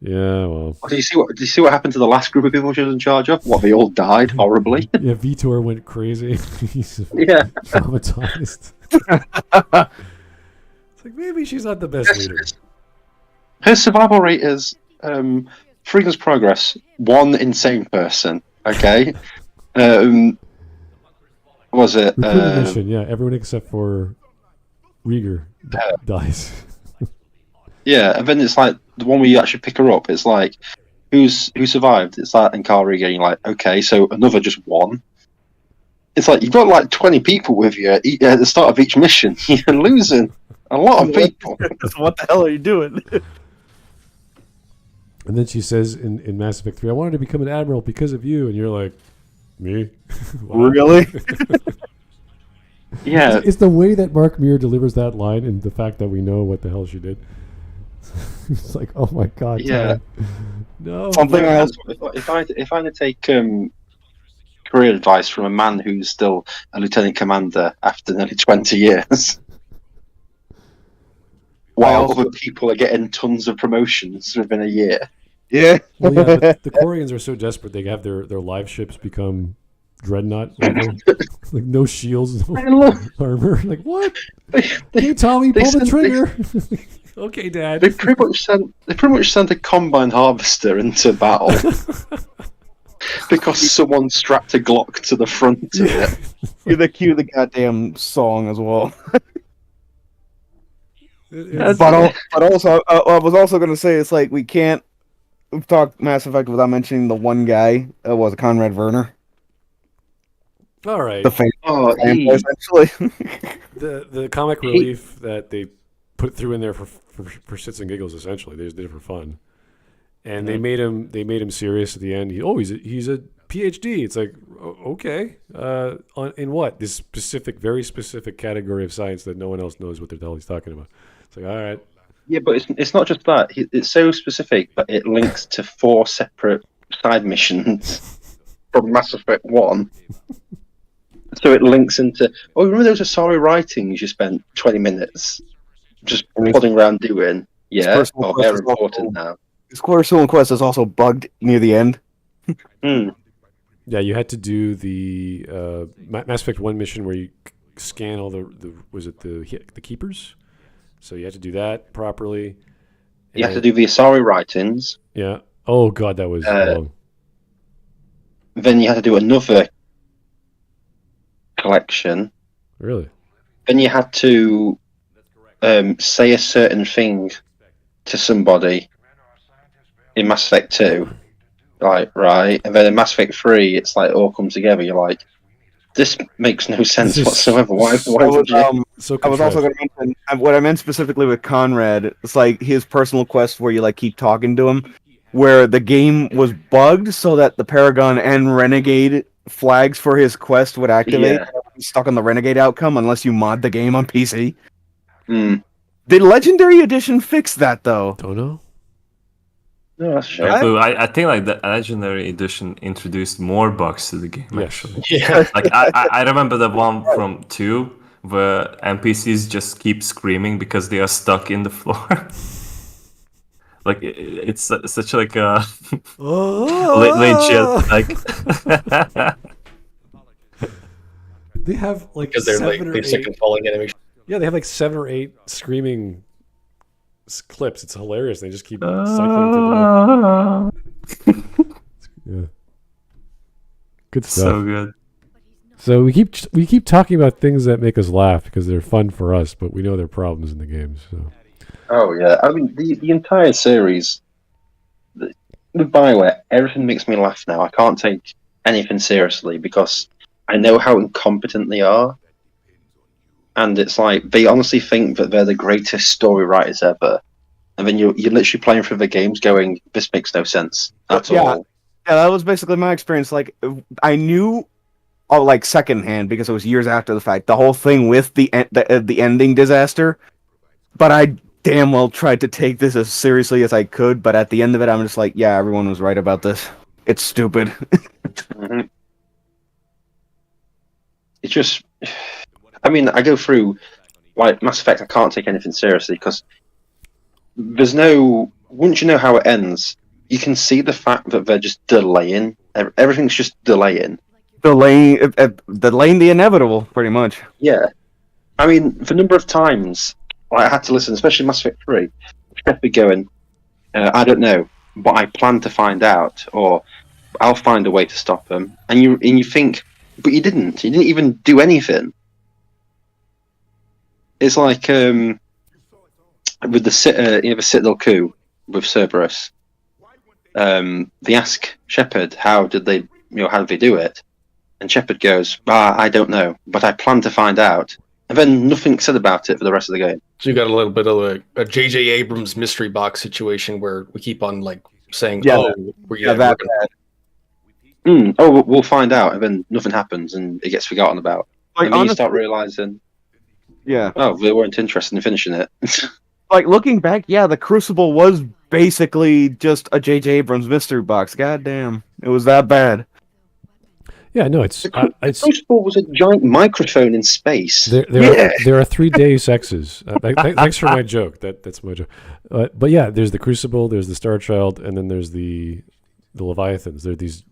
A: Yeah, well.
F: Do you see what happened to the last group of people she was in charge of? What, they all died horribly?
A: Yeah, Vitor went crazy. He's traumatized. It's like, maybe she's not the best leader.
F: Her survival rate is Freedom's Progress, 1 insane person. Okay. Was it?
A: Recruiting mission, yeah. Everyone except for Rieger dies.
F: Yeah, and then it's like the one where you actually pick her up. It's like who survived? It's like and Carl Rieger. You're like, okay, so another just 1. It's like you've got like 20 people with you at the start of each mission. You're losing a lot of people.
B: What the hell are you doing?
A: And then she says in Mass Effect 3, I wanted to become an admiral because of you. And you're like, me?
B: Really?
F: Yeah.
A: It's the way that Mark Muir delivers that line and the fact that we know what the hell she did. It's like, oh my god.
F: Yeah.
A: No.
B: Something else.
F: If I had to take career advice from a man who's still a lieutenant commander after nearly 20 years, while other people are getting tons of promotions within a year.
B: Yeah.
A: Well, yeah, but the Quarians are so desperate they have their live ships become dreadnought level. Like no shields, no armor. Like what? Hey Tommy, pull the trigger. Okay, Dad.
F: They pretty much sent a combine harvester into battle because someone strapped a Glock to the front of it.
B: You cue the goddamn song as well. But also, I was also going to say it's like we can't talk Mass Effect without mentioning the one guy was Conrad Werner.
A: All right.
B: The fanboy, essentially.
A: the comic relief that they put through in there for shits and giggles, essentially. They just did it for fun. And they made him serious at the end. He's a PhD. It's like, okay. In what? This very specific category of science that no one else knows what the hell he's talking about. It's like, all right.
F: Yeah, but it's not just that. It's so specific that it links to 4 separate side missions from Mass Effect 1. So it links into, remember those Asari writings you spent 20 minutes just plodding around doing? Yeah, they're important now.
B: His Stolen Quest is also bugged near the end.
A: Yeah, you had to do the Mass Effect 1 mission where you scan all the keepers? So you had to do that properly.
F: You have to do the Asari writings.
A: Yeah. Oh god, that was long.
F: Then you had to do another collection.
A: Really?
F: Then you had to say a certain thing to somebody in Mass Effect 2. Like, right. And then in Mass Effect 3, it's like all comes together. You're like, this makes no sense whatsoever. Why would you?
A: So
B: I was also going to mention what I meant specifically with Conrad. It's like his personal quest where you like keep talking to him, where the game was bugged so that the Paragon and Renegade flags for his quest would activate.
F: Yeah.
B: He's stuck on the Renegade outcome unless you mod the game on PC.
F: Mm.
B: Did Legendary Edition fix that though?
A: Don't know.
F: No, that's true.
D: I think like the Legendary Edition introduced more bugs to the game.
A: Yes.
D: Actually,
E: Yeah.
D: like I remember the one from 2 where NPCs just keep screaming because they are stuck in the floor. Like it's such like a legit like.
A: They have like
E: Because they're like
A: 7 or
E: they're sick
A: 8.
E: of falling enemies.
A: Yeah, they have like 7 or 8 screaming clips. It's hilarious. They just keep cycling through them. Yeah. Good stuff.
D: So good.
A: So we keep talking about things that make us laugh because they're fun for us, but we know there are problems in the games. So
F: Oh, yeah. I mean, the entire series, with Bioware, everything makes me laugh now. I can't take anything seriously because I know how incompetent they are. And it's like, they honestly think that they're the greatest story writers ever. And then you're literally playing through the games going, this makes no sense at all.
B: Yeah, that was basically my experience. Like, I knew, like secondhand because it was years after the fact, the whole thing with the ending disaster. But I damn well tried to take this as seriously as I could. But at the end of it, I'm just like, yeah, everyone was right about this. It's stupid.
F: Mm-hmm. It's just, I mean, I go through, like, Mass Effect, I can't take anything seriously because there's no, once you know how it ends, you can see the fact that they're just delaying. Everything's just delaying.
B: Delaying the inevitable, pretty much.
F: Yeah. I mean, the number of times I had to listen, especially Mass Effect 3, Shepard going, I don't know, but I plan to find out, or I'll find a way to stop them. And you think, but you didn't. You didn't even do anything. It's like with the Citadel coup with Cerberus. They ask Shepard, how did they do it? And Shepard goes, I don't know, but I plan to find out. And then nothing said about it for the rest of the game.
E: So you got a little bit of a J.J. Abrams mystery box situation where we keep on like saying, we'll
F: find out, and then nothing happens, and it gets forgotten about.
B: Like,
F: and then
B: honestly,
F: you start realizing, they weren't interested in finishing it.
B: like looking back, the Crucible was basically just a J.J. Abrams mystery box. God damn, it was that bad.
A: yeah, no, it's
F: Crucible was a giant microphone in space.
A: there are 3 Deus Exes. Thanks for my joke. That's my joke. But yeah, there's the Crucible, there's the Star Child, and then there's the Leviathans. There are these,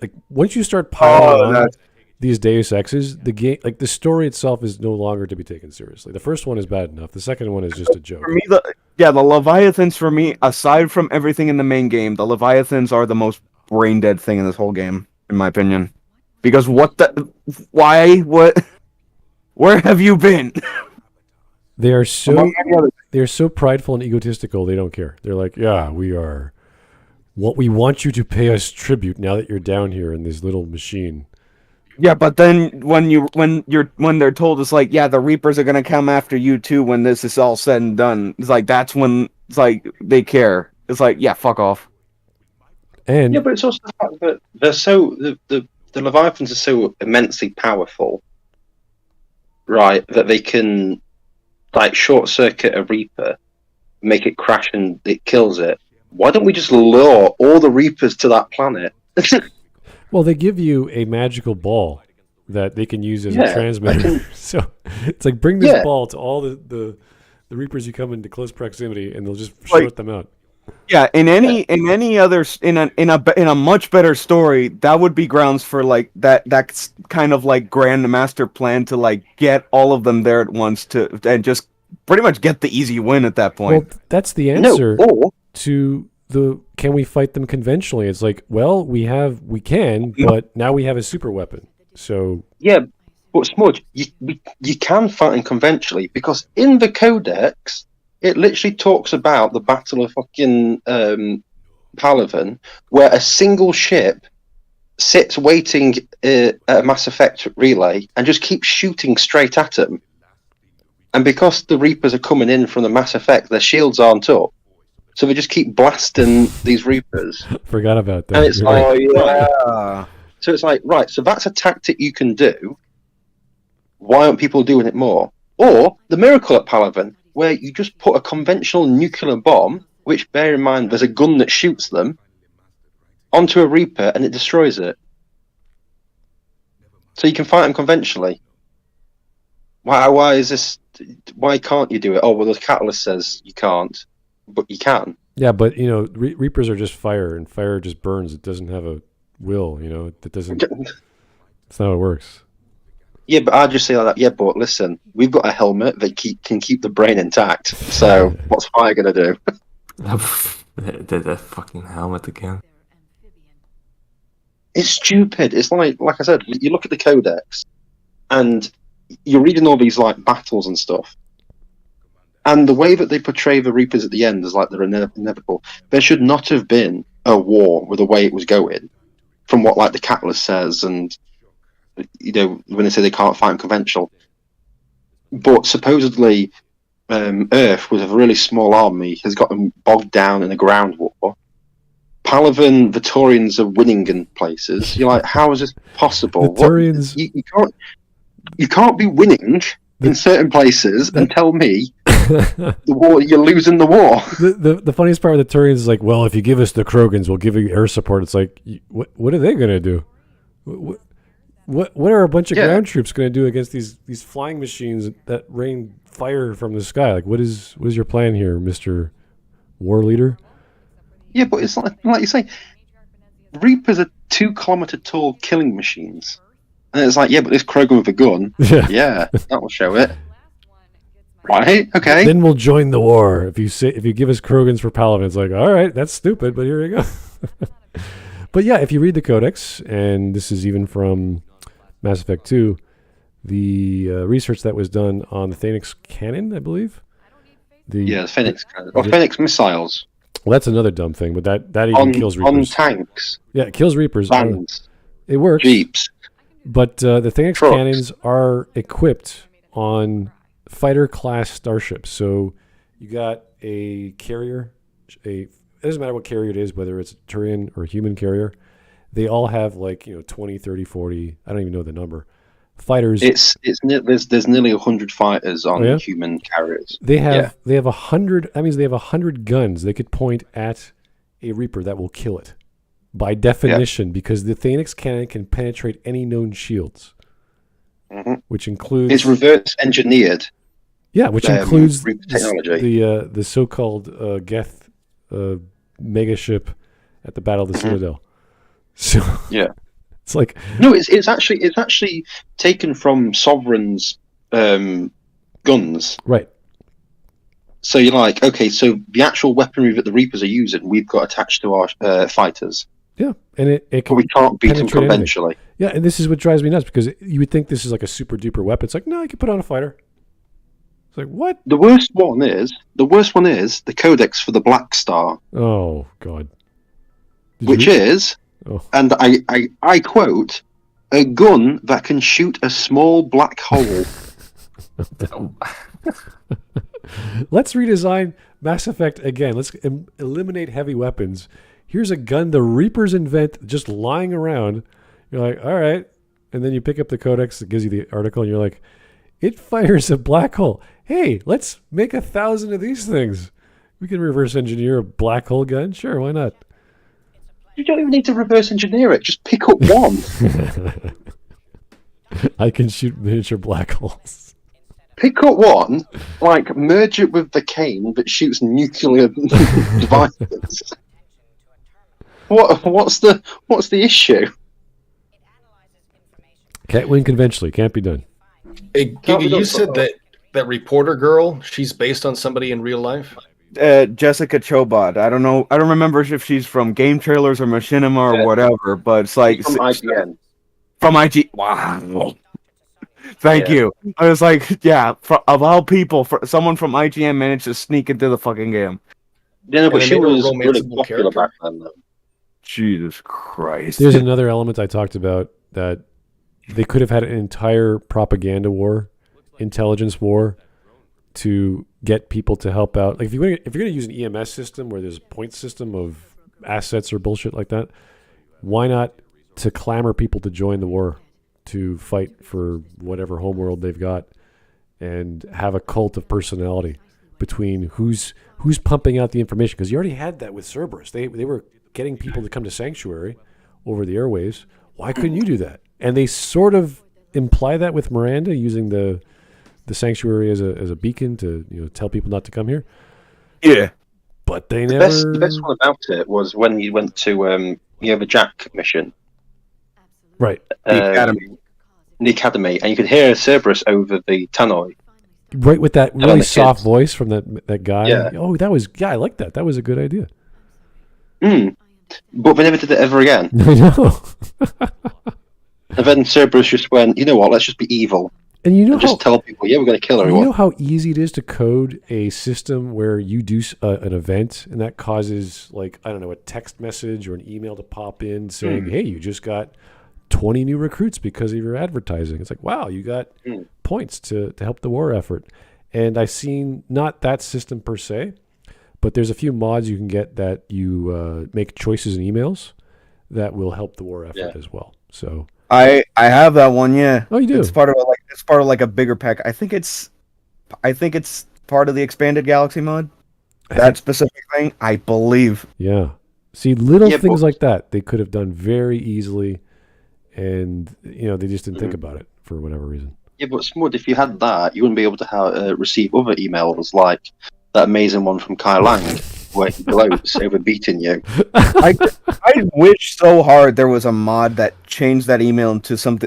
A: like, once you start piling on these Deus Exes, the game, like the story itself, is no longer to be taken seriously. The first one is bad enough. The second one is just a joke.
B: For me, the Leviathans, for me, aside from everything in the main game, the Leviathans are the most brain dead thing in this whole game, in my opinion. Because where have you been?
A: They're so prideful and egotistical. They don't care. They're like, yeah, we want you to pay us tribute now that you're down here in this little machine.
B: Yeah, but then when they're told, it's like, yeah, the Reapers are gonna come after you too when this is all said and done. It's like, that's when it's like they care. It's like, yeah, fuck off.
A: And
F: yeah, but it's also the fact that they're so the Leviathans are so immensely powerful, right? That they can like short circuit a Reaper, make it crash, and it kills it. Why don't we just lure all the Reapers to that planet?
A: well, they give you a magical ball that they can use as a transmitter. So it's like, bring this ball to all the Reapers you come into close proximity, and they'll just short them out.
B: Yeah, in a much better story, that would be grounds for like that's kind of like grand master plan to like get all of them there at once and just pretty much get the easy win at that point.
A: Well, that's the answer to can we fight them conventionally? It's like, well, we can, but now we have a super weapon. So
C: Yeah, but Smudge, you can fight them conventionally because in the Codex, it literally talks about the Battle of fucking Palaven, where a single ship sits waiting at a Mass Effect relay and just keeps shooting straight at them. And because the Reapers are coming in from the Mass Effect, their shields aren't up. So they just keep blasting these Reapers.
A: forgot about that.
C: And it's
A: You're
C: like,
A: right.
B: yeah.
C: so it's like, right, so that's a tactic you can do. Why aren't people doing it more? Or the Miracle at Palaven, where you just put a conventional nuclear bomb, which, bear in mind, there's a gun that shoots them, onto a Reaper and it destroys it. So you can fight them conventionally. Why is this? Why can't you do it? Oh, well, the catalyst says you can't, but you can.
A: Yeah, but Reapers are just fire, and fire just burns. It doesn't have a will. That doesn't. That's not how it works.
C: Yeah, but I just say like that. Yeah, but listen, we've got a helmet that can keep the brain intact. So what's fire gonna do?
D: The fucking helmet again.
C: It's stupid. It's like I said, you look at the Codex, and you're reading all these like battles and stuff, and the way that they portray the Reapers at the end is like they're inevitable. There should not have been a war with the way it was going, from what like the Catalyst says, and when they say they can't fight conventional. But supposedly, Earth, with a really small army, has got them bogged down in a ground war. Palaven, the Turians are winning in places. You're like, how is this possible?
A: The Turians...
C: You can't be winning in certain places and tell me the war you're losing the war.
A: The funniest part of the Turians is like, well, if you give us the Krogans, we'll give you air support. It's like, what are they going to do? What are a bunch of ground troops going to do against these flying machines that rain fire from the sky? Like, what is your plan here, Mr. War Leader?
C: Yeah, but it's like you say, Reapers are 2 kilometer tall killing machines. And it's like, yeah, but this Krogan with a gun, yeah, that will show it. Right? Okay.
A: Then we'll join the war. If you give us Krogans for Palaven, it's like, all right, that's stupid, but here you go. But yeah, if you read the Codex, and this is even from Mass Effect 2, the research that was done on the Phoenix cannon, I believe.
C: The Phoenix cannon. Or Phoenix missiles.
A: Well, that's another dumb thing, but that even kills Reapers.
C: On tanks.
A: Yeah, it kills Reapers.
C: Vans.
A: It works.
C: Jeeps.
A: But the Phoenix
C: Trucks.
A: cannons are equipped on fighter-class starships. So you got a carrier. It doesn't matter what carrier it is, whether it's a Turian or a human carrier. They all have 20, 30, 40, I don't even know the number, fighters.
C: There's nearly 100 fighters on human carriers.
A: They have 100. That means they have 100 guns they could point at a Reaper that will kill it. By definition, because the Phoenix cannon can penetrate any known shields, which includes...
C: It's reverse engineered.
A: Yeah, which includes
C: technology.
A: The so-called Geth mega ship at the Battle of the Citadel. So it's like
C: no, it's actually taken from Sovereign's guns,
A: right?
C: So you're like, okay, so the actual weaponry that the Reapers are using, we've got attached to our fighters.
A: Yeah, and it can
C: we can't beat them conventionally.
A: Anything. Yeah, and this is what drives me nuts, because you would think this is like a super duper weapon. It's like, no, you can put on a fighter. It's like, what?
C: The worst one is the Codex for the Black Star.
A: Oh God.
C: Which is, and I quote, a gun that can shoot a small black hole.
A: Let's redesign Mass Effect again. Let's eliminate heavy weapons. Here's a gun the Reapers invent just lying around. You're like, all right. And then you pick up the Codex that gives you the article, and you're like, it fires a black hole. Hey, let's make 1,000 of these things. We can reverse engineer a black hole gun. Sure, why not?
C: You don't even need to reverse engineer it. Just pick up one.
A: I can shoot miniature black holes.
C: Pick up one, merge it with the cane that shoots nuclear devices. What's the issue?
A: Can't win conventionally. Can't be done.
E: Hey, Giga, you said that reporter girl, she's based on somebody in real life?
B: Jessica Chobot. I don't know. I don't remember if she's from Game Trailers or Machinima or
C: Yeah.
B: whatever, but it's like
C: From IGN.
B: From IG. Wow. Thank
C: Yeah.
B: you. I was like, yeah, of all people, someone from IGN managed to sneak into the fucking game.
C: Yeah, no, but
E: they
C: she
E: made her a
C: was really
E: romanceable
C: popular
E: character.
C: back then, though.
B: Jesus Christ.
A: There's another element I talked about that they could have had an entire propaganda war, intelligence war, to get people to help out. Like if you're going to use an EMS system where there's a point system of assets or bullshit like that, why not to clamor people to join the war, to fight for whatever homeworld they've got, and have a cult of personality between who's pumping out the information, because you already had that with Cerberus. They were getting people to come to Sanctuary over the airwaves. Why couldn't you do that? And they sort of imply that with Miranda using the Sanctuary as a beacon to tell people not to come here.
B: Yeah.
A: But they
C: The
A: never.
C: best one about it was when you went to the Jack mission.
A: Right.
B: The Academy.
C: The Academy, and you could hear Cerberus over the tannoy.
A: Right, with that
C: on
A: really
C: the
A: soft
C: kids.
A: voice from that guy.
C: Yeah.
A: Oh, I like that. That was a good idea.
C: But they never did it ever again.
A: I know.
C: And then Cerberus just went, you know what, let's just be evil.
A: And you know
C: And just tell people, yeah, we're going to kill everyone.
A: You know how easy it is to code a system where you do an event and that causes, like, I don't know, a text message or an email to pop in saying, hey, you just got 20 new recruits because of your advertising. It's like, wow, you got points to help the war effort. And I've seen not that system per se, but there's a few mods you can get that you make choices in emails that will help the war effort as well. So
B: I have that one, yeah.
A: Oh, you do?
B: It's part of like a bigger pack. I think it's part of the expanded Galaxy mod. That specific thing, I believe.
A: Yeah. See, little
C: Yeah,
A: things
C: but-
A: like that they could have done very easily, and they just didn't think about it for whatever reason.
C: Yeah, but Smud, if you had that, you wouldn't be able to receive other emails like that amazing one from Kai Lang, where he gloats over beating you.
B: I wish so hard there was a mod that changed that email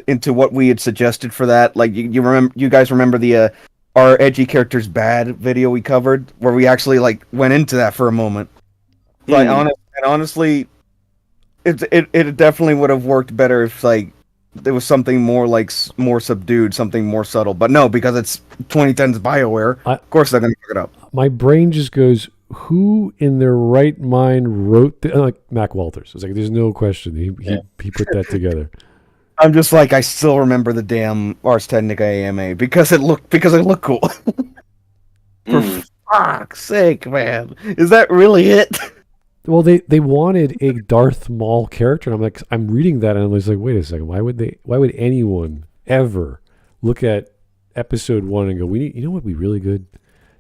B: into what we had suggested for that. Like you guys remember the our edgy characters bad video we covered, where we actually like went into that for a moment. Like honestly, it definitely would have worked better if like there was something more more subdued, something more subtle. But no, because it's 2010's Bioware, of course they're gonna fuck it up.
A: My brain just goes, who in their right mind wrote like Mac Walters? It's like there's no question he put that together.
B: I'm just like, I still remember the damn Ars Technica AMA because it looked cool. For fuck's sake, man. Is that really it?
A: Well, they wanted a Darth Maul character, and I'm reading that, and I was like, wait a second, why would anyone ever look at episode 1 and go, you know what would be really good?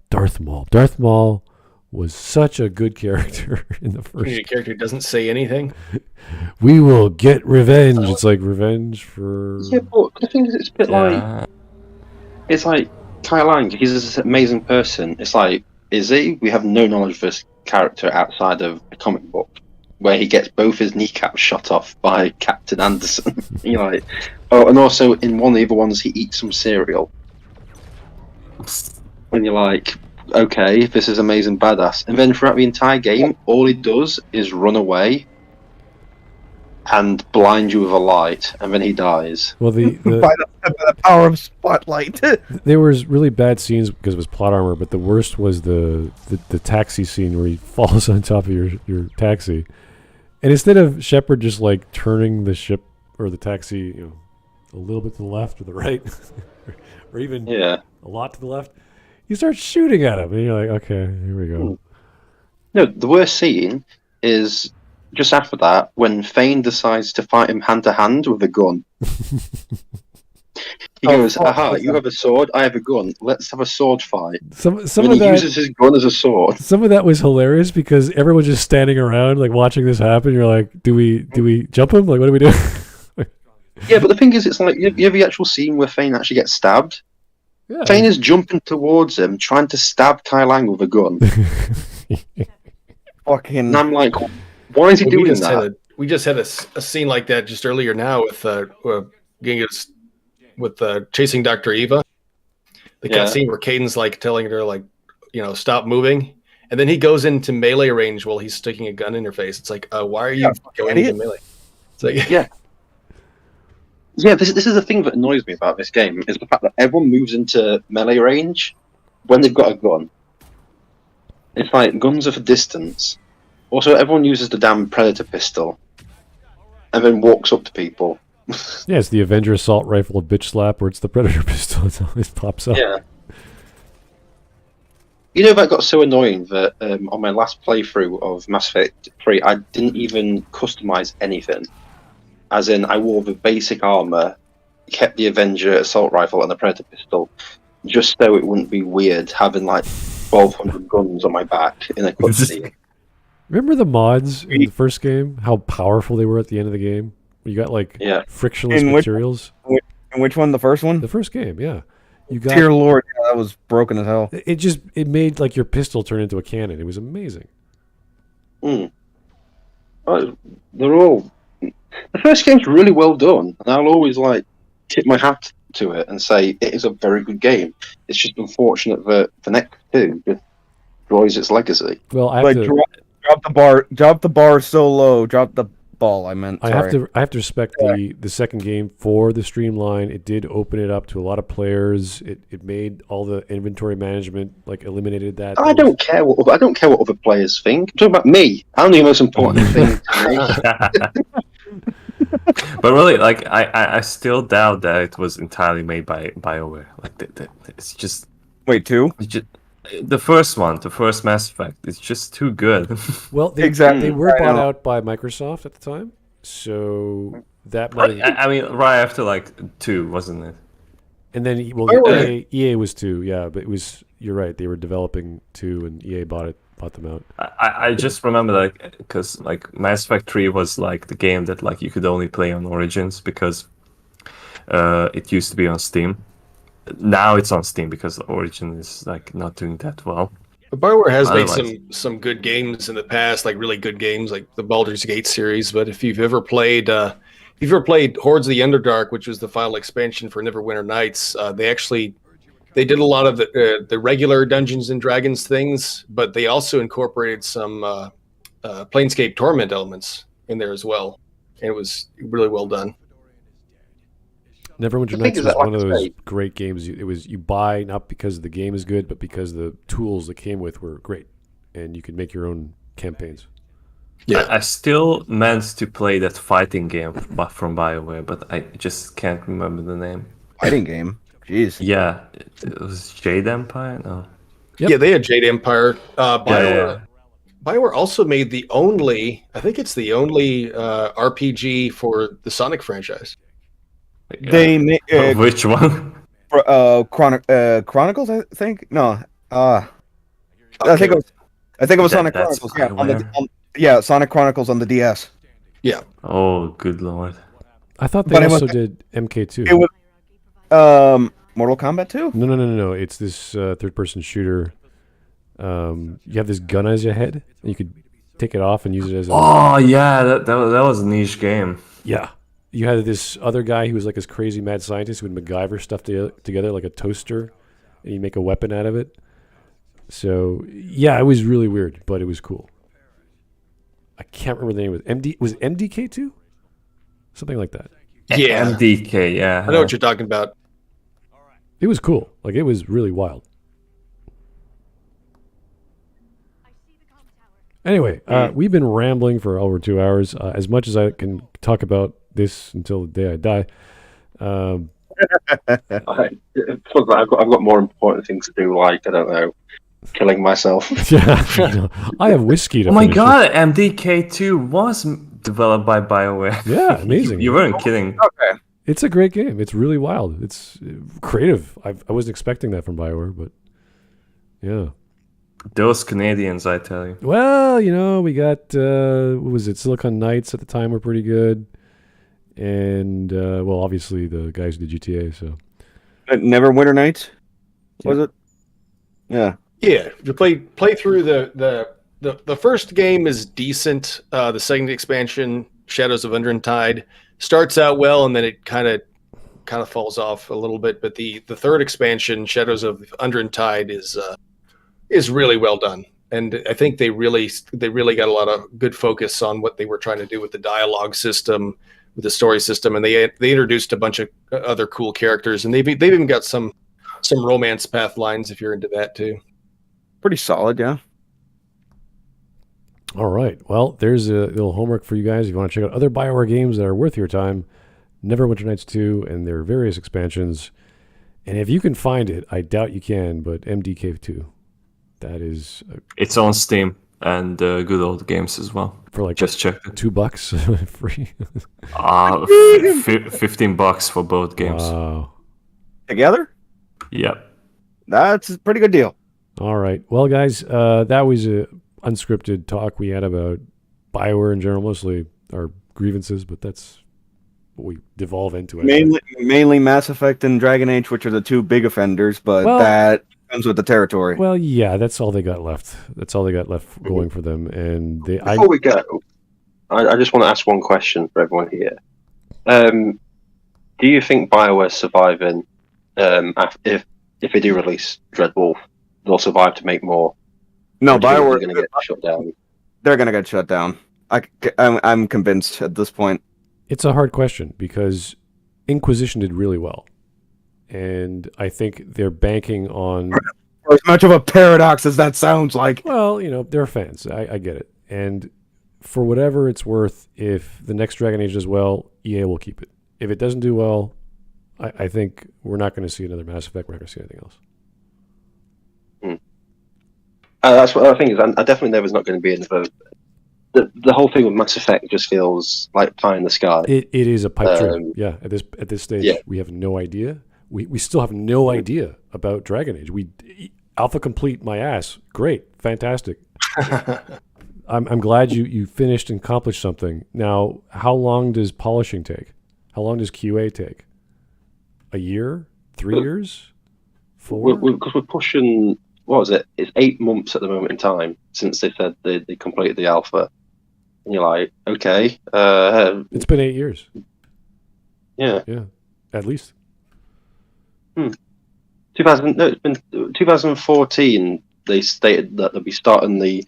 A: Darth Maul. Darth Maul was such a good character in the first.
E: A character who doesn't say anything.
A: We will get revenge. It's like revenge for.
C: Yeah, but the thing is, it's a bit like Kai Lang. He's this amazing person. It's like, is he? We have no knowledge of this character outside of a comic book where he gets both his kneecaps shot off by Captain Anderson. You're like, oh, and also in one of the other ones, he eats some cereal. And you're like, okay, this is amazing badass. And then throughout the entire game, all he does is run away and blind you with a light, and then he dies.
A: Well,
B: by the power of spotlight.
A: There was really bad scenes because it was plot armor, but the worst was the taxi scene where he falls on top of your taxi, and instead of Shepard just like turning the ship or the taxi, a little bit to the left or the right, or even a lot to the left, he starts shooting at him, and you're like, okay, here we go.
C: No, the worst scene is just after that, when Thane decides to fight him hand to hand with a gun. He goes, aha, you have a sword, I have a gun, let's have a sword fight.
A: Some
C: and
A: of
C: he
A: that
C: uses his gun as a sword.
A: Some of that was hilarious because everyone's just standing around like watching this happen. You're like, do we jump him? Like, what do we do?
C: Yeah, but the thing is, it's like, you have the actual scene where Thane actually gets stabbed.
A: Yeah.
C: Thane is jumping towards him, trying to stab Kai Lang with a gun.
B: Fucking.
C: And I'm like, why is he doing that?
E: We just had a scene like that just earlier now with chasing Dr. Eva. The cutscene where Caden's like telling her like, stop moving, and then he goes into melee range while he's sticking a gun in your face. It's like, why are you going into melee? It's like,
F: Yeah. Yeah, this is the thing that annoys me about this game, is the fact that everyone moves into melee range when they've got a gun. It's like, guns are for distance. Also, everyone uses the damn Predator pistol and then walks up to people.
A: Yeah, it's the Avenger assault rifle of bitch slap, or it's the Predator pistol. It always pops up.
F: Yeah. You know, that got so annoying that on my last playthrough of Mass Effect 3, I didn't even customize anything. As in, I wore the basic armor, kept the Avenger assault rifle and the Predator pistol, just so it wouldn't be weird having like 1,200 guns on my back in a cutscene.
A: Remember the mods in the first game? How powerful they were at the end of the game? You got like frictionless materials.
B: And which one? The first one?
A: The first game, yeah. You got
B: Dear Lord, that was broken as hell.
A: It made like your pistol turn into a cannon. It was amazing.
F: They're all. The first game's really well done, and I'll always like tip my hat to it and say it is a very good game. It's just unfortunate that the next two just destroys its legacy.
A: Well, I have
B: Like
A: to
B: drop the bar so low. Drop the ball. I meant.
A: I
B: Sorry.
A: have to respect the second game for the streamline. It did open it up to a lot of players. It made all the inventory management, like, eliminated that.
F: I don't care what other players think. I'm talking about me. I'm the most important thing to me.
D: But really, like, I still doubt that it was entirely made by BioWare. Like, it's just
B: Wait, two?
D: it's just the first one, the first Mass Effect. It's just too good.
A: Well, they were bought out by Microsoft at the time, so that might.
D: I mean, right after like 2, wasn't it?
A: And then, well, EA was 2, yeah, but it was. You're right. They were developing 2, and EA bought them out.
D: I just remember, like, because like Mass Effect 3 was like the game that like you could only play on Origins because it used to be on Steam. Now it's on Steam because Origin is like not doing that well.
E: But BioWare has made
D: Otherwise-
E: some good games in the past, like really good games, like the Baldur's Gate series. But if you've ever played Hordes of the Underdark, which was the final expansion for Neverwinter Nights, they did a lot of the regular Dungeons and Dragons things, but they also incorporated some Planescape Torment elements in there as well, and it was really well done.
A: Neverwinter
F: The thing
A: Nights
F: is
A: was
F: that, like
A: one of
F: I
A: those
F: say-
A: great games. It was you buy not because the game is good, but because the tools that came with were great, and you could make your own campaigns.
E: Yeah.
D: I still meant to play that fighting game from BioWare, but I just can't remember the name.
B: Fighting game. Jeez.
D: Yeah, it was Jade Empire. No.
A: Yep.
E: Yeah, they had Jade Empire. BioWare.
D: Yeah.
E: BioWare also made the only RPG for the Sonic franchise.
B: They made
D: Which one?
B: Chronicles. I think no. I think it was Sonic
D: That's
B: Chronicles.
D: BioWare.
B: Sonic Chronicles on the DS.
E: Yeah.
D: Oh, good lord!
A: I thought they
B: But it was-
A: also did MK2.
B: It was Mortal Kombat 2?
A: No. It's this third-person shooter. You have this gun as your head, and you could take it off and use it as a...
D: Oh yeah, that was a niche game.
A: Yeah. You had this other guy who was like this crazy mad scientist who would MacGyver stuff together like a toaster, and you make a weapon out of it. So, yeah, it was really weird, but it was cool. I can't remember the name of it. Was it MDK2? Something like that.
E: Yeah.
D: MDK. Yeah,
E: I know what you're talking about.
A: It was cool. Like, it was really wild. Anyway, we've been rambling for over 2 hours. As much as I can talk about this until the day I die.
F: I've got more important things to do, like, I don't know, killing myself.
A: Yeah, I have whiskey to
D: Oh my
A: finish
D: god, MDK2 was developed by BioWare.
A: this. Yeah, amazing.
D: You weren't kidding.
B: Okay.
A: It's a great game. It's really wild. It's creative. I wasn't expecting that from BioWare, but yeah.
D: Those Canadians, I tell you.
A: Well, we got, what was it? Silicon Knights at the time were pretty good. And, well, obviously the guys who did GTA, so.
B: Neverwinter Nights? Was it? Yeah.
E: Yeah, you play through the first game is decent. The second expansion, Shadows of Underntide, starts out well and then it kind of falls off a little bit. But the third expansion, Shadows of Underntide, is really well done. and I think they really got a lot of good focus on what they were trying to do with the dialogue system, with the story system, and they introduced a bunch of other cool characters, and they've even got some romance path lines if you're into that too.
B: Pretty solid, yeah.
A: All right. Well, there's a little homework for you guys. If you want to check out other Bioware games that are worth your time, Neverwinter Nights 2 and their various expansions. And if you can find it, I doubt you can, but MD Cave 2. That is...
D: It's on Steam and good old games as well.
A: For like
D: just check it.
A: $2 free.
D: $15 for both games.
A: Wow.
B: Together?
D: Yep.
B: That's a pretty good deal.
A: All right. Well, guys, that was a unscripted talk we had about Bioware in general, mostly our grievances, but that's what we devolve into.
B: Mainly Mass Effect and Dragon Age, which are the two big offenders, but that comes with the territory.
A: Well, yeah, that's all they got left. That's all they got left going for them. And
C: before we go, I just want to ask one question for everyone here. Do you think BioWare's surviving if they do release Dreadwolf, they'll survive to make more?
B: No, BioWare
C: going to get shut down.
B: They're going to get shut down. I'm convinced at this point.
A: It's a hard question because Inquisition did really well. And I think they're banking on...
B: As much of a paradox as that sounds like.
A: Well, they're fans. I get it. And for whatever it's worth, if the next Dragon Age does well, EA will keep it. If it doesn't do well, I think we're not going to see another Mass Effect. We're not going to see anything else.
C: That's what I think. I definitely know there's not going to be another. The whole thing with Mass Effect just feels like pie in the sky.
A: It is a pipe dream. Yeah, at this stage, we have no idea. We still have no idea about Dragon Age. We alpha complete my ass. Great, fantastic. I'm glad you finished and accomplished something. Now, how long does polishing take? How long does QA take? A year? 3 years? 4?
C: Because we're pushing. What was it? It's 8 months at the moment in time since they said they completed the alpha. And you're like, okay.
A: It's been 8 years.
C: Yeah.
A: Yeah, at least.
C: 2014, they stated that they'll be starting the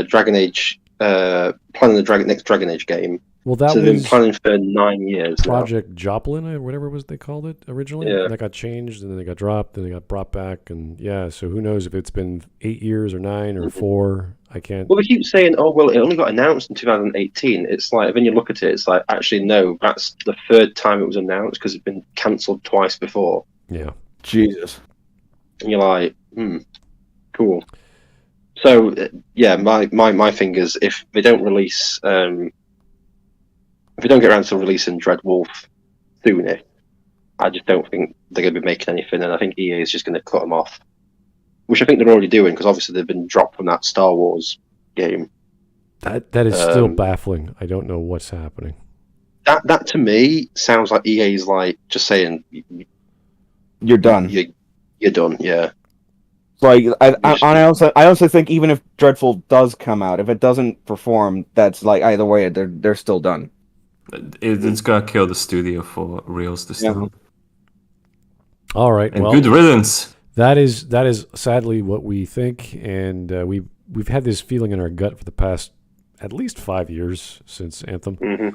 C: Dragon Age, planning the next Dragon Age game.
A: Well, that
C: so
A: was
C: they've been planning for 9 years.
A: Project Joplin, or whatever they called it originally.
C: Yeah.
A: That got changed, and then they got dropped, and they got brought back, and so who knows if it's been 8 years or 9 or 4? I can't.
C: Well, they keep saying, "Oh, well, it only got announced in 2018." It's like when you look at it, it's like actually no, that's the third time it was announced because it's been cancelled twice before.
A: Yeah.
B: Jesus.
C: And you're like, cool. So yeah, my fingers. If they don't release. If we don't get around to releasing Dreadwolf soon, I just don't think they're going to be making anything, and I think EA is just going to cut them off, which I think they're already doing because obviously they've been dropped from that Star Wars game.
A: That is still baffling. I don't know what's happening.
C: That to me sounds like EA is like just saying
B: you're done.
C: You're done. Yeah.
B: Like I honestly think even if Dreadful does come out, if it doesn't perform, that's like either way they're still done.
D: It's gonna kill the studio for reals this time.
A: All right,
D: and good riddance.
A: That is sadly what we think, and we've had this feeling in our gut for the past at least 5 years since Anthem.
C: Mm-hmm.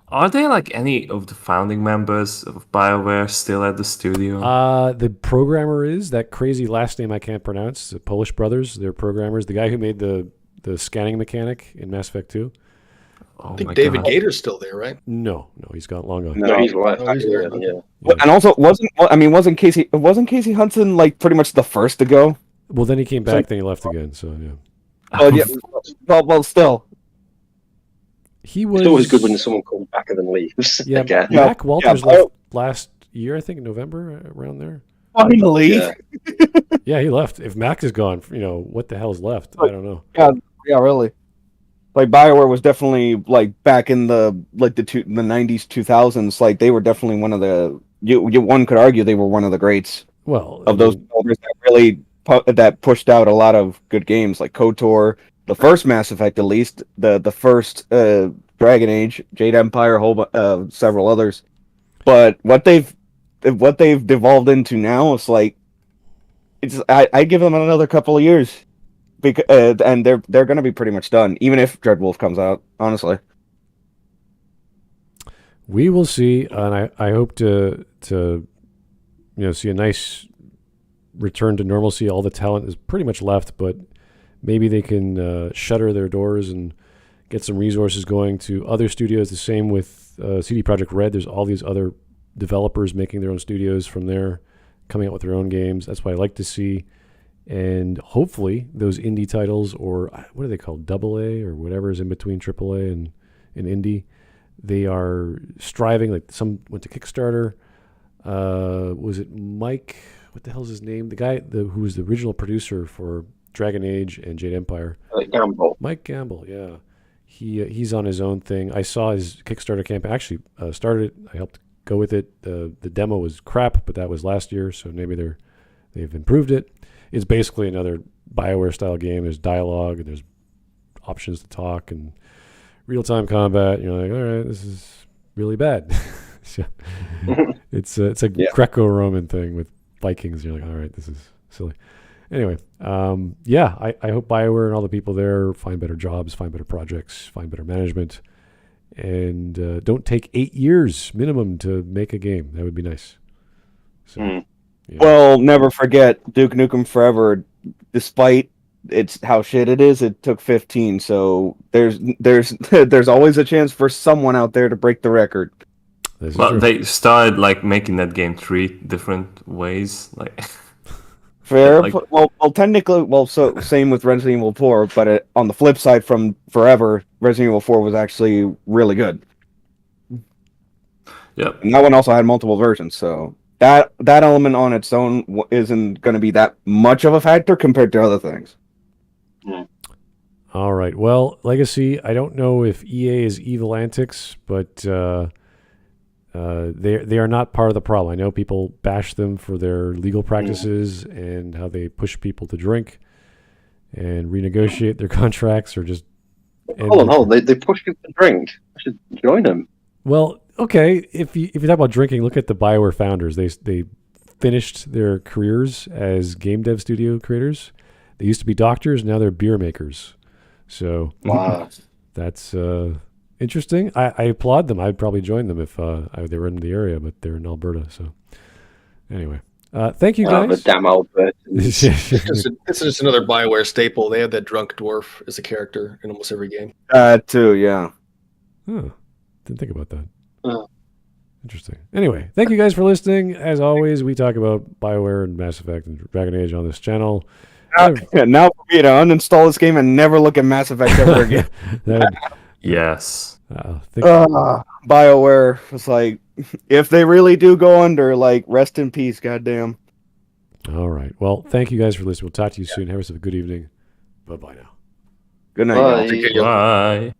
D: Are there like any of the founding members of BioWare still at the studio?
A: The programmer is that crazy last name I can't pronounce. The Polish brothers, they're programmers. The guy who made the scanning mechanic in Mass Effect 2.
E: I think David Gator's still there, right?
A: No, he's gone long gone.
C: No, he's left.
E: Yeah.
B: And also wasn't Casey Hudson like pretty much the first to go?
A: Well, then he came back, then he left again. So yeah.
B: Well, still.
A: He was.
C: It's always good when someone comes back and then leaves.
A: Yeah,
C: again.
A: Mac Walters left last year, I think in November, around there.
B: Finally.
A: Yeah, he left. If Mac is gone, what the hell's left? I don't know.
B: Yeah, really. Like BioWare was definitely like back in the 90s, 2000s. Like they were definitely one of the one could argue they were one of the greats.
A: Well,
B: of those developers that really that pushed out a lot of good games like KOTOR, the first Mass Effect at least, the first Dragon Age, Jade Empire, several others. But what they've devolved into now is like I give them another couple of years. and they're going to be pretty much done, even if Dreadwolf comes out. Honestly,
A: we will see, and I hope to see a nice return to normalcy. All the talent is pretty much left, but maybe they can shutter their doors and get some resources going to other studios. The same with CD Projekt Red. There's all these other developers making their own studios from there, coming out with their own games. That's what I like to see. And hopefully those indie titles, or what are they called, AA or whatever is in between AAA and indie, they are striving. Like some went to Kickstarter. Was it Mike? What the hell's his name? The guy who was the original producer for Dragon Age and Jade Empire.
C: Gamble.
A: Mike Gamble, yeah. He's on his own thing. I saw his Kickstarter campaign. I actually started it. I helped go with it. The demo was crap, but that was last year, so maybe they've improved it. It's basically another Bioware style game. There's dialogue and there's options to talk and real-time combat. You're like, all right, this is really bad. So it's a Greco-Roman thing with Vikings. You're like, all right, this is silly. Anyway, I hope Bioware and all the people there find better jobs, find better projects, find better management, and don't take 8 years minimum to make a game. That would be nice. So, yeah.
B: Well, never forget Duke Nukem Forever. Despite how shit it is, it took 15. So there's always a chance for someone out there to break the record.
D: Well, they started making that game 3 different ways,
B: Fair. Well, technically, so same with Resident Evil 4, but on the flip side, from Forever, Resident Evil 4 was actually really good.
D: Yep.
B: And that one also had multiple versions, so that element on its own isn't going to be that much of a factor compared to other things.
F: Yeah.
A: All right. Well, Legacy, I don't know if EA is evil antics, but they are not part of the problem. I know people bash them for their legal practices and how they push people to drink and renegotiate their contracts or just...
C: Hold on. They push people to drink. I should join them.
A: Well, okay. If you talk about drinking, look at the Bioware founders. They finished their careers as game dev studio creators. They used to be doctors. Now they're beer makers. So
C: Wow.
A: that's interesting. I applaud them. I'd probably join them if they were in the area, but they're in Alberta. So anyway, thank you guys.
C: The damn Alberta.
E: It's just another Bioware staple. They have that drunk dwarf as a character in almost every game.
B: Too, yeah.
A: Huh. Didn't think about that. Interesting. Anyway, thank you guys for listening. As always, we talk about Bioware and Mass Effect and Dragon Age on this channel.
B: Now for me to uninstall this game and never look at Mass Effect ever again.
D: Yes.
B: BioWare was like, if they really do go under, rest in peace, goddamn.
A: All right. Well, thank you guys for listening. We'll talk to you soon. Have yourself a good evening. Bye-bye now.
B: Good night.
C: Bye.
D: Bye.